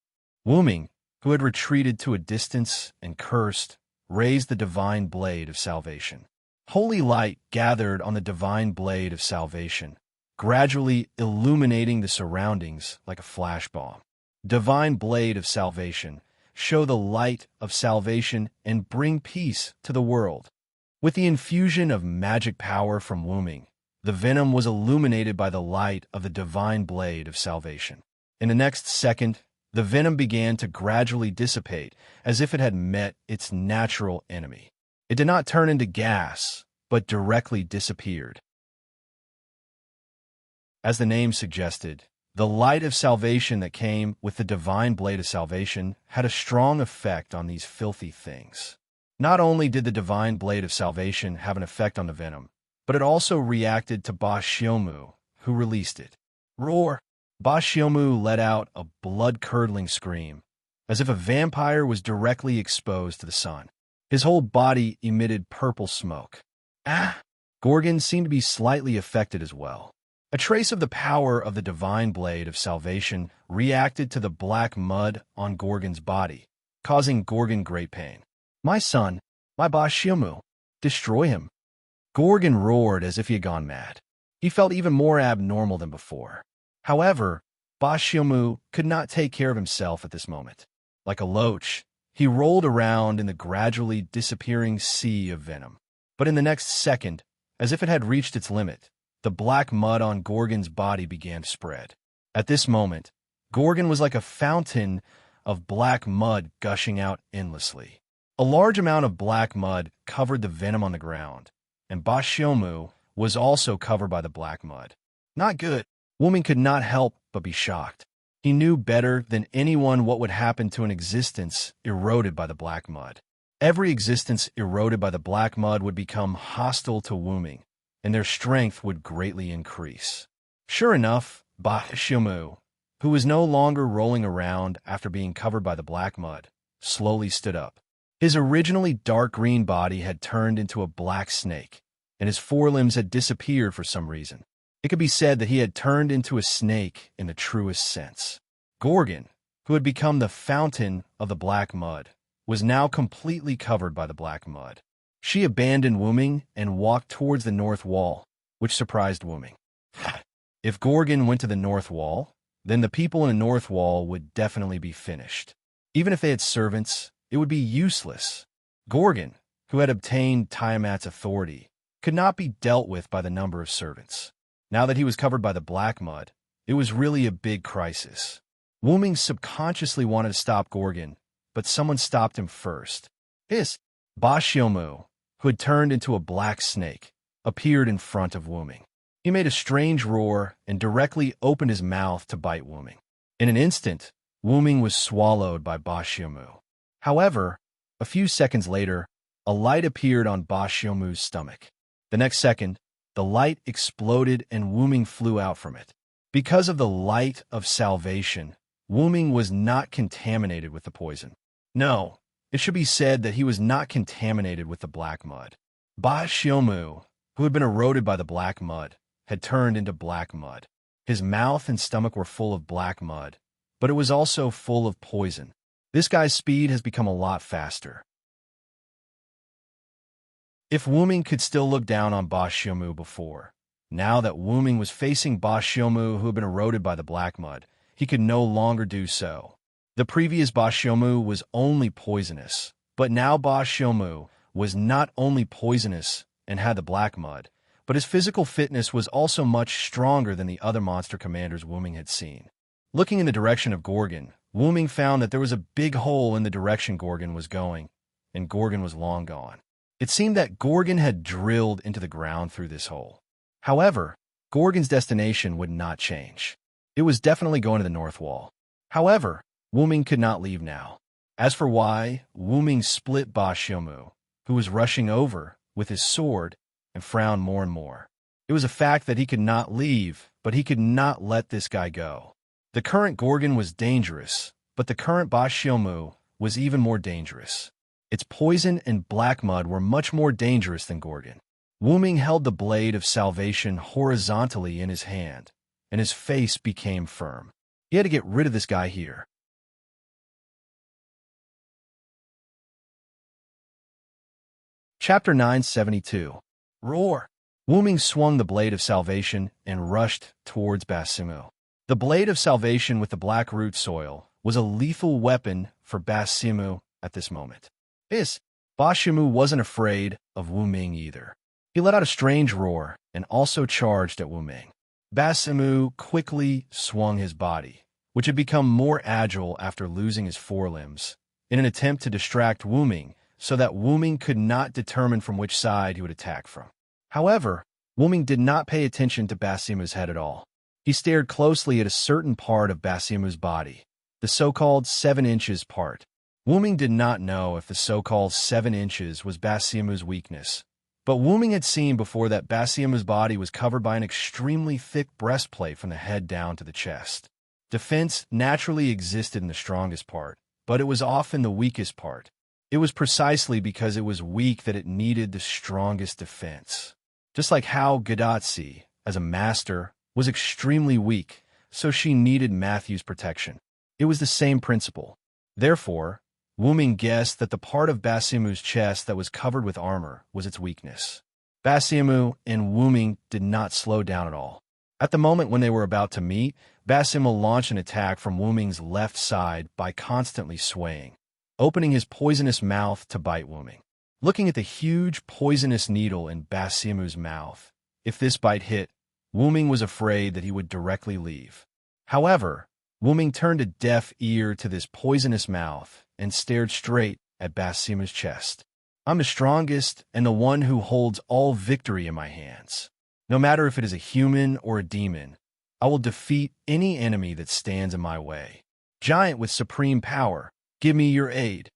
Wu Ming, who had retreated to a distance and cursed, raised the divine blade of salvation. Holy light gathered on the divine blade of salvation, gradually illuminating the surroundings like a flash bomb. Divine blade of salvation, show the light of salvation and bring peace to the world. With the infusion of magic power from Wu Ming, the venom was illuminated by the light of the divine blade of salvation. In the next second, the venom began to gradually dissipate as if it had met its natural enemy. It did not turn into gas, but directly disappeared. As the name suggested, the light of salvation that came with the divine blade of salvation had a strong effect on these filthy things. Not only did the divine blade of salvation have an effect on the venom, but it also reacted to Ba Xiaomu, who released it. Roar! Ba Xiaomu let out a blood-curdling scream, as if a vampire was directly exposed to the sun. His whole body emitted purple smoke. Ah! Gorgon seemed to be slightly affected as well. A trace of the power of the divine blade of salvation reacted to the black mud on Gorgon's body, causing Gorgon great pain. My son, my Ba Xiaomu, destroy him. Gorgon roared as if he had gone mad. He felt even more abnormal than before. However, Ba Xiaomu could not take care of himself at this moment. Like a loach, he rolled around in the gradually disappearing sea of venom. But in the next second, as if it had reached its limit, the black mud on Gorgon's body began to spread. At this moment, Gorgon was like a fountain of black mud gushing out endlessly. A large amount of black mud covered the venom on the ground, and Ba Xiaomu was also covered by the black mud. Not good. Wu Ming could not help but be shocked. He knew better than anyone what would happen to an existence eroded by the black mud. Every existence eroded by the black mud would become hostile to Wu Ming, and their strength would greatly increase. Sure enough, Ba Xiaomu, who was no longer rolling around after being covered by the black mud, slowly stood up. His originally dark green body had turned into a black snake, and his forelimbs had disappeared for some reason. It could be said that he had turned into a snake in the truest sense. Gorgon, who had become the fountain of the black mud, was now completely covered by the black mud. She abandoned Wu Ming and walked towards the north wall, which surprised Wu Ming. If Gorgon went to the north wall, then the people in the north wall would definitely be finished. Even if they had servants, it would be useless. Gorgon, who had obtained Tiamat's authority, could not be dealt with by the number of servants. Now that he was covered by the black mud, it was really a big crisis. Wu Ming subconsciously wanted to stop Gorgon, but someone stopped him first. Ba Xiaomu, who had turned into a black snake, appeared in front of Wu Ming. He made a strange roar and directly opened his mouth to bite Wuming. In an instant, Wuming was swallowed by Ba Xiaomu. However, a few seconds later, a light appeared on Ba Xiaomu's stomach. The next second, the light exploded and Wuming flew out from it. Because of the light of salvation, Wuming was not contaminated with the poison. No, it should be said that he was not contaminated with the black mud. Ba Xiaomu, who had been eroded by the black mud, had turned into black mud. His mouth and stomach were full of black mud, but it was also full of poison. This guy's speed has become a lot faster. If Wuming could still look down on Ba Xiaomu before, now that Wuming was facing Ba Xiaomu who had been eroded by the black mud, he could no longer do so. The previous Ba Xiaomu was only poisonous, but now Ba Xiaomu was not only poisonous and had the black mud, but his physical fitness was also much stronger than the other monster commanders Wuming had seen. Looking in the direction of Gorgon, Wuming found that there was a big hole in the direction Gorgon was going, and Gorgon was long gone. It seemed that Gorgon had drilled into the ground through this hole. However, Gorgon's destination would not change. It was definitely going to the north wall. However, Wuming could not leave now. As for why, Wuming split Ba Xiaomu, who was rushing over with his sword, and frowned more and more. It was a fact that he could not leave, but he could not let this guy go. The current Gorgon was dangerous, but the current Ba Xiaomu was even more dangerous. Its poison and black mud were much more dangerous than Gorgon. Wuming held the blade of salvation horizontally in his hand, and his face became firm. He had to get rid of this guy here. Chapter 972. Roar! Wuming swung the blade of salvation and rushed towards Ba Xiaomu. The blade of salvation with the black root soil was a lethal weapon for Ba Xiaomu at this moment. Ba Xiaomu wasn't afraid of Wuming either. He let out a strange roar and also charged at Wuming. Ba Xiaomu quickly swung his body, which had become more agile after losing his forelimbs, in an attempt to distract Wuming so that Wuming could not determine from which side he would attack from. However, Wuming did not pay attention to Ba Xiaomu's head at all. He stared closely at a certain part of Ba Xiaomu's body, the so-called 7 inches part. Wuming did not know if the so-called 7 inches was Ba Xiaomu's weakness, but Wuming had seen before that Ba Xiaomu's body was covered by an extremely thick breastplate from the head down to the chest. Defense naturally existed in the strongest part, but it was often the weakest part. It was precisely because it was weak that it needed the strongest defense. Just like how Gadatsi, as a master, was extremely weak, so she needed Matthew's protection. It was the same principle. Therefore, Wuming guessed that the part of Ba Xiaomu's chest that was covered with armor was its weakness. Ba Xiaomu and Wuming did not slow down at all. At the moment when they were about to meet, Ba Xiaomu launched an attack from Wuming's left side by constantly swaying, opening his poisonous mouth to bite Wuming. Looking at the huge poisonous needle in Ba Xiaomu's mouth, if this bite hit, Wuming was afraid that he would directly leave. However, Wuming turned a deaf ear to this poisonous mouth and stared straight at Ba Xiaomu's chest. I'm the strongest and the one who holds all victory in my hands. No matter if it is a human or a demon, I will defeat any enemy that stands in my way. Giant with supreme power, give me your aid.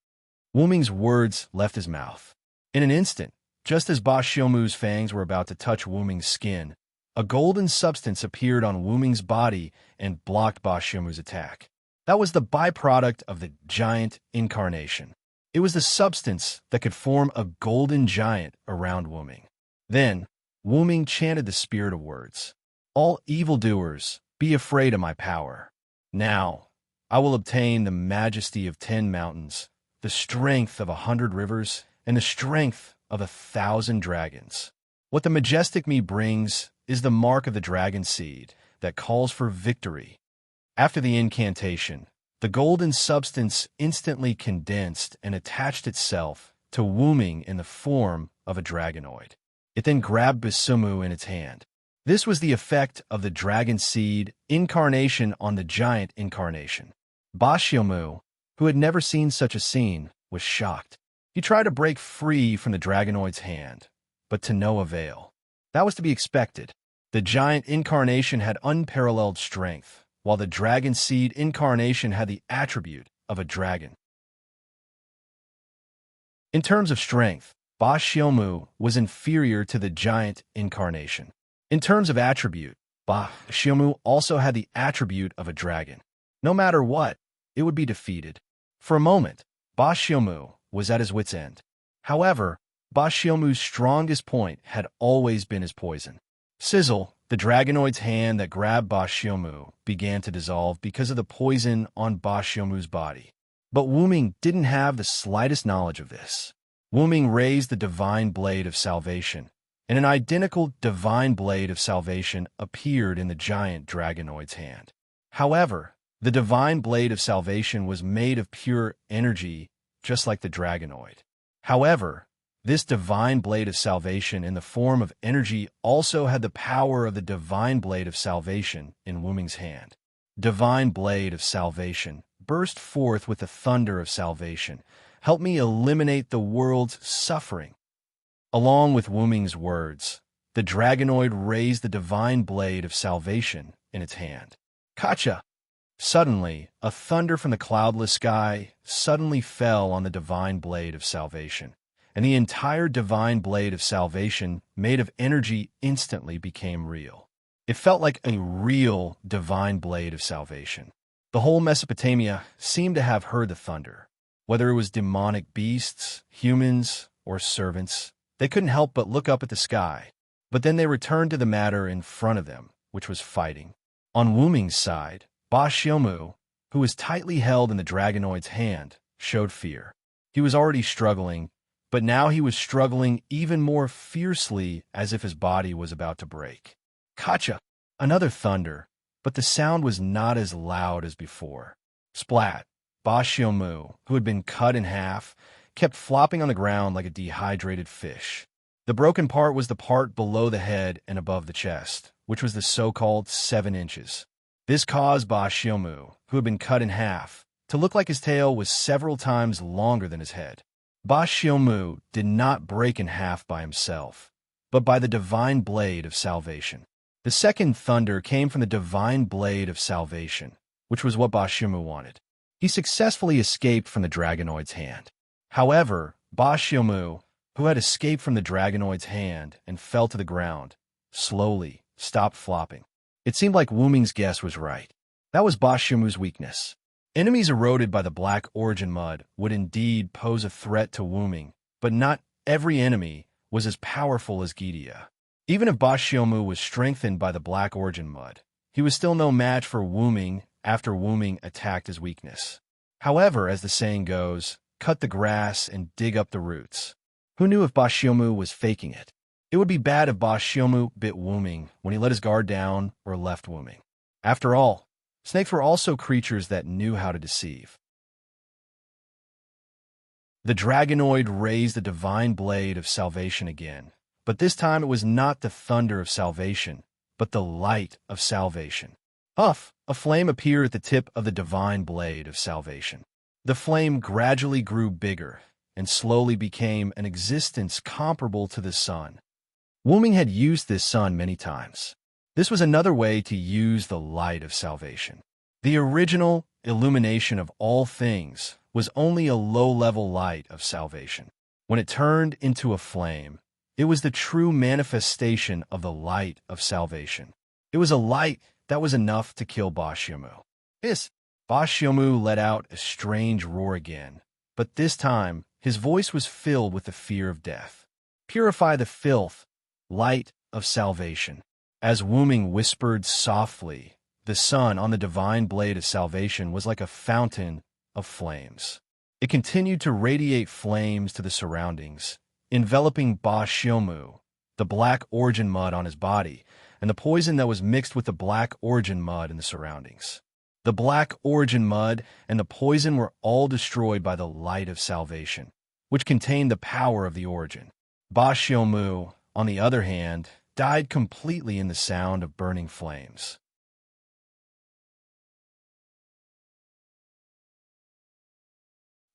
Wuming's words left his mouth. In an instant, just as Ba Xiaomu's fangs were about to touch Wuming's skin, a golden substance appeared on Wuming's body and blocked Ba Xiaomu's attack. That was the byproduct of the giant incarnation. It was the substance that could form a golden giant around Wuming. Then, Wuming chanted the spirit of words. All evildoers, be afraid of my power. Now, I will obtain the majesty of 10 mountains, the strength of 100 rivers, and the strength of 1,000 dragons. What the majestic me brings is the mark of the dragon seed that calls for victory. After the incantation, the golden substance instantly condensed and attached itself to Wuming in the form of a dragonoid. It then grabbed Ba Xiaomu in its hand. This was the effect of the dragon seed incarnation on the giant incarnation. Ba Xiaomu, who had never seen such a scene, was shocked. He tried to break free from the dragonoid's hand, but to no avail. That was to be expected. The giant incarnation had unparalleled strength, while the dragon seed incarnation had the attribute of a dragon. In terms of strength, Ba Xiaomu was inferior to the giant incarnation. In terms of attribute, Ba Xiaomu also had the attribute of a dragon. No matter what, it would be defeated. For a moment, Ba Xiaomu was at his wit's end. However, Ba Xiaomu's strongest point had always been his poison. Sizzle, the dragonoid's hand that grabbed Ba Xiaomu, began to dissolve because of the poison on Ba Xiaomu's body. But Wu Ming didn't have the slightest knowledge of this. Wu Ming raised the divine blade of salvation, and an identical divine blade of salvation appeared in the giant dragonoid's hand. However, the divine blade of salvation was made of pure energy, just like the dragonoid. However, this divine blade of salvation in the form of energy also had the power of the divine blade of salvation in Wu Ming's hand. Divine blade of salvation burst forth with the thunder of salvation. Help me eliminate the world's suffering. Along with Wu Ming's words, the dragonoid raised the divine blade of salvation in its hand. Kacha! Suddenly, a thunder from the cloudless sky suddenly fell on the divine blade of salvation, and the entire divine blade of salvation, made of energy, instantly became real. It felt like a real divine blade of salvation. The whole Mesopotamia seemed to have heard the thunder. Whether it was demonic beasts, humans, or servants, they couldn't help but look up at the sky. But then they returned to the matter in front of them, which was fighting. On Wu Ming's side, Ba Xiaomu, who was tightly held in the dragonoid's hand, showed fear. He was already struggling, but now he was struggling even more fiercely, as if his body was about to break. Kacha! Another thunder, but the sound was not as loud as before. Splat! Ba Xiaomu, who had been cut in half, kept flopping on the ground like a dehydrated fish. The broken part was the part below the head and above the chest, which was the so-called 7 inches. This caused Ba Xiaomu, who had been cut in half, to look like his tail was several times longer than his head. Ba Xiaomu did not break in half by himself, but by the divine blade of salvation. The second thunder came from the divine blade of salvation, which was what Ba Xiaomu wanted. He successfully escaped from the dragonoid's hand. However, Ba Xiaomu, who had escaped from the dragonoid's hand and fell to the ground, slowly stopped flopping. It seemed like Wu Ming's guess was right. That was Ba Xiaomu's weakness. Enemies eroded by the black origin mud would indeed pose a threat to Wu Ming, but not every enemy was as powerful as Gidia. Even if Ba Xiaomu was strengthened by the black origin mud, he was still no match for Wu Ming after Wu Ming attacked his weakness. However, as the saying goes, cut the grass and dig up the roots. Who knew if Ba Xiaomu was faking it? It would be bad if Ba Xiaomu bit Wu Ming when he let his guard down or left Wu Ming. After all, snakes were also creatures that knew how to deceive. The dragonoid raised the divine blade of salvation again, but this time it was not the thunder of salvation, but the light of salvation. Huff! A flame appeared at the tip of the divine blade of salvation. The flame gradually grew bigger and slowly became an existence comparable to the sun. Wu Ming had used this sun many times. This was another way to use the light of salvation. The original illumination of all things was only a low-level light of salvation. When it turned into a flame, it was the true manifestation of the light of salvation. It was a light that was enough to kill Ba Xiaomu. Ba Xiaomu let out a strange roar again, but this time his voice was filled with the fear of death. Purify the filth, light of salvation. As Wu Ming whispered softly, the sun on the divine blade of salvation was like a fountain of flames. It continued to radiate flames to the surroundings, enveloping Ba Xiaomu, the black origin mud on his body, and the poison that was mixed with the black origin mud in the surroundings. The black origin mud and the poison were all destroyed by the light of salvation, which contained the power of the origin. Ba Xiaomu, on the other hand, died completely in the sound of burning flames.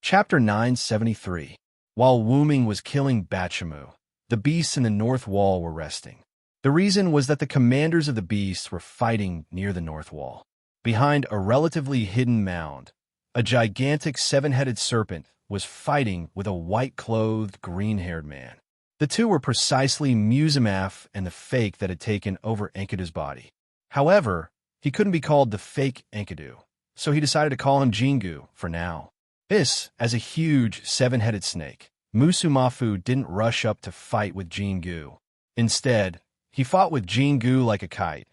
Chapter 973. While Wu Ming was killing Ba Xiaomu, the beasts in the north wall were resting. The reason was that the commanders of the beasts were fighting near the north wall. Behind a relatively hidden mound, a gigantic seven-headed serpent was fighting with a white-clothed, green-haired man. The two were precisely Musamaf and the fake that had taken over Enkidu's body. However, he couldn't be called the fake Enkidu, so he decided to call him Jingu for now. This, as a huge seven-headed snake, Musumafu didn't rush up to fight with Jingu. Instead, he fought with Jingu like a kite,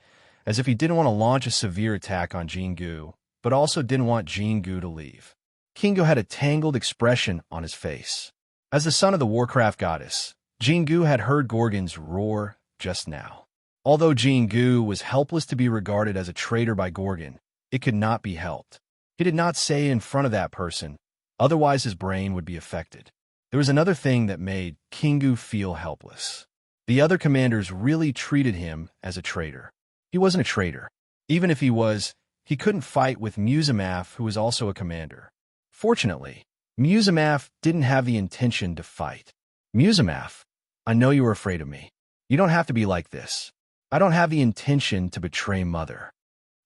as if he didn't want to launch a severe attack on Jingu, but also didn't want Jingu to leave. Kingo had a tangled expression on his face. As the son of the Warcraft goddess, Jingu had heard Gorgon's roar just now. Although Jingu was helpless to be regarded as a traitor by Gorgon, it could not be helped. He did not say in front of that person, otherwise his brain would be affected. There was another thing that made Kingu feel helpless. The other commanders really treated him as a traitor. He wasn't a traitor. Even if he was, he couldn't fight with Musamaf, who was also a commander. Fortunately, Musamaf didn't have the intention to fight. Musamaf, I know you were afraid of me. You don't have to be like this. I don't have the intention to betray Mother.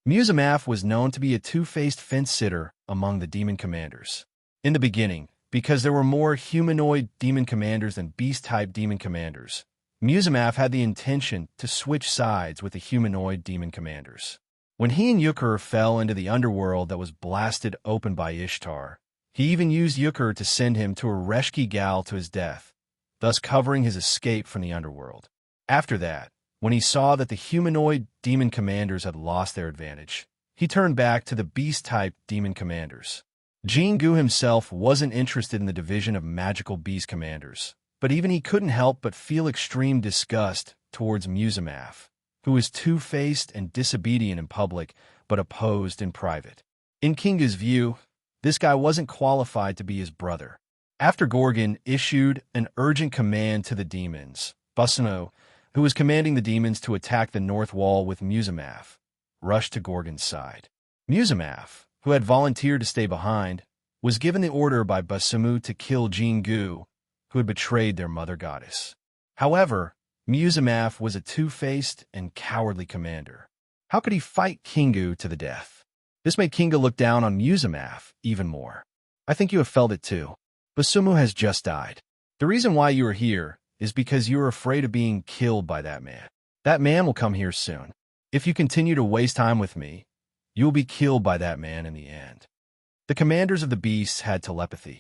Musamaf was known to be a two-faced fence-sitter among the demon commanders. In the beginning, because there were more humanoid demon commanders than beast-type demon commanders, Musamaf had the intention to switch sides with the humanoid demon commanders. When he and Yukur fell into the underworld that was blasted open by Ishtar, he even used Yukur to send him to a Reshki Gal to his death, thus covering his escape from the underworld. After that, when he saw that the humanoid demon commanders had lost their advantage, he turned back to the beast-type demon commanders. Jingu himself wasn't interested in the division of magical beast commanders, but even he couldn't help but feel extreme disgust towards Musamaf, who was two-faced and disobedient in public, but opposed in private. In Kinga's view, this guy wasn't qualified to be his brother. After Gorgon issued an urgent command to the demons, Busano, who was commanding the demons to attack the north wall with Musamaf, rushed to Gorgon's side. Musamaf, who had volunteered to stay behind, was given the order by Basumu to kill Jingu, who had betrayed their mother goddess. However, Musamaf was a two-faced and cowardly commander. How could he fight Kingu to the death? This made Kinga look down on Musamaf even more. I think you have felt it too. Basumu has just died. The reason why you are here is because you are afraid of being killed by that man. That man will come here soon. If you continue to waste time with me, you will be killed by that man in the end. The commanders of the beasts had telepathy.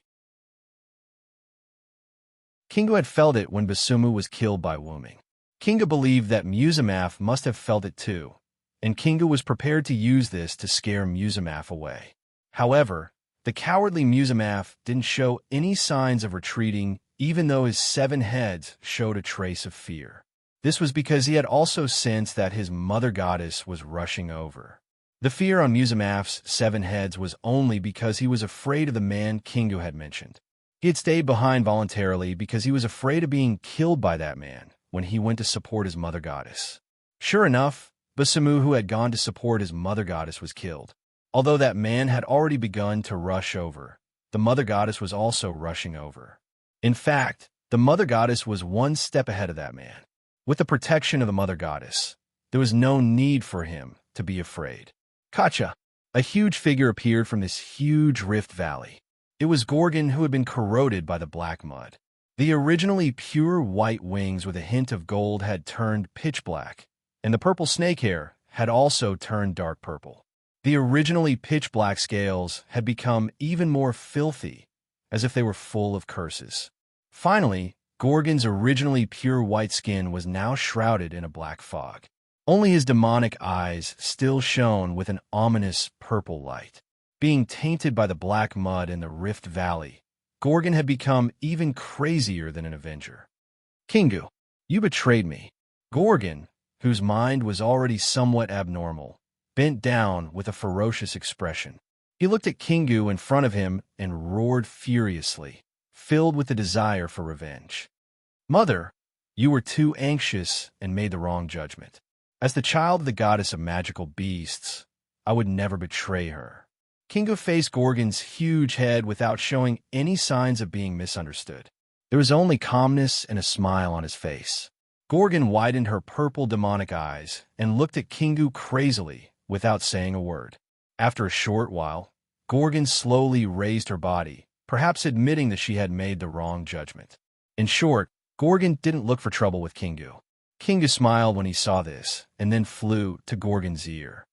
Kinga had felt it when Basumu was killed by Wooming. Kinga believed that Musamaf must have felt it too, and Kinga was prepared to use this to scare Musamaf away. However, the cowardly Musamaf didn't show any signs of retreating, even though his 7 heads showed a trace of fear. This was because he had also sensed that his mother goddess was rushing over. The fear on Musamaf's 7 heads was only because he was afraid of the man Kingu had mentioned. He had stayed behind voluntarily because he was afraid of being killed by that man when he went to support his mother goddess. Sure enough, Basumu, who had gone to support his mother goddess, was killed. Although that man had already begun to rush over, the mother goddess was also rushing over. In fact, the mother goddess was 1 step ahead of that man. With the protection of the mother goddess, there was no need for him to be afraid. Kacha, a huge figure appeared from this huge rift valley. It was Gorgon, who had been corroded by the black mud. The originally pure white wings with a hint of gold had turned pitch black, and the purple snake hair had also turned dark purple. The originally pitch black scales had become even more filthy, as if they were full of curses. Finally, Gorgon's originally pure white skin was now shrouded in a black fog. Only his demonic eyes still shone with an ominous purple light. Being tainted by the black mud in the Rift Valley, Gorgon had become even crazier than an Avenger. Kingu, you betrayed me. Gorgon, whose mind was already somewhat abnormal, bent down with a ferocious expression. He looked at Kingu in front of him and roared furiously, filled with the desire for revenge. Mother, you were too anxious and made the wrong judgment. As the child of the goddess of magical beasts, I would never betray her. Kingu faced Gorgon's huge head without showing any signs of being misunderstood. There was only calmness and a smile on his face. Gorgon widened her purple demonic eyes and looked at Kingu crazily without saying a word. After a short while, Gorgon slowly raised her body, perhaps admitting that she had made the wrong judgment. In short, Gorgon didn't look for trouble with Kingu. Kingu smiled when he saw this, and then flew to Gorgon's ear.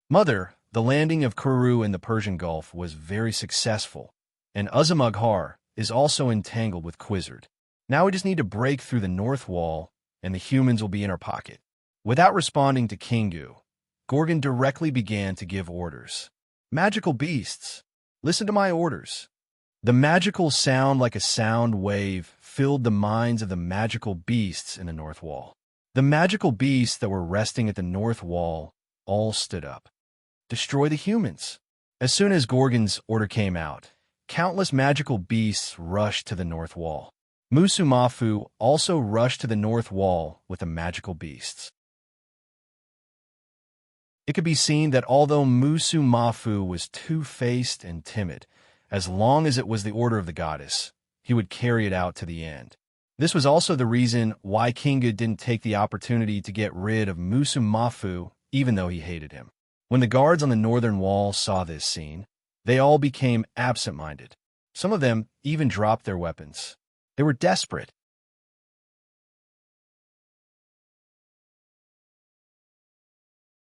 "Mother, the landing of Kuru in the Persian Gulf was very successful, and Uzamughar is also entangled with Quizzard. Now we just need to break through the north wall, and the humans will be in our pocket." Without responding to Kingu, Gorgon directly began to give orders. "Magical beasts, listen to my orders." The magical sound like a sound wave filled the minds of the magical beasts in the north wall. The magical beasts that were resting at the north wall all stood up. "Destroy the humans." As soon as Gorgon's order came out, countless magical beasts rushed to the north wall. Musumafu also rushed to the north wall with the magical beasts. It could be seen that although Musumafu was two-faced and timid, as long as it was the order of the goddess, he would carry it out to the end. This was also the reason why Kingu didn't take the opportunity to get rid of Musumafu, even though he hated him. When the guards on the northern wall saw this scene, they all became absent-minded. Some of them even dropped their weapons. They were desperate.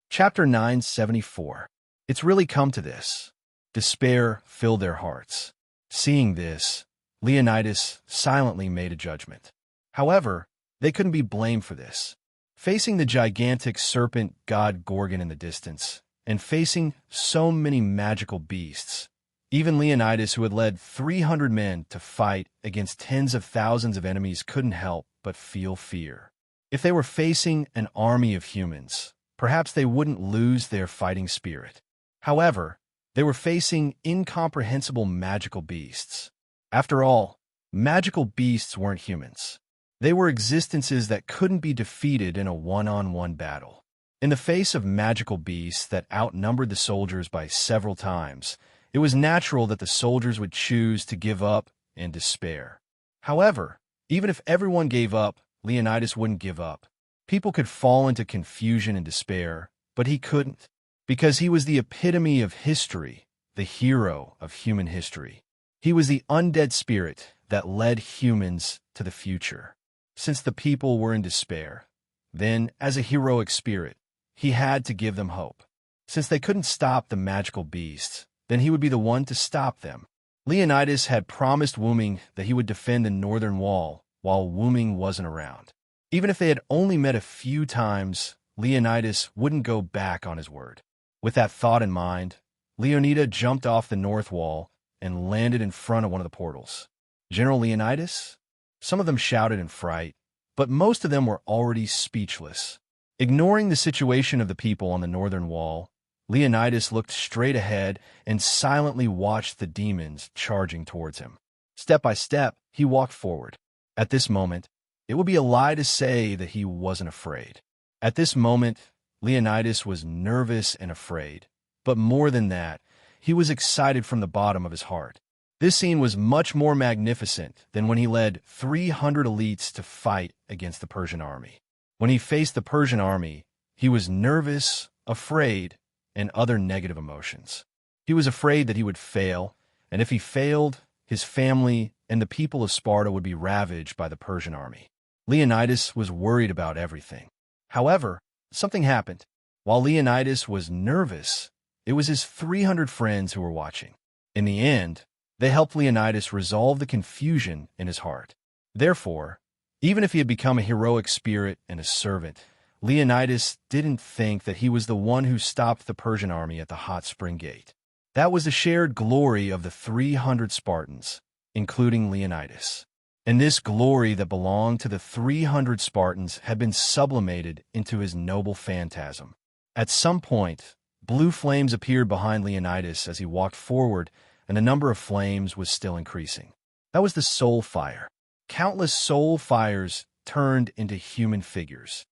Chapter 974. It's really come to this. Despair filled their hearts. Seeing this, Leonidas silently made a judgment. However, they couldn't be blamed for this. Facing the gigantic serpent god Gorgon in the distance, and facing so many magical beasts, even Leonidas, who had led 300 men to fight against tens of thousands of enemies, couldn't help but feel fear. If they were facing an army of humans, perhaps they wouldn't lose their fighting spirit. However, they were facing incomprehensible magical beasts. After all, magical beasts weren't humans. They were existences that couldn't be defeated in a one-on-one battle. In the face of magical beasts that outnumbered the soldiers by several times, it was natural that the soldiers would choose to give up in despair. However, even if everyone gave up, Leonidas wouldn't give up. People could fall into confusion and despair, but he couldn't, because he was the epitome of history, the hero of human history. He was the undead spirit that led humans to the future. Since the people were in despair, then, as a heroic spirit, he had to give them hope. Since they couldn't stop the magical beasts, then he would be the one to stop them. Leonidas had promised Wuming that he would defend the northern wall while Wuming wasn't around. Even if they had only met a few times, Leonidas wouldn't go back on his word. With that thought in mind, Leonida jumped off the north wall and landed in front of one of the portals. "General Leonidas?" Some of them shouted in fright, but most of them were already speechless. Ignoring the situation of the people on the northern wall, Leonidas looked straight ahead and silently watched the demons charging towards him. Step by step, he walked forward. At this moment, it would be a lie to say that he wasn't afraid. At this moment, Leonidas was nervous and afraid, but more than that, he was excited from the bottom of his heart. This scene was much more magnificent than when he led 300 elites to fight against the Persian army. When he faced the Persian army, he was nervous, afraid, and other negative emotions. He was afraid that he would fail, and if he failed, his family and the people of Sparta would be ravaged by the Persian army. Leonidas was worried about everything. However, something happened. While Leonidas was nervous, it was his 300 friends who were watching. In the end, they helped Leonidas resolve the confusion in his heart. Therefore, even if he had become a heroic spirit and a servant, Leonidas didn't think that he was the one who stopped the Persian army at the hot spring gate. That was the shared glory of the 300 Spartans, including Leonidas. And this glory that belonged to the 300 Spartans had been sublimated into his noble phantasm. At some point, blue flames appeared behind Leonidas as he walked forward, and the number of flames was still increasing. That was the soul fire. Countless soul fires turned into human figures.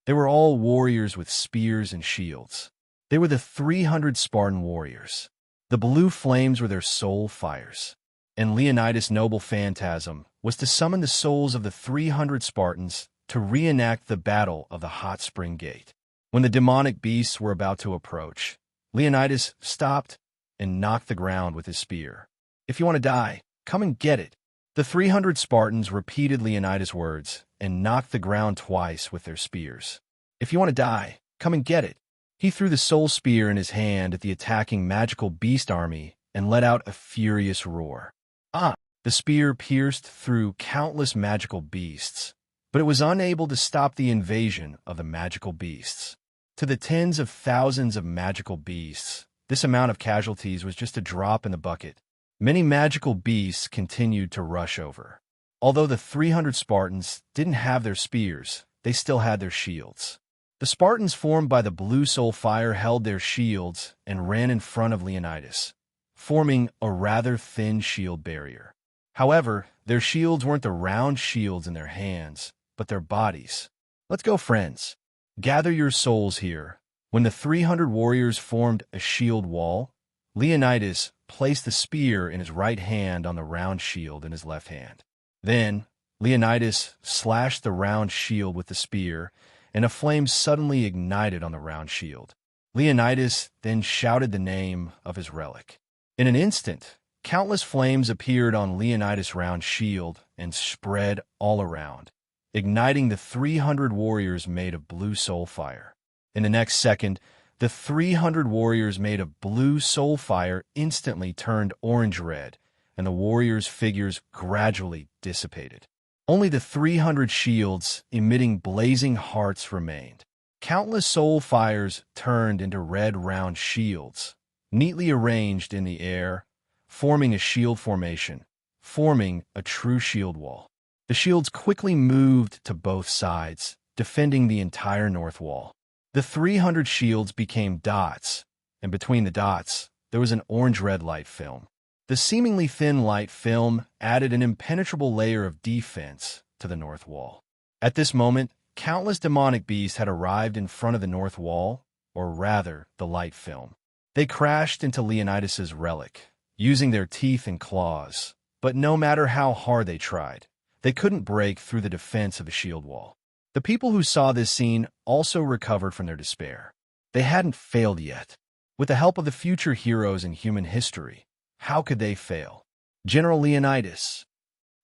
They were all warriors with spears and shields. They were the 300 Spartan warriors. The blue flames were their soul fires, and Leonidas' noble phantasm was to summon the souls of the 300 Spartans to reenact the Battle of the Hot Spring Gate. When the demonic beasts were about to approach, Leonidas stopped and knocked the ground with his spear. "If you want to die, come and get it." The 300 Spartans repeated Leonidas' words and knocked the ground twice with their spears. "If you want to die, come and get it." He threw the soul spear in his hand at the attacking magical beast army and let out a furious roar. Ah! The spear pierced through countless magical beasts, but it was unable to stop the invasion of the magical beasts. To the tens of thousands of magical beasts, this amount of casualties was just a drop in the bucket. Many magical beasts continued to rush over. Although the 300 Spartans didn't have their spears, they still had their shields. The Spartans formed by the blue soul fire held their shields and ran in front of Leonidas, forming a rather thin shield barrier. However, their shields weren't the round shields in their hands, but their bodies. "Let's go, friends. Gather your souls here." When the 300 warriors formed a shield wall, Leonidas placed the spear in his right hand on the round shield in his left hand. Then, Leonidas slashed the round shield with the spear, and a flame suddenly ignited on the round shield. Leonidas then shouted the name of his relic. In an instant, countless flames appeared on Leonidas' round shield and spread all around, igniting the 300 warriors made of blue soul fire. In the next second, the 300 warriors made of blue soul fire instantly turned orange-red, and the warriors' figures gradually dissipated. Only the 300 shields emitting blazing hearts remained. Countless soul fires turned into red round shields, neatly arranged in the air, forming a shield formation, forming a true shield wall. The shields quickly moved to both sides, defending the entire north wall. The 300 shields became dots, and between the dots, there was an orange-red light film. The seemingly thin light film added an impenetrable layer of defense to the north wall. At this moment, countless demonic beasts had arrived in front of the north wall, or rather, the light film. They crashed into Leonidas's relic, using their teeth and claws, but no matter how hard they tried, they couldn't break through the defense of the shield wall. The people who saw this scene also recovered from their despair. They hadn't failed yet. With the help of the future heroes in human history, how could they fail? General Leonidas.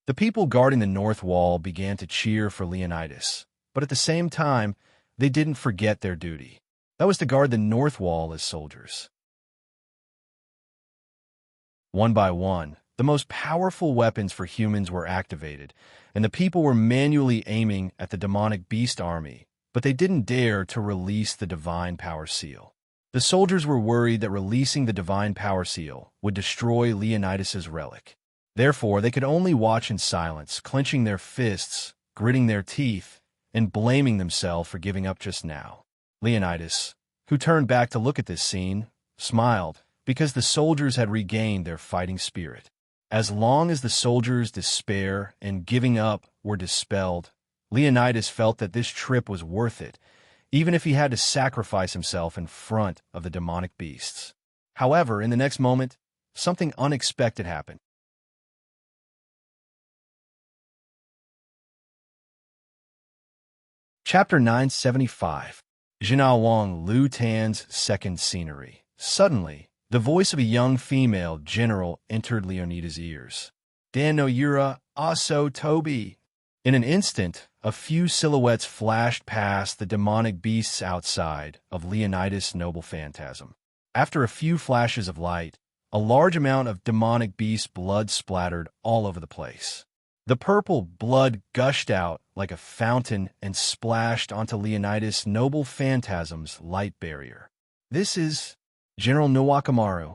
The people guarding the north wall began to cheer for Leonidas, but at the same time, they didn't forget their duty. That was to guard the north wall as soldiers. One by one, the most powerful weapons for humans were activated, and the people were manually aiming at the demonic beast army, but they didn't dare to release the divine power seal. The soldiers were worried that releasing the divine power seal would destroy Leonidas's relic. Therefore, they could only watch in silence, clenching their fists, gritting their teeth, and blaming themselves for giving up just now. Leonidas, who turned back to look at this scene, smiled, because the soldiers had regained their fighting spirit. As long as the soldiers' despair and giving up were dispelled, Leonidas felt that this trip was worth it, even if he had to sacrifice himself in front of the demonic beasts. However, in the next moment, something unexpected happened. Chapter 975. Jinao Wang Lu Tan's Second Scenery. Suddenly, the voice of a young female general entered Leonidas' ears. "Dan no Yura, also Toby." In an instant, a few silhouettes flashed past the demonic beasts outside of Leonidas' noble phantasm. After a few flashes of light, a large amount of demonic beast blood splattered all over the place. The purple blood gushed out like a fountain and splashed onto Leonidas' noble phantasm's light barrier. "This is General Nawakamaru."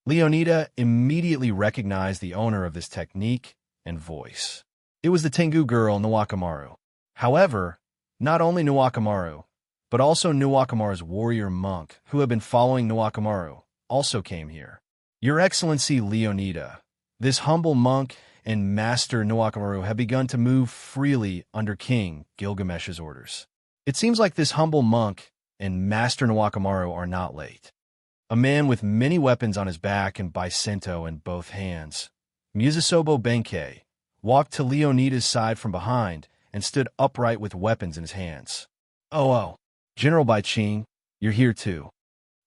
Leonida immediately recognized the owner of this technique and voice. It was the Tengu girl, Nawakamaru. However, not only Nawakamaru, but also Nawakamaru's warrior monk, who had been following Nawakamaru, also came here. "Your Excellency Leonida, this humble monk and Master Nawakamaru have begun to move freely under King Gilgamesh's orders. It seems like this humble monk and Master Nawakamaru are not late." A man with many weapons on his back and Bicento in both hands, Musasobo Benkei, walked to Leonida's side from behind and stood upright with weapons in his hands. Oh, General Bai Qing, you're here too.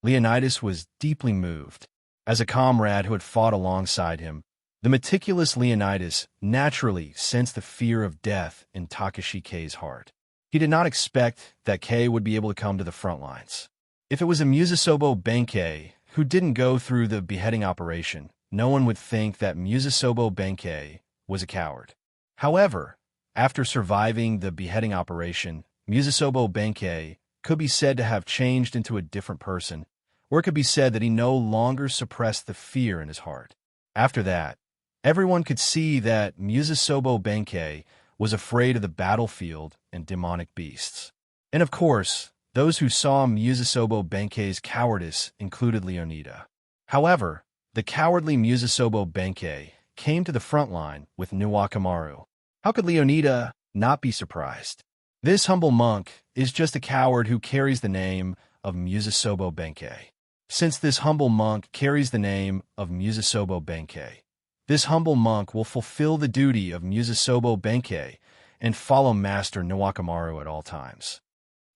Leonidas was deeply moved. As a comrade who had fought alongside him, the meticulous Leonidas naturally sensed the fear of death in Takashi Kei's heart. He did not expect that Kei would be able to come to the front lines. If it was a Musasobo Benkei who didn't go through the beheading operation, no one would think that Musasobo Benkei was a coward. However, after surviving the beheading operation, Musasobo Benkei could be said to have changed into a different person, or it could be said that he no longer suppressed the fear in his heart. After that, everyone could see that Musasobo Benkei was afraid of the battlefield and demonic beasts. And of course, those who saw Musasobo Benkei's cowardice included Leonida. However, the cowardly Musasobo Benkei came to the front line with Nuwakamaru. How could Leonida not be surprised? This humble monk is just a coward who carries the name of Musasobo Benkei. Since this humble monk carries the name of Musasobo Benkei, this humble monk will fulfill the duty of Musasobo Benkei and follow Master Nuwakamaru at all times.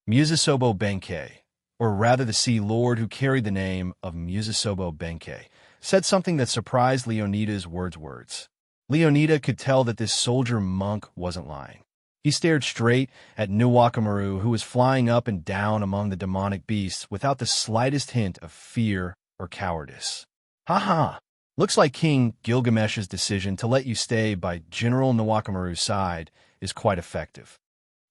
Musasobo Benkei, or rather the Sea Lord who carried the name of Musasobo Benkei, said something that surprised Leonida's words. Leonida could tell that this soldier monk wasn't lying. He stared straight at Nuwakamaru, who was flying up and down among the demonic beasts without the slightest hint of fear or cowardice. Ha! Looks like King Gilgamesh's decision to let you stay by General Nuwakamaru's side is quite effective.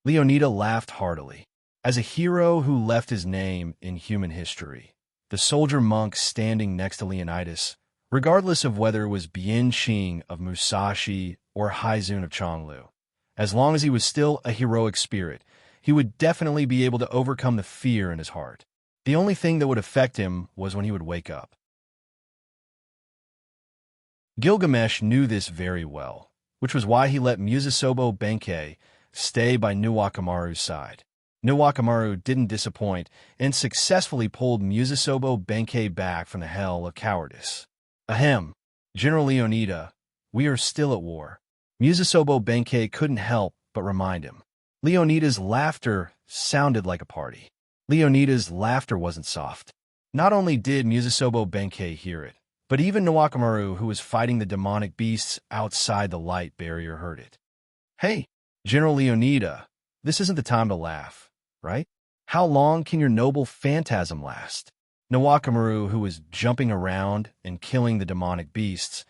Leonida laughed heartily. As a hero who left his name in human history, the soldier monk standing next to Leonidas, regardless of whether it was Bian Qing of Musashi or Haizun of Chonglu, as long as he was still a heroic spirit, he would definitely be able to overcome the fear in his heart. The only thing that would affect him was when he would wake up. Gilgamesh knew this very well, which was why he let Musasobo Benkei stay by Nuwakamaru's side. Nuwakamaru didn't disappoint and successfully pulled Musasobo Benkei back from the hell of cowardice. Ahem, General Leonida, we are still at war. Musasobo Benkei couldn't help but remind him. Leonida's laughter sounded like a party. Leonida's laughter wasn't soft. Not only did Musasobo Benkei hear it, but even Nuwakamaru, who was fighting the demonic beasts outside the light barrier, heard it. Hey, General Leonida, this isn't the time to laugh, right? How long can your noble phantasm last? Nuwakamaru, who was jumping around and killing the demonic beasts,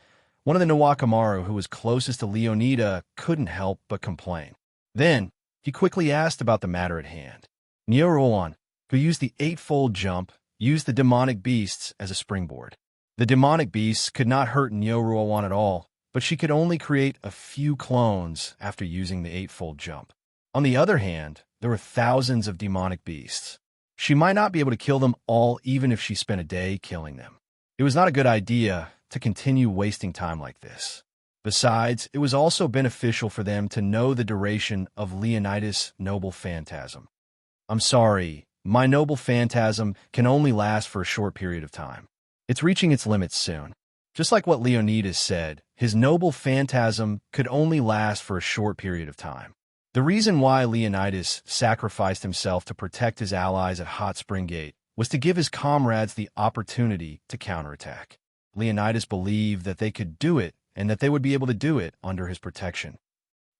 one of the Nuwakamaru who was closest to Leonida couldn't help but complain. Then, he quickly asked about the matter at hand. Nyoruan, who used the eightfold jump, used the demonic beasts as a springboard. The demonic beasts could not hurt Nyoruan at all, but she could only create a few clones after using the eightfold jump. On the other hand, there were thousands of demonic beasts. She might not be able to kill them all even if she spent a day killing them. It was not a good idea to continue wasting time like this. Besides, it was also beneficial for them to know the duration of Leonidas' noble phantasm. I'm sorry, my noble phantasm can only last for a short period of time. It's reaching its limits soon. Just like what Leonidas said, his noble phantasm could only last for a short period of time. The reason why Leonidas sacrificed himself to protect his allies at Hot Spring Gate was to give his comrades the opportunity to counterattack. Leonidas believed that they could do it and that they would be able to do it under his protection.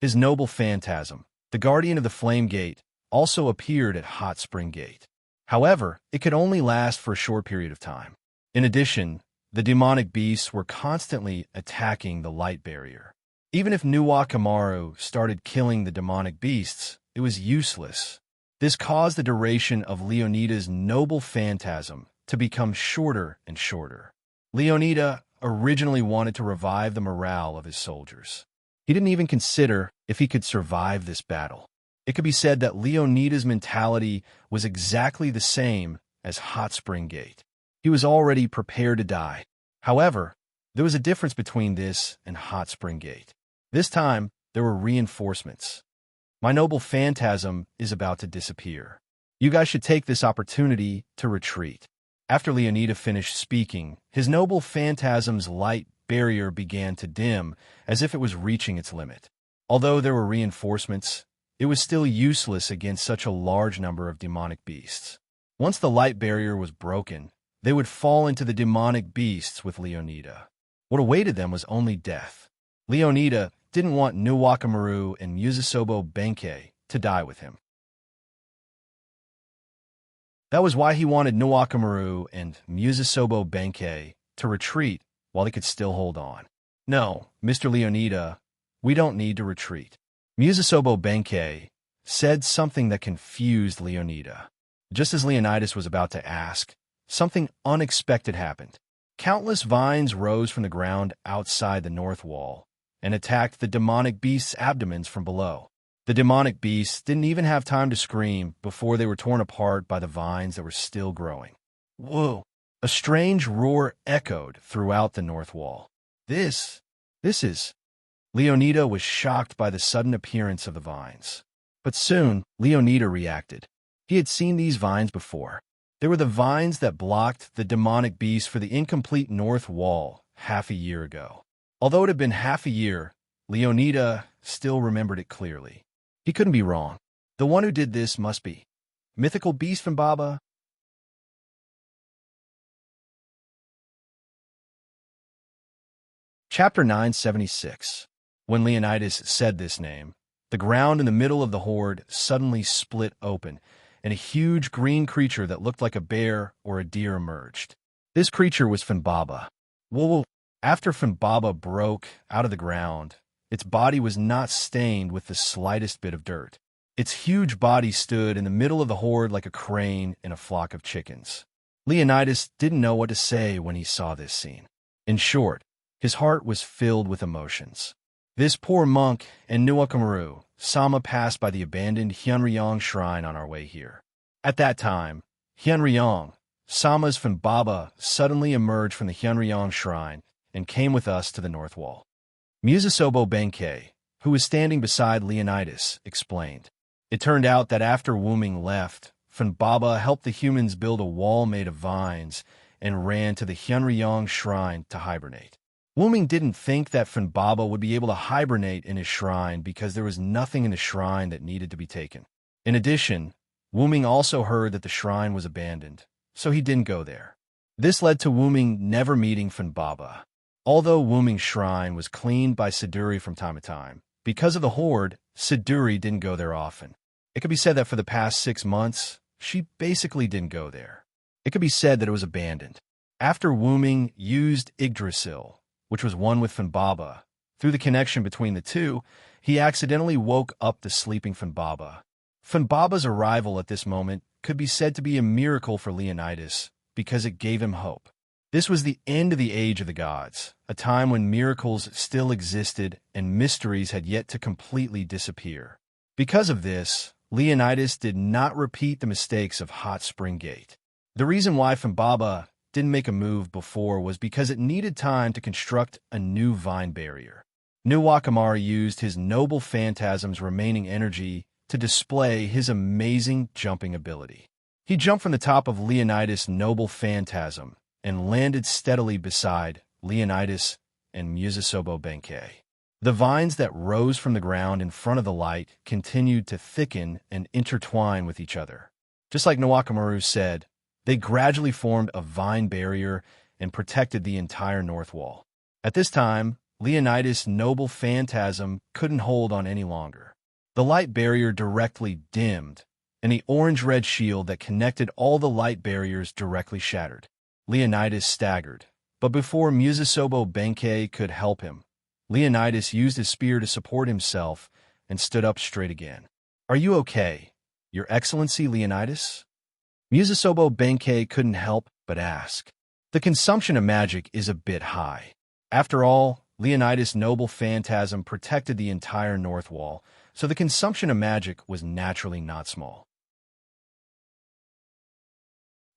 His noble phantasm, the guardian of the Flame Gate, also appeared at Hot Spring Gate. However, it could only last for a short period of time. In addition, the demonic beasts were constantly attacking the light barrier. Even if Nuwakamaru started killing the demonic beasts, it was useless. This caused the duration of Leonida's noble phantasm to become shorter and shorter. Leonida originally wanted to revive the morale of his soldiers. He didn't even consider if he could survive this battle. It could be said that Leonida's mentality was exactly the same as Hot Spring Gate. He was already prepared to die. However, there was a difference between this and Hot Spring Gate. This time, there were reinforcements. My noble phantasm is about to disappear. You guys should take this opportunity to retreat. After Leonida finished speaking, his noble phantasm's light barrier began to dim, as if it was reaching its limit. Although there were reinforcements, it was still useless against such a large number of demonic beasts. Once the light barrier was broken, they would fall into the demonic beasts with Leonida. What awaited them was only death. Leonida didn't want Nuwakamaru and Musasobo Benkei to die with him. That was why he wanted Nuwakamaru and Musasobo Benkei to retreat while they could still hold on. "No, Mr. Leonida, we don't need to retreat." Musasobo Benkei said something that confused Leonida. Just as Leonidas was about to ask, something unexpected happened. Countless vines rose from the ground outside the north wall and attacked the demonic beasts' abdomens from below. The demonic beasts didn't even have time to scream before they were torn apart by the vines that were still growing. Whoa! A strange roar echoed throughout the north wall. This is... Leonida was shocked by the sudden appearance of the vines. But soon, Leonida reacted. He had seen these vines before. They were the vines that blocked the demonic beast for the incomplete north wall half a year ago. Although it had been half a year, Leonida still remembered it clearly. He couldn't be wrong. The one who did this must be mythical beast from Baba. Chapter 976. When Leonidas said this name, the ground in the middle of the horde suddenly split open, and a huge green creature that looked like a bear or a deer emerged. This creature was Funbaba. Whoa! After Funbaba broke out of the ground, its body was not stained with the slightest bit of dirt. Its huge body stood in the middle of the horde like a crane in a flock of chickens. Leonidas didn't know what to say when he saw this scene. In short, his heart was filled with emotions. This poor monk and Nuwakamaru Sama passed by the abandoned Hyunryong shrine on our way here. At that time, Hyunryong, Sama's Funbaba, suddenly emerged from the Hyunryong shrine and came with us to the north wall. Musasobo Benkei, who was standing beside Leonidas, explained. It turned out that after Wuming left, Funbaba helped the humans build a wall made of vines and ran to the Hyunryong shrine to hibernate. Wuming didn't think that Funbaba would be able to hibernate in his shrine because there was nothing in the shrine that needed to be taken. In addition, Wuming also heard that the shrine was abandoned, so he didn't go there. This led to Wuming never meeting Funbaba. Although Wuming's shrine was cleaned by Siduri from time to time, because of the horde, Siduri didn't go there often. It could be said that for the past 6 months, she basically didn't go there. It could be said that it was abandoned. After Wuming used Yggdrasil, which was one with Funbaba, through the connection between the two, he accidentally woke up the sleeping Funbaba. Funbaba's arrival at this moment could be said to be a miracle for Leonidas because it gave him hope. This was the end of the age of the gods, a time when miracles still existed and mysteries had yet to completely disappear. Because of this, Leonidas did not repeat the mistakes of Hot Spring Gate. The reason why Funbaba didn't make a move before was because it needed time to construct a new vine barrier. Nuwakamaru used his noble phantasm's remaining energy to display his amazing jumping ability. He jumped from the top of Leonidas' noble phantasm and landed steadily beside Leonidas and Musasobo Benkei. The vines that rose from the ground in front of the light continued to thicken and intertwine with each other. Just like Nuwakamaru said, they gradually formed a vine barrier and protected the entire north wall. At this time, Leonidas' noble phantasm couldn't hold on any longer. The light barrier directly dimmed, and the orange-red shield that connected all the light barriers directly shattered. Leonidas staggered, but before Musasobo Benkei could help him, Leonidas used his spear to support himself and stood up straight again. "Are you okay, Your Excellency Leonidas?" Musasobo Benkei couldn't help but ask. The consumption of magic is a bit high. After all, Leonidas' noble phantasm protected the entire north wall, so the consumption of magic was naturally not small.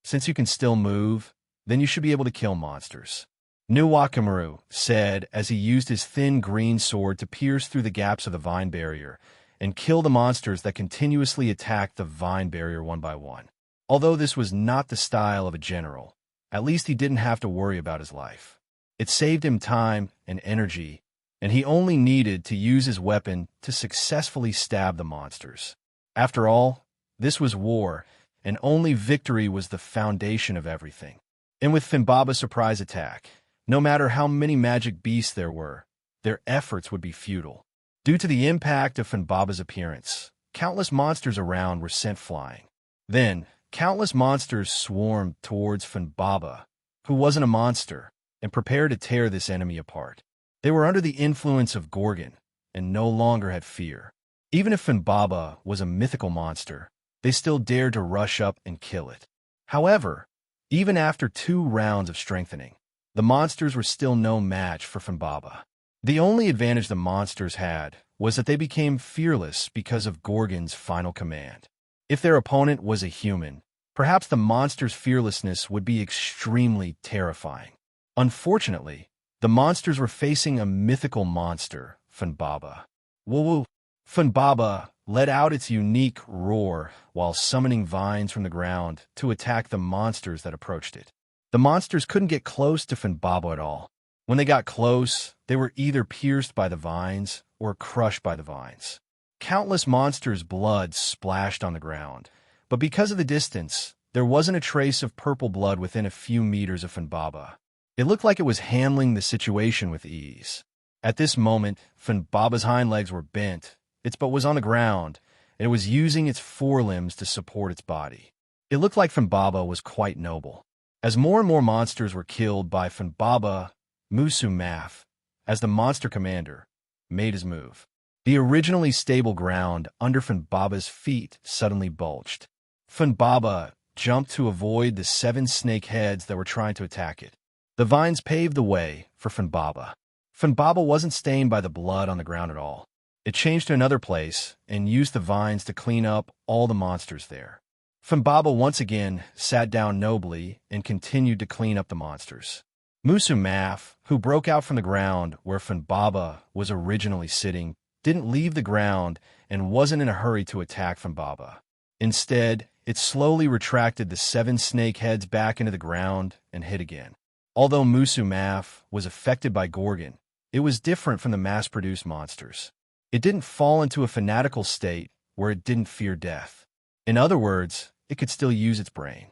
Since you can still move, then you should be able to kill monsters, Nuwakamaru said as he used his thin green sword to pierce through the gaps of the vine barrier and kill the monsters that continuously attacked the vine barrier one by one. Although this was not the style of a general, at least he didn't have to worry about his life. It saved him time and energy, and he only needed to use his weapon to successfully stab the monsters. After all, this was war, and only victory was the foundation of everything. And with Finbaba's surprise attack, no matter how many magic beasts there were, their efforts would be futile. Due to the impact of Finbaba's appearance, countless monsters around were sent flying. Then, countless monsters swarmed towards Finbaba, who wasn't a monster, and prepared to tear this enemy apart. They were under the influence of Gorgon, and no longer had fear. Even if Finbaba was a mythical monster, they still dared to rush up and kill it. However, even after 2 rounds of strengthening, the monsters were still no match for Finbaba. The only advantage the monsters had was that they became fearless because of Gorgon's final command. If their opponent was a human, perhaps the monster's fearlessness would be extremely terrifying. Unfortunately, the monsters were facing a mythical monster, Finbaba. Woo-woo! Finbaba let out its unique roar while summoning vines from the ground to attack the monsters that approached it. The monsters couldn't get close to Finbaba at all. When they got close, they were either pierced by the vines or crushed by the vines. Countless monsters' blood splashed on the ground, but because of the distance, there wasn't a trace of purple blood within a few meters of Finbaba. It looked like it was handling the situation with ease. At this moment, Finbaba's hind legs were bent, its butt was on the ground, and it was using its forelimbs to support its body. It looked like Finbaba was quite noble. As more and more monsters were killed by Finbaba, Maf, as the monster commander, made his move. The originally stable ground under Finbaba's feet suddenly bulged. Finbaba jumped to avoid the 7 snake heads that were trying to attack it. The vines paved the way for Finbaba. Finbaba wasn't stained by the blood on the ground at all. It changed to another place and used the vines to clean up all the monsters there. Finbaba once again sat down nobly and continued to clean up the monsters. Maf, who broke out from the ground where Finbaba was originally sitting, didn't leave the ground and wasn't in a hurry to attack Finbaba. Instead, it slowly retracted the 7 snake heads back into the ground and hid again. Although Maf was affected by Gorgon, it was different from the mass-produced monsters. It didn't fall into a fanatical state where it didn't fear death. In other words, it could still use its brain.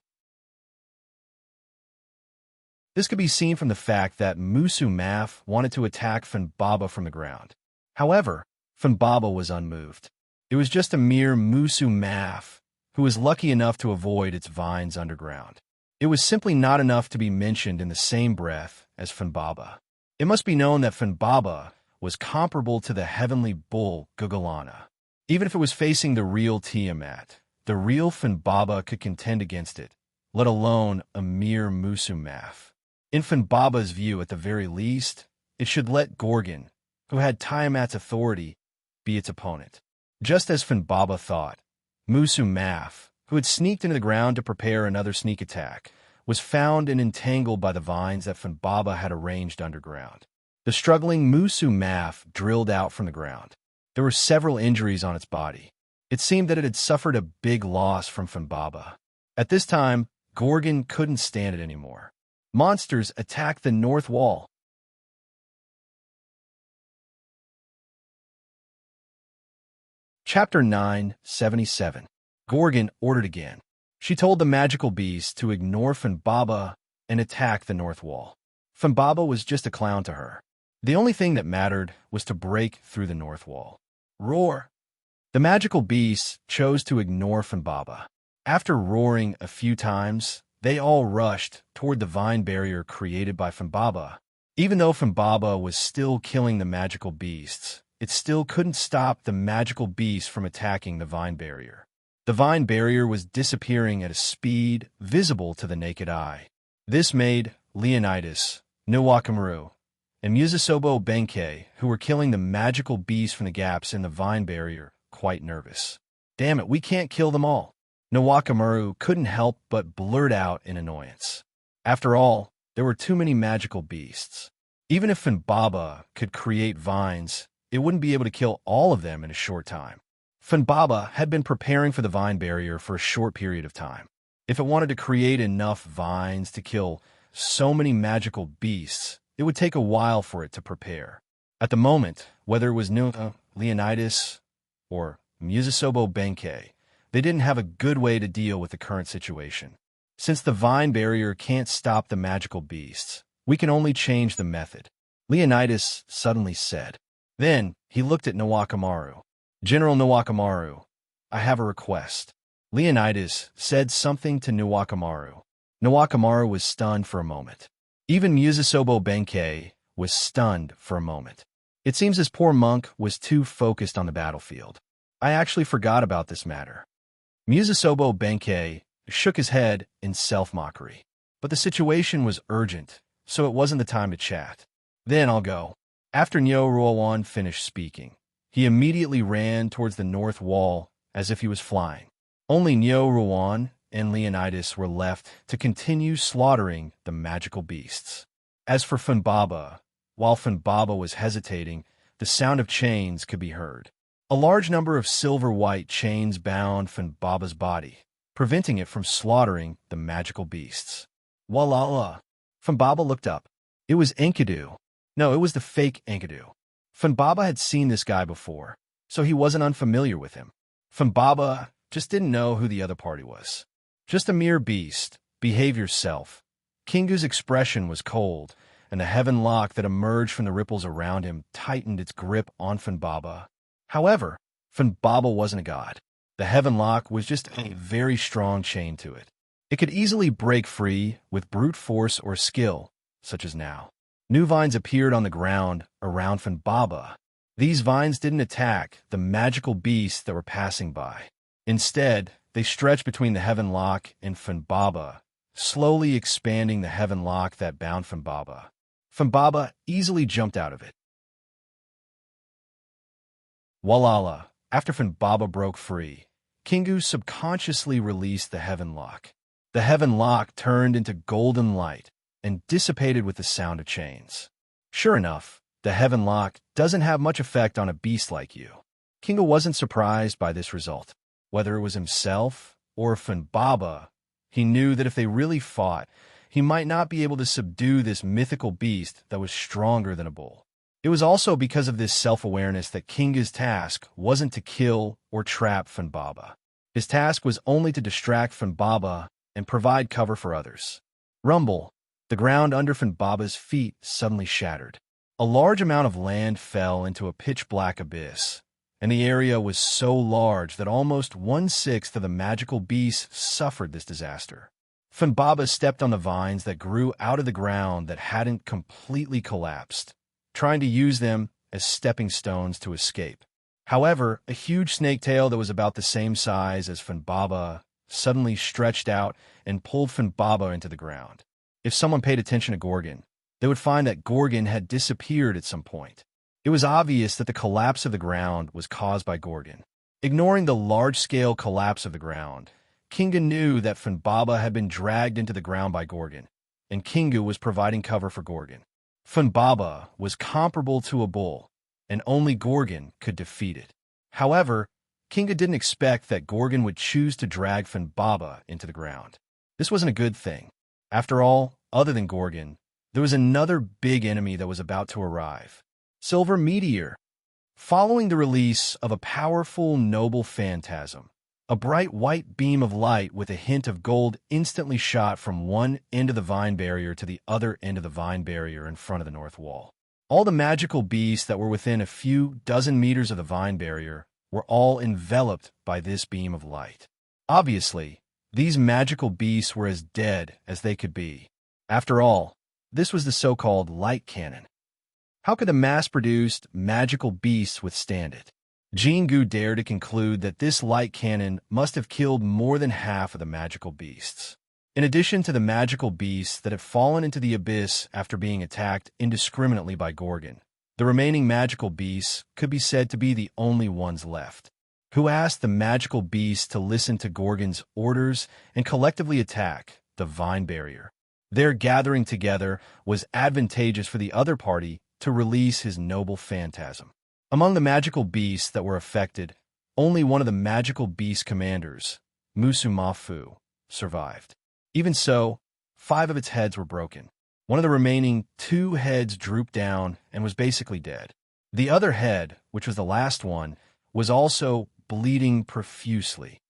This could be seen from the fact that Maf wanted to attack Finbaba from the ground. However, Finbaba was unmoved. It was just a mere Maf who was lucky enough to avoid its vines underground. It was simply not enough to be mentioned in the same breath as Finbaba. It must be known that Finbaba was comparable to the heavenly bull Gugulana. Even if it was facing the real Tiamat, the real Finbaba could contend against it, let alone a mere Maf. In Finbaba's view, at the very least, it should let Gorgon, who had Tiamat's authority, be its opponent. Just as Finbaba thought, Maf, who had sneaked into the ground to prepare another sneak attack, was found and entangled by the vines that Finbaba had arranged underground. The struggling Maf drilled out from the ground. There were several injuries on its body. It seemed that it had suffered a big loss from Finbaba. At this time, Gorgon couldn't stand it anymore. Monsters attacked the north wall. Chapter 977. Gorgon ordered again. She told the magical beast to ignore Finbaba and attack the north wall. Finbaba was just a clown to her. The only thing that mattered was to break through the north wall. Roar! The magical beasts chose to ignore Finbaba. After roaring a few times, they all rushed toward the vine barrier created by Finbaba. Even though Finbaba was still killing the magical beasts, it still couldn't stop the magical beasts from attacking the vine barrier. The vine barrier was disappearing at a speed visible to the naked eye. This made Leonidas, Nwakamaru, and Musasobo Benkei, who were killing the magical beasts from the gaps in the vine barrier, quite nervous. Damn it, we can't kill them all. Nwakamaru couldn't help but blurt out in annoyance. After all, there were too many magical beasts. Even if Finbaba could create vines, it wouldn't be able to kill all of them in a short time. Finbaba had been preparing for the vine barrier for a short period of time. If it wanted to create enough vines to kill so many magical beasts, it would take a while for it to prepare. At the moment, whether it was Leonidas or Musasobo Benkei, they didn't have a good way to deal with the current situation. Since the vine barrier can't stop the magical beasts, we can only change the method, Leonidas suddenly said. Then he looked at Nawakamaru. General Nawakamaru, I have a request. Leonidas said something to Nawakamaru. Nawakamaru was stunned for a moment. Even Musasobo Benkei was stunned for a moment. It seems his poor monk was too focused on the battlefield. I actually forgot about this matter. Musasobo Benkei shook his head in self-mockery. But the situation was urgent, so it wasn't the time to chat. Then I'll go. After Nyo Ruoan finished speaking, he immediately ran towards the north wall as if he was flying. Only Nyo Ruoan and Leonidas were left to continue slaughtering the magical beasts. As for Funbaba, while Funbaba was hesitating, the sound of chains could be heard. A large number of silver-white chains bound Funbaba's body, preventing it from slaughtering the magical beasts. Walala! Funbaba looked up. It was Enkidu. No, it was the fake Enkidu. Funbaba had seen this guy before, so he wasn't unfamiliar with him. Funbaba just didn't know who the other party was. Just a mere beast. Behave yourself. Kingu's expression was cold, and the heaven lock that emerged from the ripples around him tightened its grip on Funbaba. However, Funbaba wasn't a god. The heaven lock was just a very strong chain to it. It could easily break free with brute force or skill, such as now. New vines appeared on the ground around Funbaba. These vines didn't attack the magical beasts that were passing by. Instead, they stretched between the heaven lock and Funbaba, slowly expanding the heaven lock that bound Funbaba. Funbaba easily jumped out of it. Walala, after Funbaba broke free, Kingu subconsciously released the heaven lock. The heaven lock turned into golden light and dissipated with the sound of chains. Sure enough, the heaven lock doesn't have much effect on a beast like you. Kingu wasn't surprised by this result. Whether it was himself or Funbaba, he knew that if they really fought, he might not be able to subdue this mythical beast that was stronger than a bull. It was also because of this self-awareness that Kingu's task wasn't to kill or trap Funbaba. His task was only to distract Funbaba and provide cover for others. Rumble. The ground under Funbaba's feet suddenly shattered. A large amount of land fell into a pitch-black abyss, and the area was so large that almost 1/6 of the magical beasts suffered this disaster. Funbaba stepped on the vines that grew out of the ground that hadn't completely collapsed, trying to use them as stepping stones to escape. However, a huge snake tail that was about the same size as Funbaba suddenly stretched out and pulled Funbaba into the ground. If someone paid attention to Gorgon, they would find that Gorgon had disappeared at some point. It was obvious that the collapse of the ground was caused by Gorgon. Ignoring the large-scale collapse of the ground, Kingu knew that Funbaba had been dragged into the ground by Gorgon, and Kingu was providing cover for Gorgon. Funbaba was comparable to a bull, and only Gorgon could defeat it. However, Kingu didn't expect that Gorgon would choose to drag Funbaba into the ground. This wasn't a good thing. After all, other than Gorgon, there was another big enemy that was about to arrive. Silver Meteor. Following the release of a powerful noble phantasm, a bright white beam of light with a hint of gold instantly shot from one end of the vine barrier to the other end of the vine barrier in front of the north wall. All the magical beasts that were within a few dozen meters of the vine barrier were all enveloped by this beam of light. Obviously, these magical beasts were as dead as they could be. After all, this was the so-called light cannon. How could the mass-produced magical beasts withstand it? Jingu dared to conclude that this light cannon must have killed more than half of the magical beasts. In addition to the magical beasts that had fallen into the abyss after being attacked indiscriminately by Gorgon, the remaining magical beasts could be said to be the only ones left, who asked the magical beasts to listen to Gorgon's orders and collectively attack the vine barrier. Their gathering together was advantageous for the other party to release his noble phantasm. Among the magical beasts that were affected, only one of the magical beast commanders, Musumafu, survived. Even so, 5 of its heads were broken. One of the remaining two heads drooped down and was basically dead. The other head, which was the last one, was also bleeding profusely.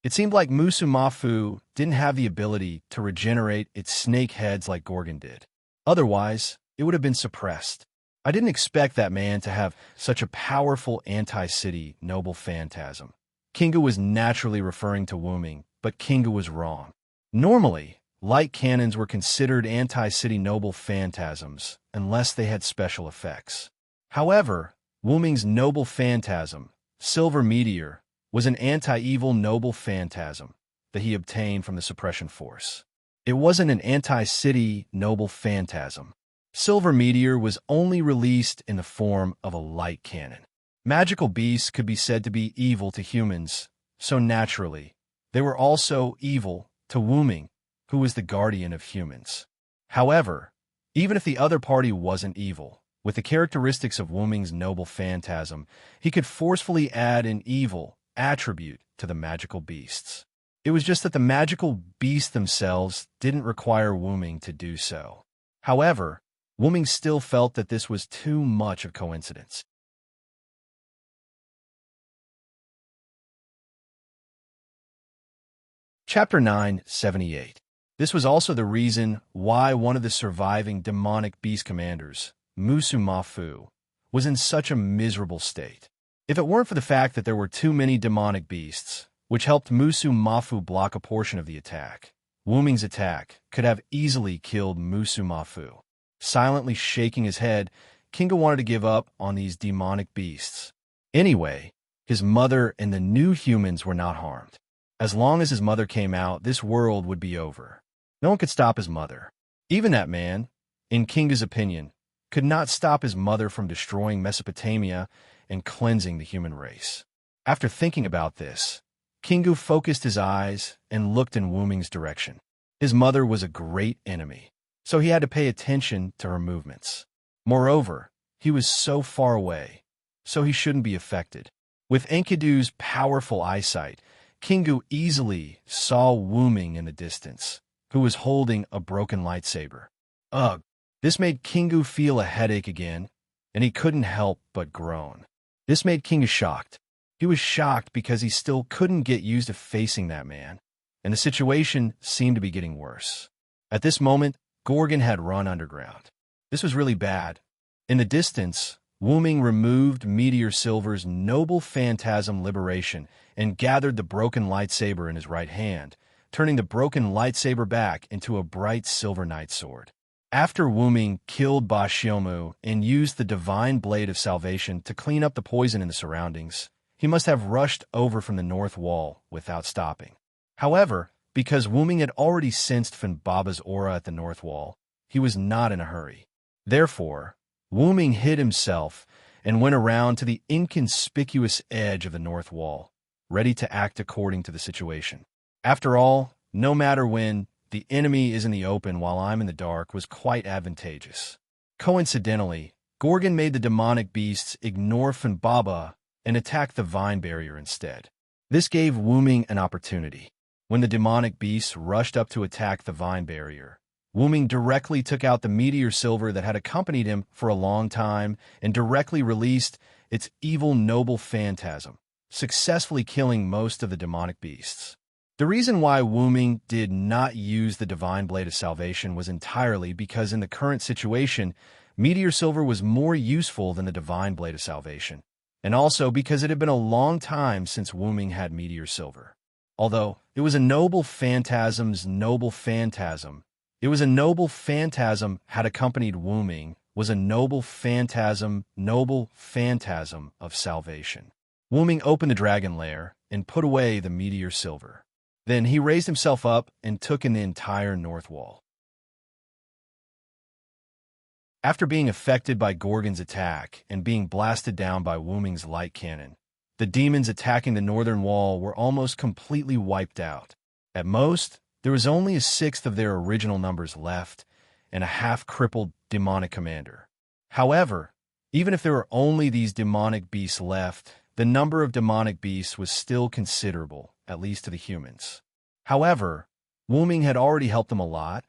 It seemed like Musumafu didn't have the ability to regenerate its snake heads like Gorgon did. Otherwise, it would have been suppressed. I didn't expect that man to have such a powerful anti-city noble phantasm. Kinga was naturally referring to Wuming, but Kinga was wrong. Normally, light cannons were considered anti-city noble phantasms unless they had special effects. However, Wuming's noble phantasm, Silver Meteor, was an anti-evil noble phantasm that he obtained from the suppression force. It wasn't an anti-city noble phantasm. Silver Meteor was only released in the form of a light cannon. Magical beasts could be said to be evil to humans, so naturally, they were also evil to Wuming, who was the guardian of humans. However, even if the other party wasn't evil, with the characteristics of Wuming's noble phantasm, he could forcefully add an evil attribute to the magical beasts. It was just that the magical beasts themselves didn't require Wuming to do so. However, Wuming still felt that this was too much of coincidence. Chapter 978. This was also the reason why one of the surviving demonic beast commanders, Musumafu, was in such a miserable state. If it weren't for the fact that there were too many demonic beasts, which helped Musumafu block a portion of the attack, Wuming's attack could have easily killed Musumafu. Silently shaking his head, Kinga wanted to give up on these demonic beasts. Anyway, his mother and the new humans were not harmed. As long as his mother came out, this world would be over. No one could stop his mother. Even that man, in Kinga's opinion, could not stop his mother from destroying Mesopotamia and cleansing the human race. After thinking about this, Kingu focused his eyes and looked in Wuming's direction. His mother was a great enemy, so he had to pay attention to her movements. Moreover, he was so far away, so he shouldn't be affected. With Enkidu's powerful eyesight, Kingu easily saw Wuming in the distance, who was holding a broken lightsaber. Ugh! This made Kingu feel a headache again, and he couldn't help but groan. This made Kinga shocked. He was shocked because he still couldn't get used to facing that man, and the situation seemed to be getting worse. At this moment, Gorgon had run underground. This was really bad. In the distance, Wuming removed Meteor Silver's noble phantasm liberation and gathered the broken lightsaber in his right hand, turning the broken lightsaber back into a bright silver knight sword. After Wuming killed Ba Xiaomu and used the divine blade of salvation to clean up the poison in the surroundings, he must have rushed over from the north wall without stopping. However, because Wuming had already sensed Baba's aura at the north wall, he was not in a hurry. Therefore, Wuming hid himself and went around to the inconspicuous edge of the north wall, ready to act according to the situation. After all, no matter when, the enemy is in the open while I'm in the dark was quite advantageous. Coincidentally, Gorgon made the demonic beasts ignore Baba and attack the vine barrier instead. This gave Wuming an opportunity. When the demonic beasts rushed up to attack the vine barrier, Wuming directly took out the meteor silver that had accompanied him for a long time and directly released its evil noble phantasm, successfully killing most of the demonic beasts. The reason why Wuming did not use the divine blade of salvation was entirely because in the current situation, meteor silver was more useful than the divine blade of salvation, and also because it had been a long time since Wuming had meteor silver. Although it was a noble phantasm's noble phantasm, had accompanied Wuming, was a noble phantasm of salvation. Wuming opened the dragon lair and put away the meteor silver. Then he raised himself up and took in the entire north wall. After being affected by Gorgon's attack and being blasted down by Wuming's light cannon, the demons attacking the northern wall were almost completely wiped out. At most, there was only a sixth of their original numbers left and a half-crippled demonic commander. However, even if there were only these demonic beasts left, the number of demonic beasts was still considerable, at least to the humans. However, Wu-ming had already helped them a lot,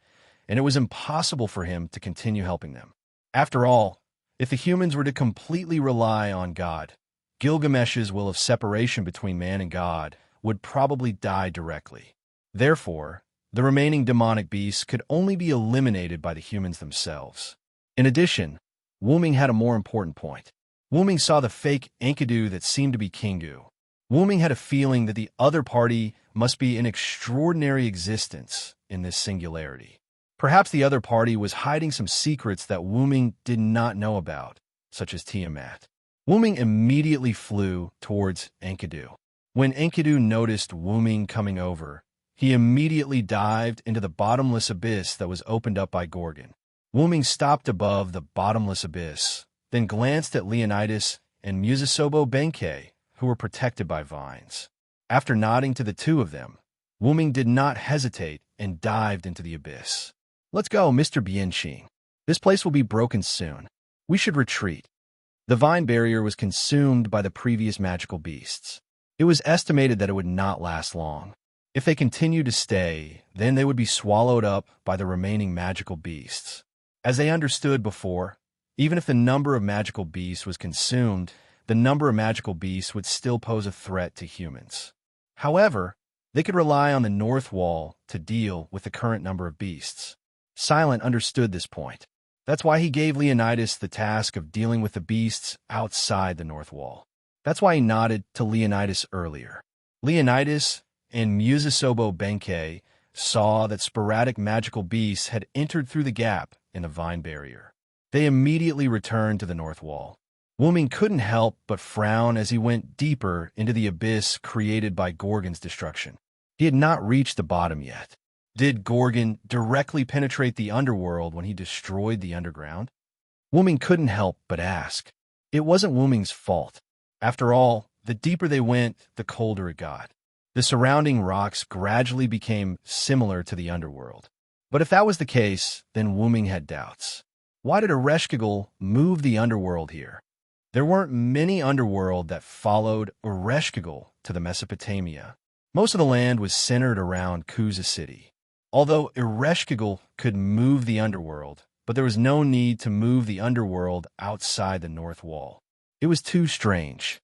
and it was impossible for him to continue helping them. After all, if the humans were to completely rely on God, Gilgamesh's will of separation between man and God would probably die directly. Therefore, the remaining demonic beasts could only be eliminated by the humans themselves. In addition, Wu-ming had a more important point. Wu-ming saw the fake Enkidu that seemed to be Kingu. Wu-ming had a feeling that the other party must be an extraordinary existence in this singularity. Perhaps the other party was hiding some secrets that Wu-ming did not know about, such as Tiamat. Wu-ming immediately flew towards Enkidu. When Enkidu noticed Wu-ming coming over, he immediately dived into the bottomless abyss that was opened up by Gorgon. Wu-ming stopped above the bottomless abyss, then glanced at Leonidas and Musasobo Benkei, who were protected by vines. After nodding to the two of them, Wu-ming did not hesitate and dived into the abyss. "Let's go, Mr. Bianqing. This place will be broken soon. We should retreat." The vine barrier was consumed by the previous magical beasts. It was estimated that it would not last long. If they continued to stay, then they would be swallowed up by the remaining magical beasts. As they understood before, even if the number of magical beasts was consumed, the number of magical beasts would still pose a threat to humans. However, they could rely on the North Wall to deal with the current number of beasts. Silent understood this point. That's why he gave Leonidas the task of dealing with the beasts outside the North Wall. That's why he nodded to Leonidas earlier. Leonidas and Musasobo Benkei saw that sporadic magical beasts had entered through the gap in the vine barrier. They immediately returned to the North Wall. Wu-ming couldn't help but frown as he went deeper into the abyss created by Gorgon's destruction. He had not reached the bottom yet. Did Gorgon directly penetrate the underworld when he destroyed the underground? Wu-ming couldn't help but ask. It wasn't Wu-ming's fault. After all, the deeper they went, the colder it got. The surrounding rocks gradually became similar to the underworld. But if that was the case, then Wu-ming had doubts. Why did Ereshkigal move the underworld here? There weren't many underworld that followed Ereshkigal to the Mesopotamia. Most of the land was centered around Kuza city. Although Ereshkigal could move the underworld, but there was no need to move the underworld outside the North Wall. It was too strange.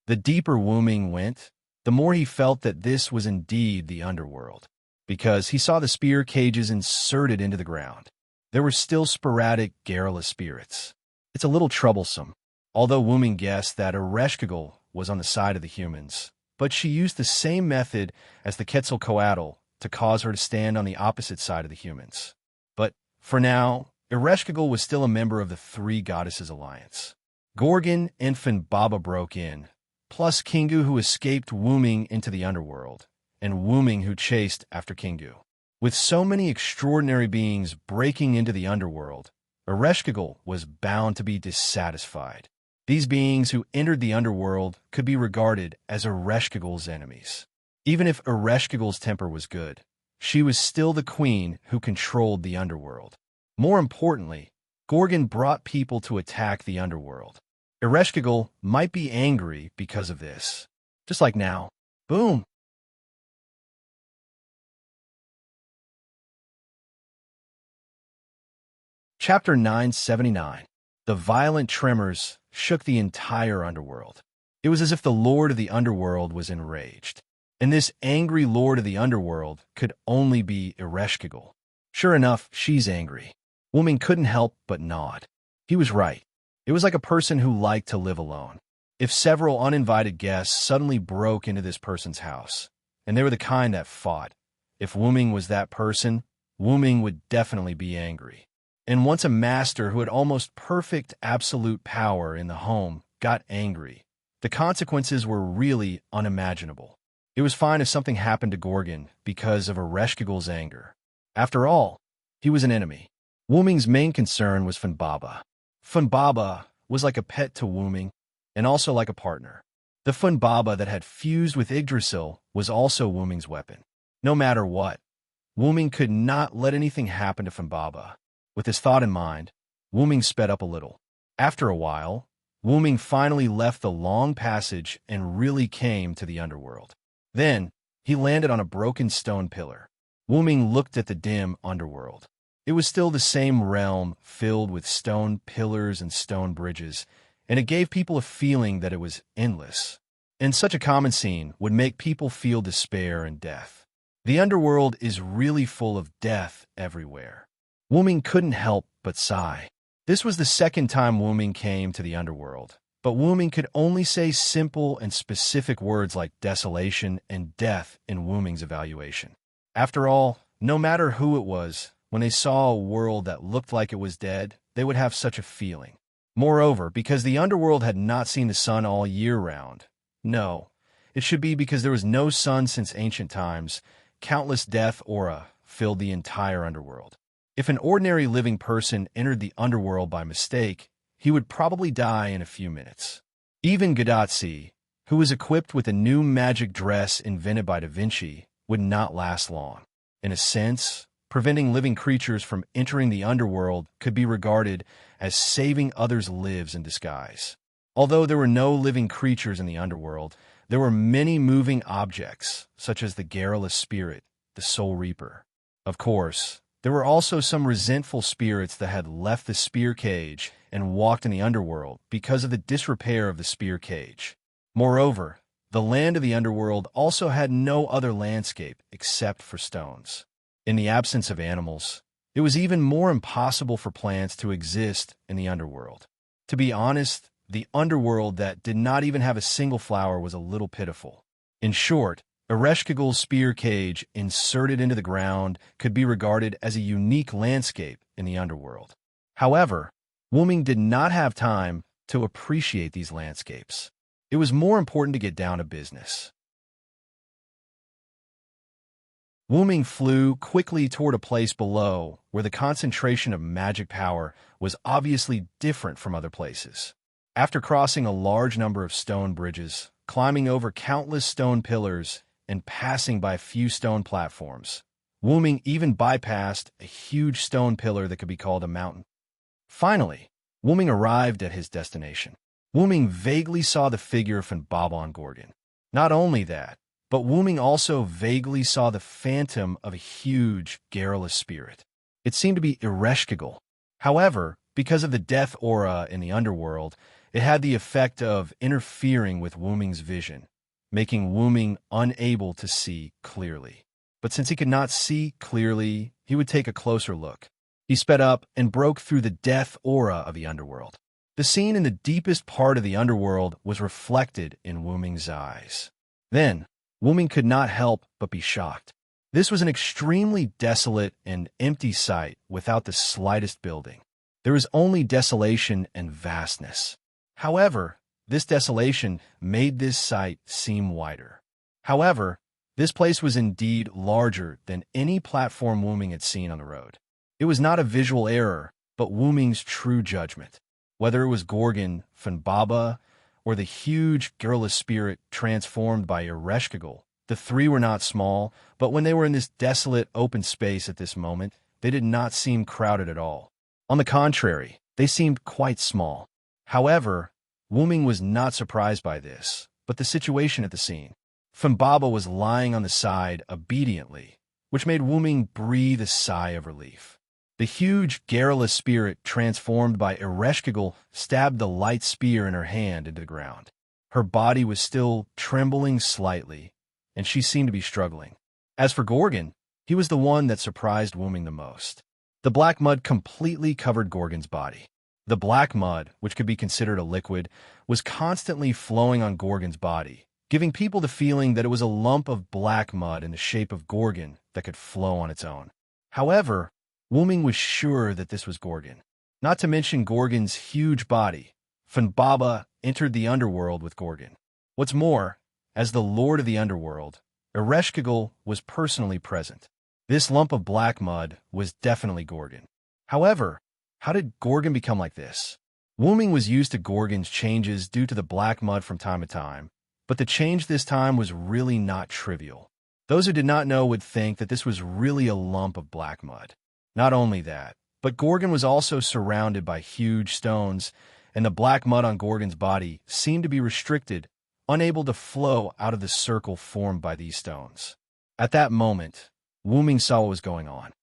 The deeper Wu-ming went, the more he felt that this was indeed the underworld, because he saw the spear cages inserted into the ground. There were still sporadic garrulous spirits. It's a little troublesome, although Wu-ming guessed that Ereshkigal was on the side of the humans, but she used the same method as the Quetzalcoatl to cause her to stand on the opposite side of the humans. But, for now, Ereshkigal was still a member of the Three Goddesses Alliance. Gorgon and Funbaba broke in, plus Kingu who escaped Wu-ming into the underworld, and Wu-ming who chased after Kingu. With so many extraordinary beings breaking into the underworld, Ereshkigal was bound to be dissatisfied. These beings who entered the underworld could be regarded as Ereshkigal's enemies. Even if Ereshkigal's temper was good, she was still the queen who controlled the underworld. More importantly, Gorgon brought people to attack the underworld. Ereshkigal might be angry because of this. Just like now. Boom! Chapter 979. The violent tremors shook the entire underworld. It was as if the lord of the underworld was enraged. And this angry lord of the underworld could only be Ereshkigal. Sure enough, she's angry. Wu-ming couldn't help but nod. He was right. It was like a person who liked to live alone. If several uninvited guests suddenly broke into this person's house, and they were the kind that fought, if Wu-ming was that person, Wu-ming would definitely be angry. And once a master who had almost perfect absolute power in the home got angry, the consequences were really unimaginable. It was fine if something happened to Gorgon because of Ereshkigal's anger. After all, he was an enemy. Wu-ming's main concern was Funbaba. Funbaba was like a pet to Wu-ming, and also like a partner. The Funbaba that had fused with Yggdrasil was also Wu-ming's weapon. No matter what, Wu-ming could not let anything happen to Funbaba. With this thought in mind, Wu-ming sped up a little. After a while, Wu-ming finally left the long passage and really came to the underworld. Then, He landed on a broken stone pillar. Wu-Ming looked at the dim underworld. It was still the same realm, filled with stone pillars and stone bridges, and it gave people a feeling that it was endless. And such a common scene would make people feel despair and death. The underworld is really full of death everywhere. Wu-Ming couldn't help but sigh. This was the second time Wu-Ming came to the underworld, but Wu-Ming could only say simple and specific words like desolation and death in Wu-Ming's evaluation. After all, no matter who it was, when they saw a world that looked like it was dead, they would have such a feeling. Moreover, because the underworld had not seen the sun all year round. No, it should be because there was no sun since ancient times. Countless death aura filled the entire underworld. If an ordinary living person entered the underworld by mistake, he would probably die in a few minutes. Even Gadotsi, who was equipped with a new magic dress invented by Da Vinci, would not last long. In a sense, preventing living creatures from entering the underworld could be regarded as saving others' lives in disguise. Although there were no living creatures in the underworld, there were many moving objects, such as the garrulous spirit, the soul reaper. Of course, there were also some resentful spirits that had left the spear cage and walked in the underworld because of the disrepair of the spear cage. Moreover, the land of the underworld also had no other landscape except for stones. In the absence of animals, it was even more impossible for plants to exist in the underworld. To be honest, the underworld that did not even have a single flower was a little pitiful. In short, Ereshkigal's spear cage inserted into the ground could be regarded as a unique landscape in the underworld. However, Wu-Ming did not have time to appreciate these landscapes. It was more important to get down to business. Wu-Ming flew quickly toward a place below where the concentration of magic power was obviously different from other places. After crossing a large number of stone bridges, climbing over countless stone pillars, and passing by a few stone platforms, Wu-Ming even bypassed a huge stone pillar that could be called a mountain. Finally, Wu-Ming arrived at his destination. Wu-Ming vaguely saw the figure of Baba on Gorgon. Not only that, but Wu-Ming also vaguely saw the phantom of a huge, garrulous spirit. It seemed to be Ereshkigal. However, because of the death aura in the underworld, it had the effect of interfering with Wu-Ming's vision, making Wu-Ming unable to see clearly. But since he could not see clearly, he would take a closer look. He sped up and broke through the death aura of the underworld. The scene in the deepest part of the underworld was reflected in Wu-Ming's eyes. Then, Wu-Ming could not help but be shocked. This was an extremely desolate and empty sight without the slightest building. There was only desolation and vastness. However, this desolation made this sight seem wider. However, this place was indeed larger than any platform Wu-Ming had seen on the road. It was not a visual error, but Wu-Ming's true judgment. Whether it was Gorgon, Baba, or the huge garrulous spirit transformed by Ereshkigal, the three were not small, but when they were in this desolate open space at this moment, they did not seem crowded at all. On the contrary, they seemed quite small. However, Wu-Ming was not surprised by this, but the situation at the scene. Baba was lying on the side obediently, which made Wu-Ming breathe a sigh of relief. The huge, garrulous spirit transformed by Ereshkigal stabbed the light spear in her hand into the ground. Her body was still trembling slightly, and she seemed to be struggling. As for Gorgon, he was the one that surprised Wu-Ming the most. The black mud completely covered Gorgon's body. The black mud, which could be considered a liquid, was constantly flowing on Gorgon's body, giving people the feeling that it was a lump of black mud in the shape of Gorgon that could flow on its own. However, Wu-Ming was sure that this was Gorgon. Not to mention Gorgon's huge body. Baba entered the underworld with Gorgon. What's more, as the lord of the underworld, Ereshkigal was personally present. This lump of black mud was definitely Gorgon. However, how did Gorgon become like this? Wu-Ming was used to Gorgon's changes due to the black mud from time to time, but the change this time was really not trivial. Those who did not know would think that this was really a lump of black mud. Not only that, but Gorgon was also surrounded by huge stones, and the black mud on Gorgon's body seemed to be restricted, unable to flow out of the circle formed by these stones. At that moment, Wuming saw what was going on.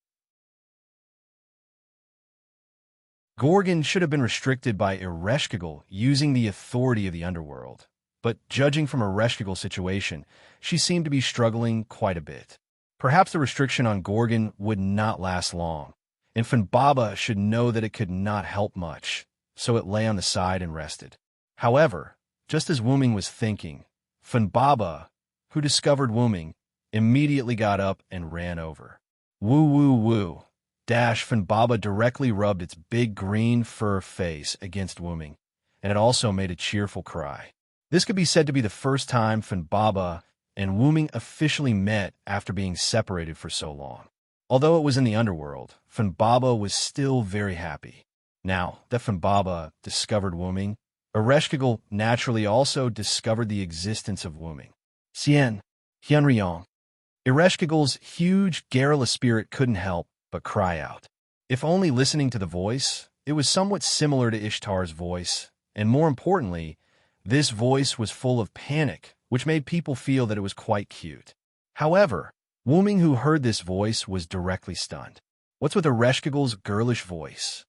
Gorgon should have been restricted by Ereshkigal using the authority of the underworld, but judging from Ereshkigal's situation, she seemed to be struggling quite a bit. Perhaps the restriction on Gorgon would not last long, and Funbaba should know that it could not help much, so it lay on the side and rested. However, just as Wuming was thinking, Funbaba, who discovered Wuming, immediately got up and ran over. Woo woo woo. Funbaba directly rubbed its big green fur face against Wuming, and it also made a cheerful cry. This could be said to be the first time Funbaba and Wuming officially met after being separated for so long. Although it was in the underworld, Funbaba was still very happy. Now that Funbaba discovered Wuming, Ereshkigal naturally also discovered the existence of Wuming. Sien, Hyunryong. Ereshkigal's huge garrulous spirit couldn't help but cry out. If only listening to the voice, it was somewhat similar to Ishtar's voice, and more importantly, this voice was full of panic, which made people feel that it was quite cute. However, Wuming, who heard this voice, was directly stunned. What's with Ereshkigal's girlish voice?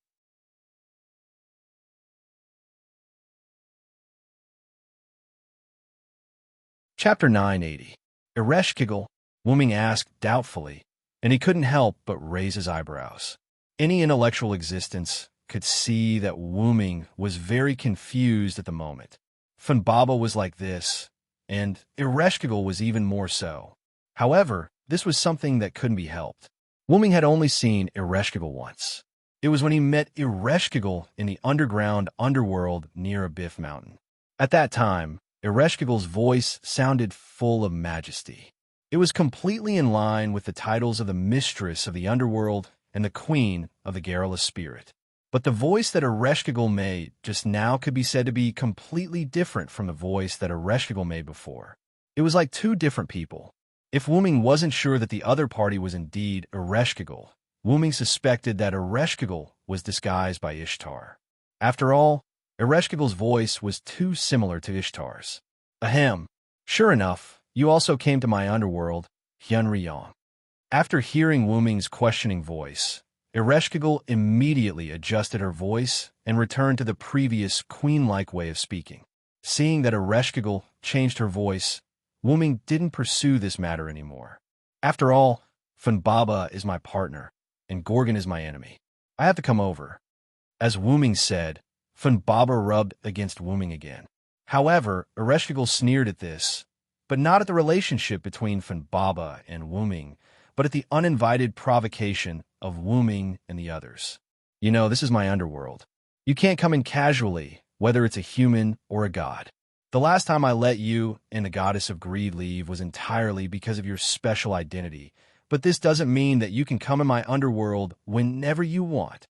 Chapter 980. Ereshkigal, Wuming asked doubtfully, and he couldn't help but raise his eyebrows. Any intellectual existence could see that Wuming was very confused at the moment. Funbaba was like this, and Ereshkigal was even more so. However, this was something that couldn't be helped. Wuming had only seen Ereshkigal once. It was when he met Ereshkigal in the underworld near Abyff Mountain. At that time, Ereshkigal's voice sounded full of majesty. It was completely in line with the titles of the mistress of the underworld and the queen of the garrulous spirit. But the voice that Ereshkigal made just now could be said to be completely different from the voice that Ereshkigal made before. It was like two different people. If Wuming wasn't sure that the other party was indeed Ereshkigal, Wuming suspected that Ereshkigal was disguised by Ishtar. After all, Ereshkigal's voice was too similar to Ishtar's. Ahem. Sure enough, you also came to my underworld, Hyunryong. After hearing Wuming's questioning voice, Ereshkigal immediately adjusted her voice and returned to the previous queen-like way of speaking. Seeing that Ereshkigal changed her voice, Wuming didn't pursue this matter anymore. After all, Funbaba is my partner, and Gorgon is my enemy. I have to come over. As Wuming said, Funbaba rubbed against Wuming again. However, Ereshkigal sneered at this, but not at the relationship between Funbaba and Wuming, but at the uninvited provocation of Wuming and the others. You know, this is my underworld. You can't come in casually, whether it's a human or a god. The last time I let you and the goddess of greed leave was entirely because of your special identity, but this doesn't mean that you can come in my underworld whenever you want.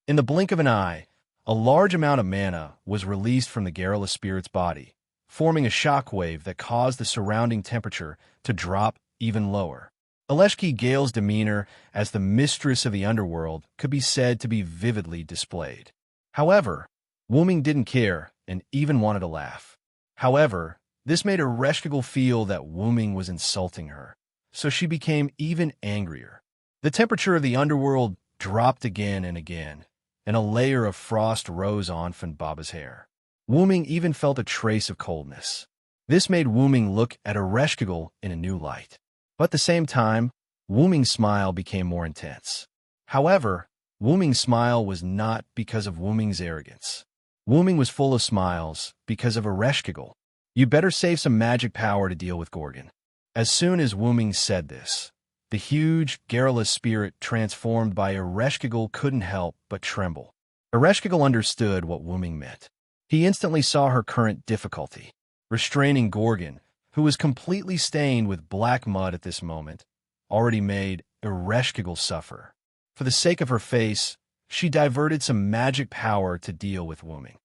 In the blink of an eye, a large amount of mana was released from the garrulous spirit's body, forming a shockwave that caused the surrounding temperature to drop even lower. Aleshki Gale's demeanor as the mistress of the underworld could be said to be vividly displayed. However, Wuming didn't care and even wanted to laugh. However, this made Ereshkigal feel that Wuming was insulting her, so she became even angrier. The temperature of the underworld dropped again and again, and a layer of frost rose on Funbaba's hair. Wuming even felt a trace of coldness. This made Wuming look at Ereshkigal in a new light. But at the same time, Wuming's smile became more intense. However, Wuming's smile was not because of Wuming's arrogance. Wuming was full of smiles because of Ereshkigal. You better save some magic power to deal with Gorgon. As soon as Wuming said this, the huge, garrulous spirit transformed by Ereshkigal couldn't help but tremble. Ereshkigal understood what Wuming meant. He instantly saw her current difficulty. Restraining Gorgon, who was completely stained with black mud at this moment, already made Ereshkigal suffer. For the sake of her face, she diverted some magic power to deal with Wuming.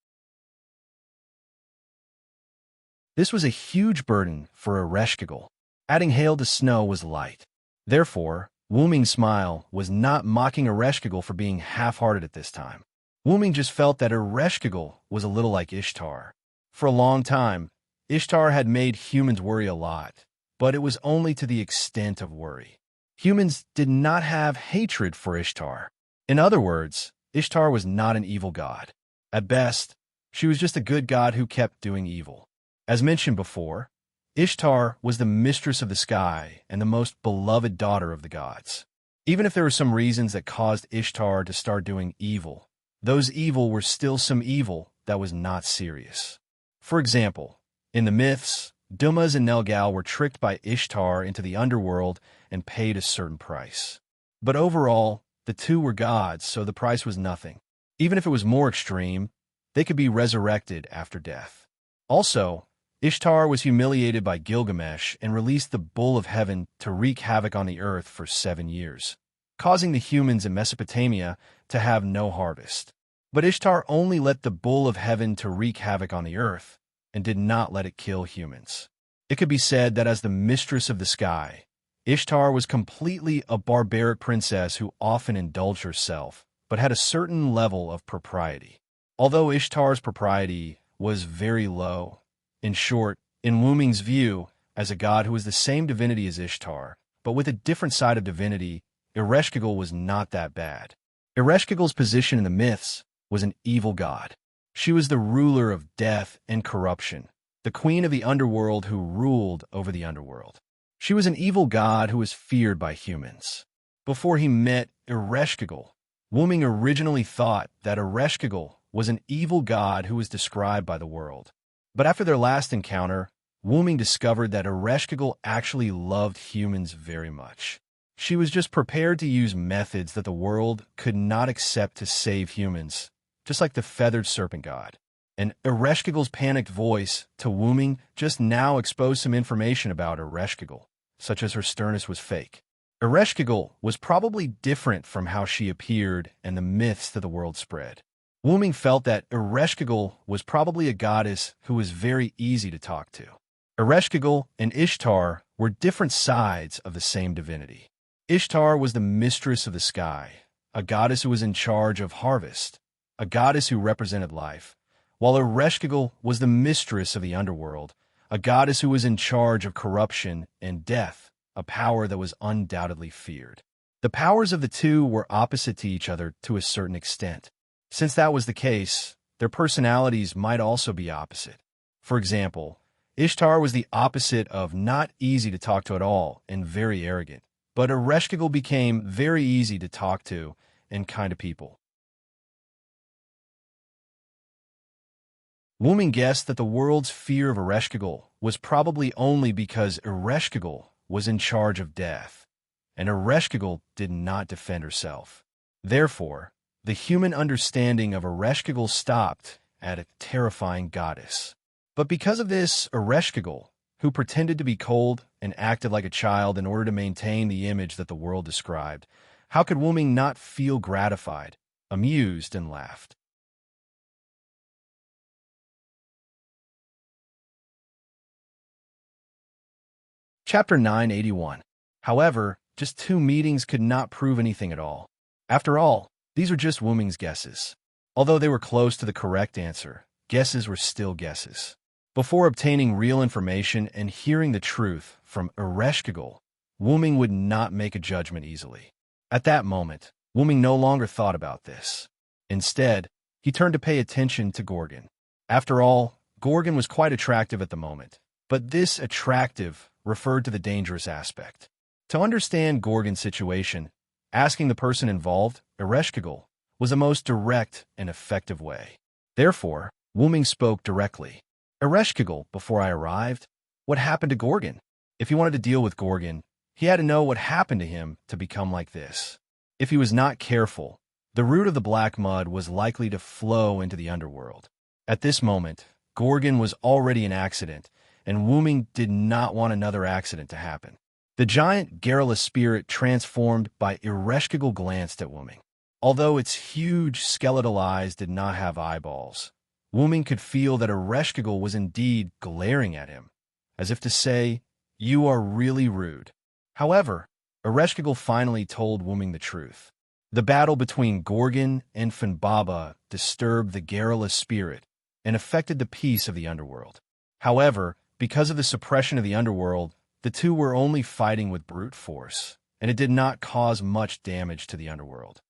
This was a huge burden for Ereshkigal. Adding hail to snow was light. Therefore, Wuming's smile was not mocking Ereshkigal for being half-hearted at this time. Wuming just felt that Ereshkigal was a little like Ishtar. For a long time, Ishtar had made humans worry a lot, but it was only to the extent of worry. Humans did not have hatred for Ishtar. In other words, Ishtar was not an evil god. At best, she was just a good god who kept doing evil. As mentioned before, Ishtar was the mistress of the sky and the most beloved daughter of the gods. Even if there were some reasons that caused Ishtar to start doing evil, those evil were still some evil that was not serious. For example, in the myths, Dumas and Nelgal were tricked by Ishtar into the underworld and paid a certain price. But overall, the two were gods, so the price was nothing. Even if it was more extreme, they could be resurrected after death. Also, Ishtar was humiliated by Gilgamesh and released the Bull of Heaven to wreak havoc on the earth for 7 years, causing the humans in Mesopotamia to have no harvest. But Ishtar only let the Bull of Heaven to wreak havoc on the earth and did not let it kill humans. It could be said that as the mistress of the sky, Ishtar was completely a barbaric princess who often indulged herself, but had a certain level of propriety. Although Ishtar's propriety was very low, in short, in Wu Ming's view, as a god who was the same divinity as Ishtar, but with a different side of divinity, Ereshkigal was not that bad. Ereshkigal's position in the myths was an evil god. She was the ruler of death and corruption, the queen of the underworld who ruled over the underworld. She was an evil god who was feared by humans. Before he met Ereshkigal, Wu Ming originally thought that Ereshkigal was an evil god who was described by the world. But after their last encounter, Wu Ming discovered that Ereshkigal actually loved humans very much. She was just prepared to use methods that the world could not accept to save humans, just like the feathered serpent god. And Ereshkigal's panicked voice to Wu Ming just now exposed some information about Ereshkigal, such as her sternness was fake. Ereshkigal was probably different from how she appeared and the myths that the world spread. Wu Ming felt that Ereshkigal was probably a goddess who was very easy to talk to. Ereshkigal and Ishtar were different sides of the same divinity. Ishtar was the mistress of the sky, a goddess who was in charge of harvest, a goddess who represented life, while Ereshkigal was the mistress of the underworld, a goddess who was in charge of corruption and death, a power that was undoubtedly feared. The powers of the two were opposite to each other to a certain extent. Since that was the case, their personalities might also be opposite. For example, Ishtar was the opposite of not easy to talk to at all and very arrogant, but Ereshkigal became very easy to talk to and kind of people. Wu Ming guessed that the world's fear of Ereshkigal was probably only because Ereshkigal was in charge of death, and Ereshkigal did not defend herself. Therefore, the human understanding of Ereshkigal stopped at a terrifying goddess. But because of this, Ereshkigal, who pretended to be cold and acted like a child in order to maintain the image that the world described, how could Wu Ming not feel gratified, amused, and laughed? Chapter 981. However, just 2 meetings could not prove anything at all. After all, these were just Wu Ming's guesses. Although they were close to the correct answer, guesses were still guesses. Before obtaining real information and hearing the truth from Ereshkigal, Wu Ming would not make a judgment easily. At that moment, Wu Ming no longer thought about this. Instead, he turned to pay attention to Gorgon. After all, Gorgon was quite attractive at the moment, but this attractive referred to the dangerous aspect. To understand Gorgon's situation, asking the person involved, Ereshkigal, was the most direct and effective way. Therefore, Wu Ming spoke directly. Ereshkigal, before I arrived, what happened to Gorgon? If he wanted to deal with Gorgon, he had to know what happened to him to become like this. If he was not careful, the root of the black mud was likely to flow into the underworld. At this moment, Gorgon was already an accident, and Wu Ming did not want another accident to happen. The giant garrulous spirit transformed by Ereshkigal glanced at Wu Ming. Although its huge skeletal eyes did not have eyeballs, Wu Ming could feel that Ereshkigal was indeed glaring at him, as if to say, "You are really rude." However, Ereshkigal finally told Wu Ming the truth. The battle between Gorgon and Funbaba disturbed the garrulous spirit and affected the peace of the underworld. However, because of the suppression of the underworld, the two were only fighting with brute force, and it did not cause much damage to the underworld.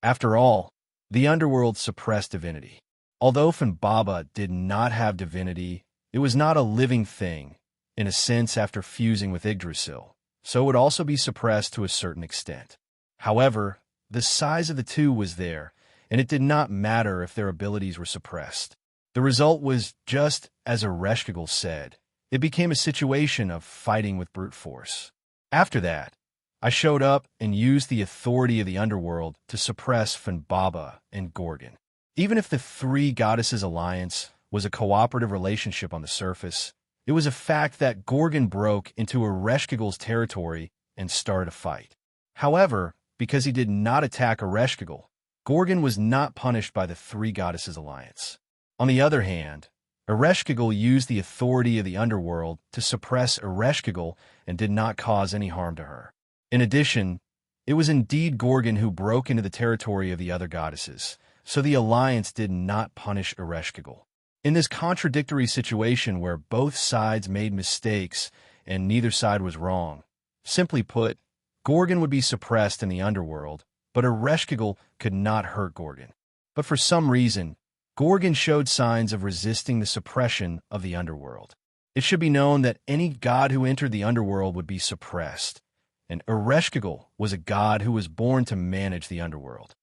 After all, the underworld suppressed divinity. Although Funbaba did not have divinity, it was not a living thing, in a sense after fusing with Yggdrasil, so it would also be suppressed to a certain extent. However, the size of the two was there, and it did not matter if their abilities were suppressed. The result was just as Ereshkigal said. It became a situation of fighting with brute force. After that, I showed up and used the authority of the underworld to suppress Funbaba and Gorgon. Even if the three goddesses alliance was a cooperative relationship on the surface, it was a fact that Gorgon broke into Ereshkigal's territory and started a fight. However, because he did not attack Ereshkigal, Gorgon was not punished by the three goddesses alliance. On the other hand, Ereshkigal used the authority of the underworld to suppress Ereshkigal and did not cause any harm to her. In addition, it was indeed Gorgon who broke into the territory of the other goddesses, so the alliance did not punish Ereshkigal. In this contradictory situation where both sides made mistakes and neither side was wrong, simply put, Gorgon would be suppressed in the underworld, but Ereshkigal could not hurt Gorgon. But for some reason, Gorgon showed signs of resisting the suppression of the underworld. It should be known that any god who entered the underworld would be suppressed, and Ereshkigal was a god who was born to manage the underworld.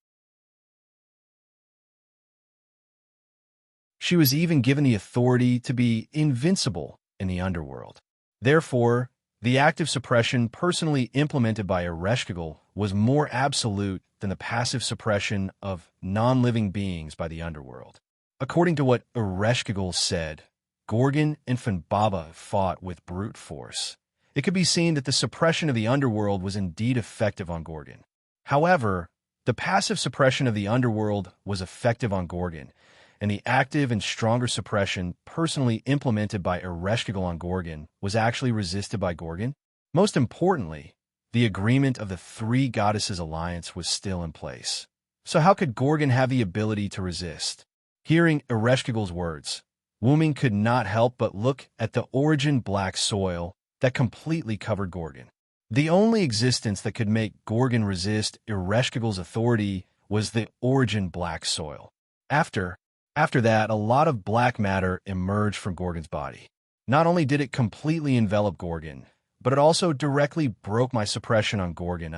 She was even given the authority to be invincible in the underworld. Therefore, the active suppression personally implemented by Ereshkigal was more absolute than the passive suppression of non-living beings by the underworld. According to what Ereshkigal said, Gorgon and Funbaba fought with brute force. It could be seen that the suppression of the underworld was indeed effective on Gorgon. However, the passive suppression of the underworld was effective on Gorgon, and the active and stronger suppression personally implemented by Ereshkigal on Gorgon was actually resisted by Gorgon. Most importantly, the agreement of the three goddesses alliance was still in place. So how could Gorgon have the ability to resist? Hearing Ereshkigal's words, Wuming could not help but look at the origin black soil that completely covered Gorgon. The only existence that could make Gorgon resist Ereshkigal's authority was the origin black soil. After that, a lot of black matter emerged from Gorgon's body. Not only did it completely envelop Gorgon, but it also directly broke my suppression on Gorgon.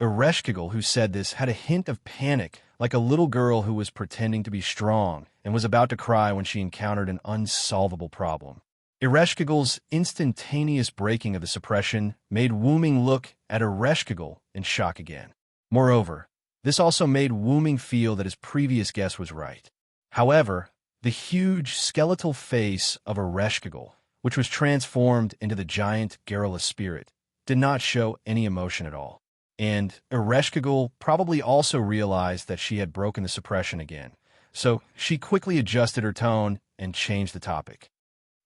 Ereshkigal, who said this, had a hint of panic, like a little girl who was pretending to be strong and was about to cry when she encountered an unsolvable problem. Ereshkigal's instantaneous breaking of the suppression made Wuming look at Ereshkigal in shock again. Moreover, this also made Wuming feel that his previous guess was right. However, the huge skeletal face of Ereshkigal, which was transformed into the giant garrulous spirit, did not show any emotion at all. And Ereshkigal probably also realized that she had broken the suppression again, so she quickly adjusted her tone and changed the topic.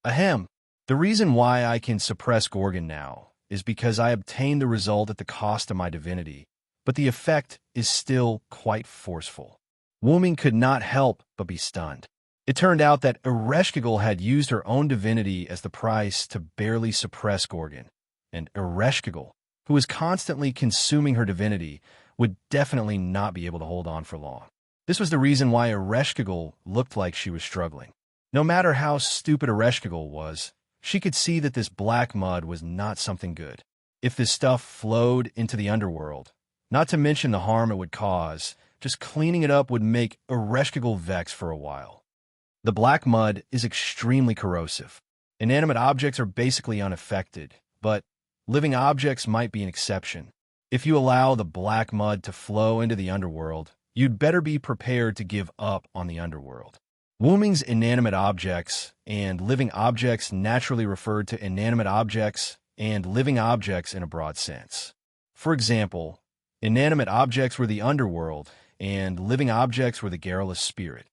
Ahem, the reason why I can suppress Gorgon now is because I obtained the result at the cost of my divinity, but the effect is still quite forceful. Wuming could not help but be stunned. It turned out that Ereshkigal had used her own divinity as the price to barely suppress Gorgon, and Ereshkigal, who was constantly consuming her divinity, would definitely not be able to hold on for long. This was the reason why Ereshkigal looked like she was struggling. No matter how stupid Ereshkigal was, she could see that this black mud was not something good. If this stuff flowed into the underworld, not to mention the harm it would cause, just cleaning it up would make Ereshkigal vex for a while. The black mud is extremely corrosive. Inanimate objects are basically unaffected, but living objects might be an exception. If you allow the black mud to flow into the underworld, you'd better be prepared to give up on the underworld. Wuming's inanimate objects and living objects naturally referred to inanimate objects and living objects in a broad sense. For example, inanimate objects were the underworld, and living objects were the garrulous spirit.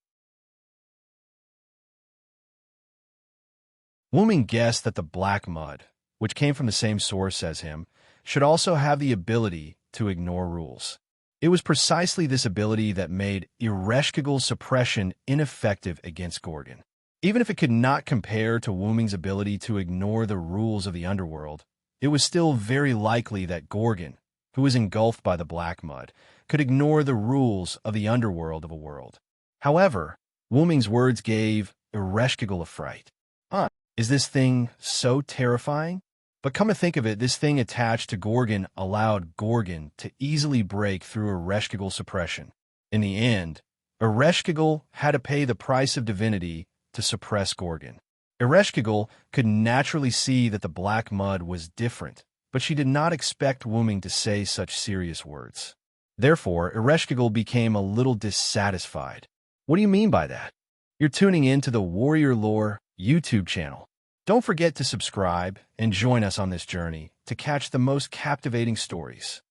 Wuming guessed that the black mud, which came from the same source as him, should also have the ability to ignore rules. It was precisely this ability that made Ereshkigal's suppression ineffective against Gorgon. Even if it could not compare to Wuming's ability to ignore the rules of the underworld, it was still very likely that Gorgon, who was engulfed by the black mud, could ignore the rules of the underworld of a world. However, Wuming's words gave Ereshkigal a fright. Is this thing so terrifying? But come to think of it, this thing attached to Gorgon allowed Gorgon to easily break through Ereshkigal suppression. In the end, Ereshkigal had to pay the price of divinity to suppress Gorgon. Ereshkigal could naturally see that the black mud was different, but she did not expect Wuming to say such serious words. Therefore, Ereshkigal became a little dissatisfied. What do you mean by that? You're tuning in to the Warrior Lore YouTube channel. Don't forget to subscribe and join us on this journey to catch the most captivating stories.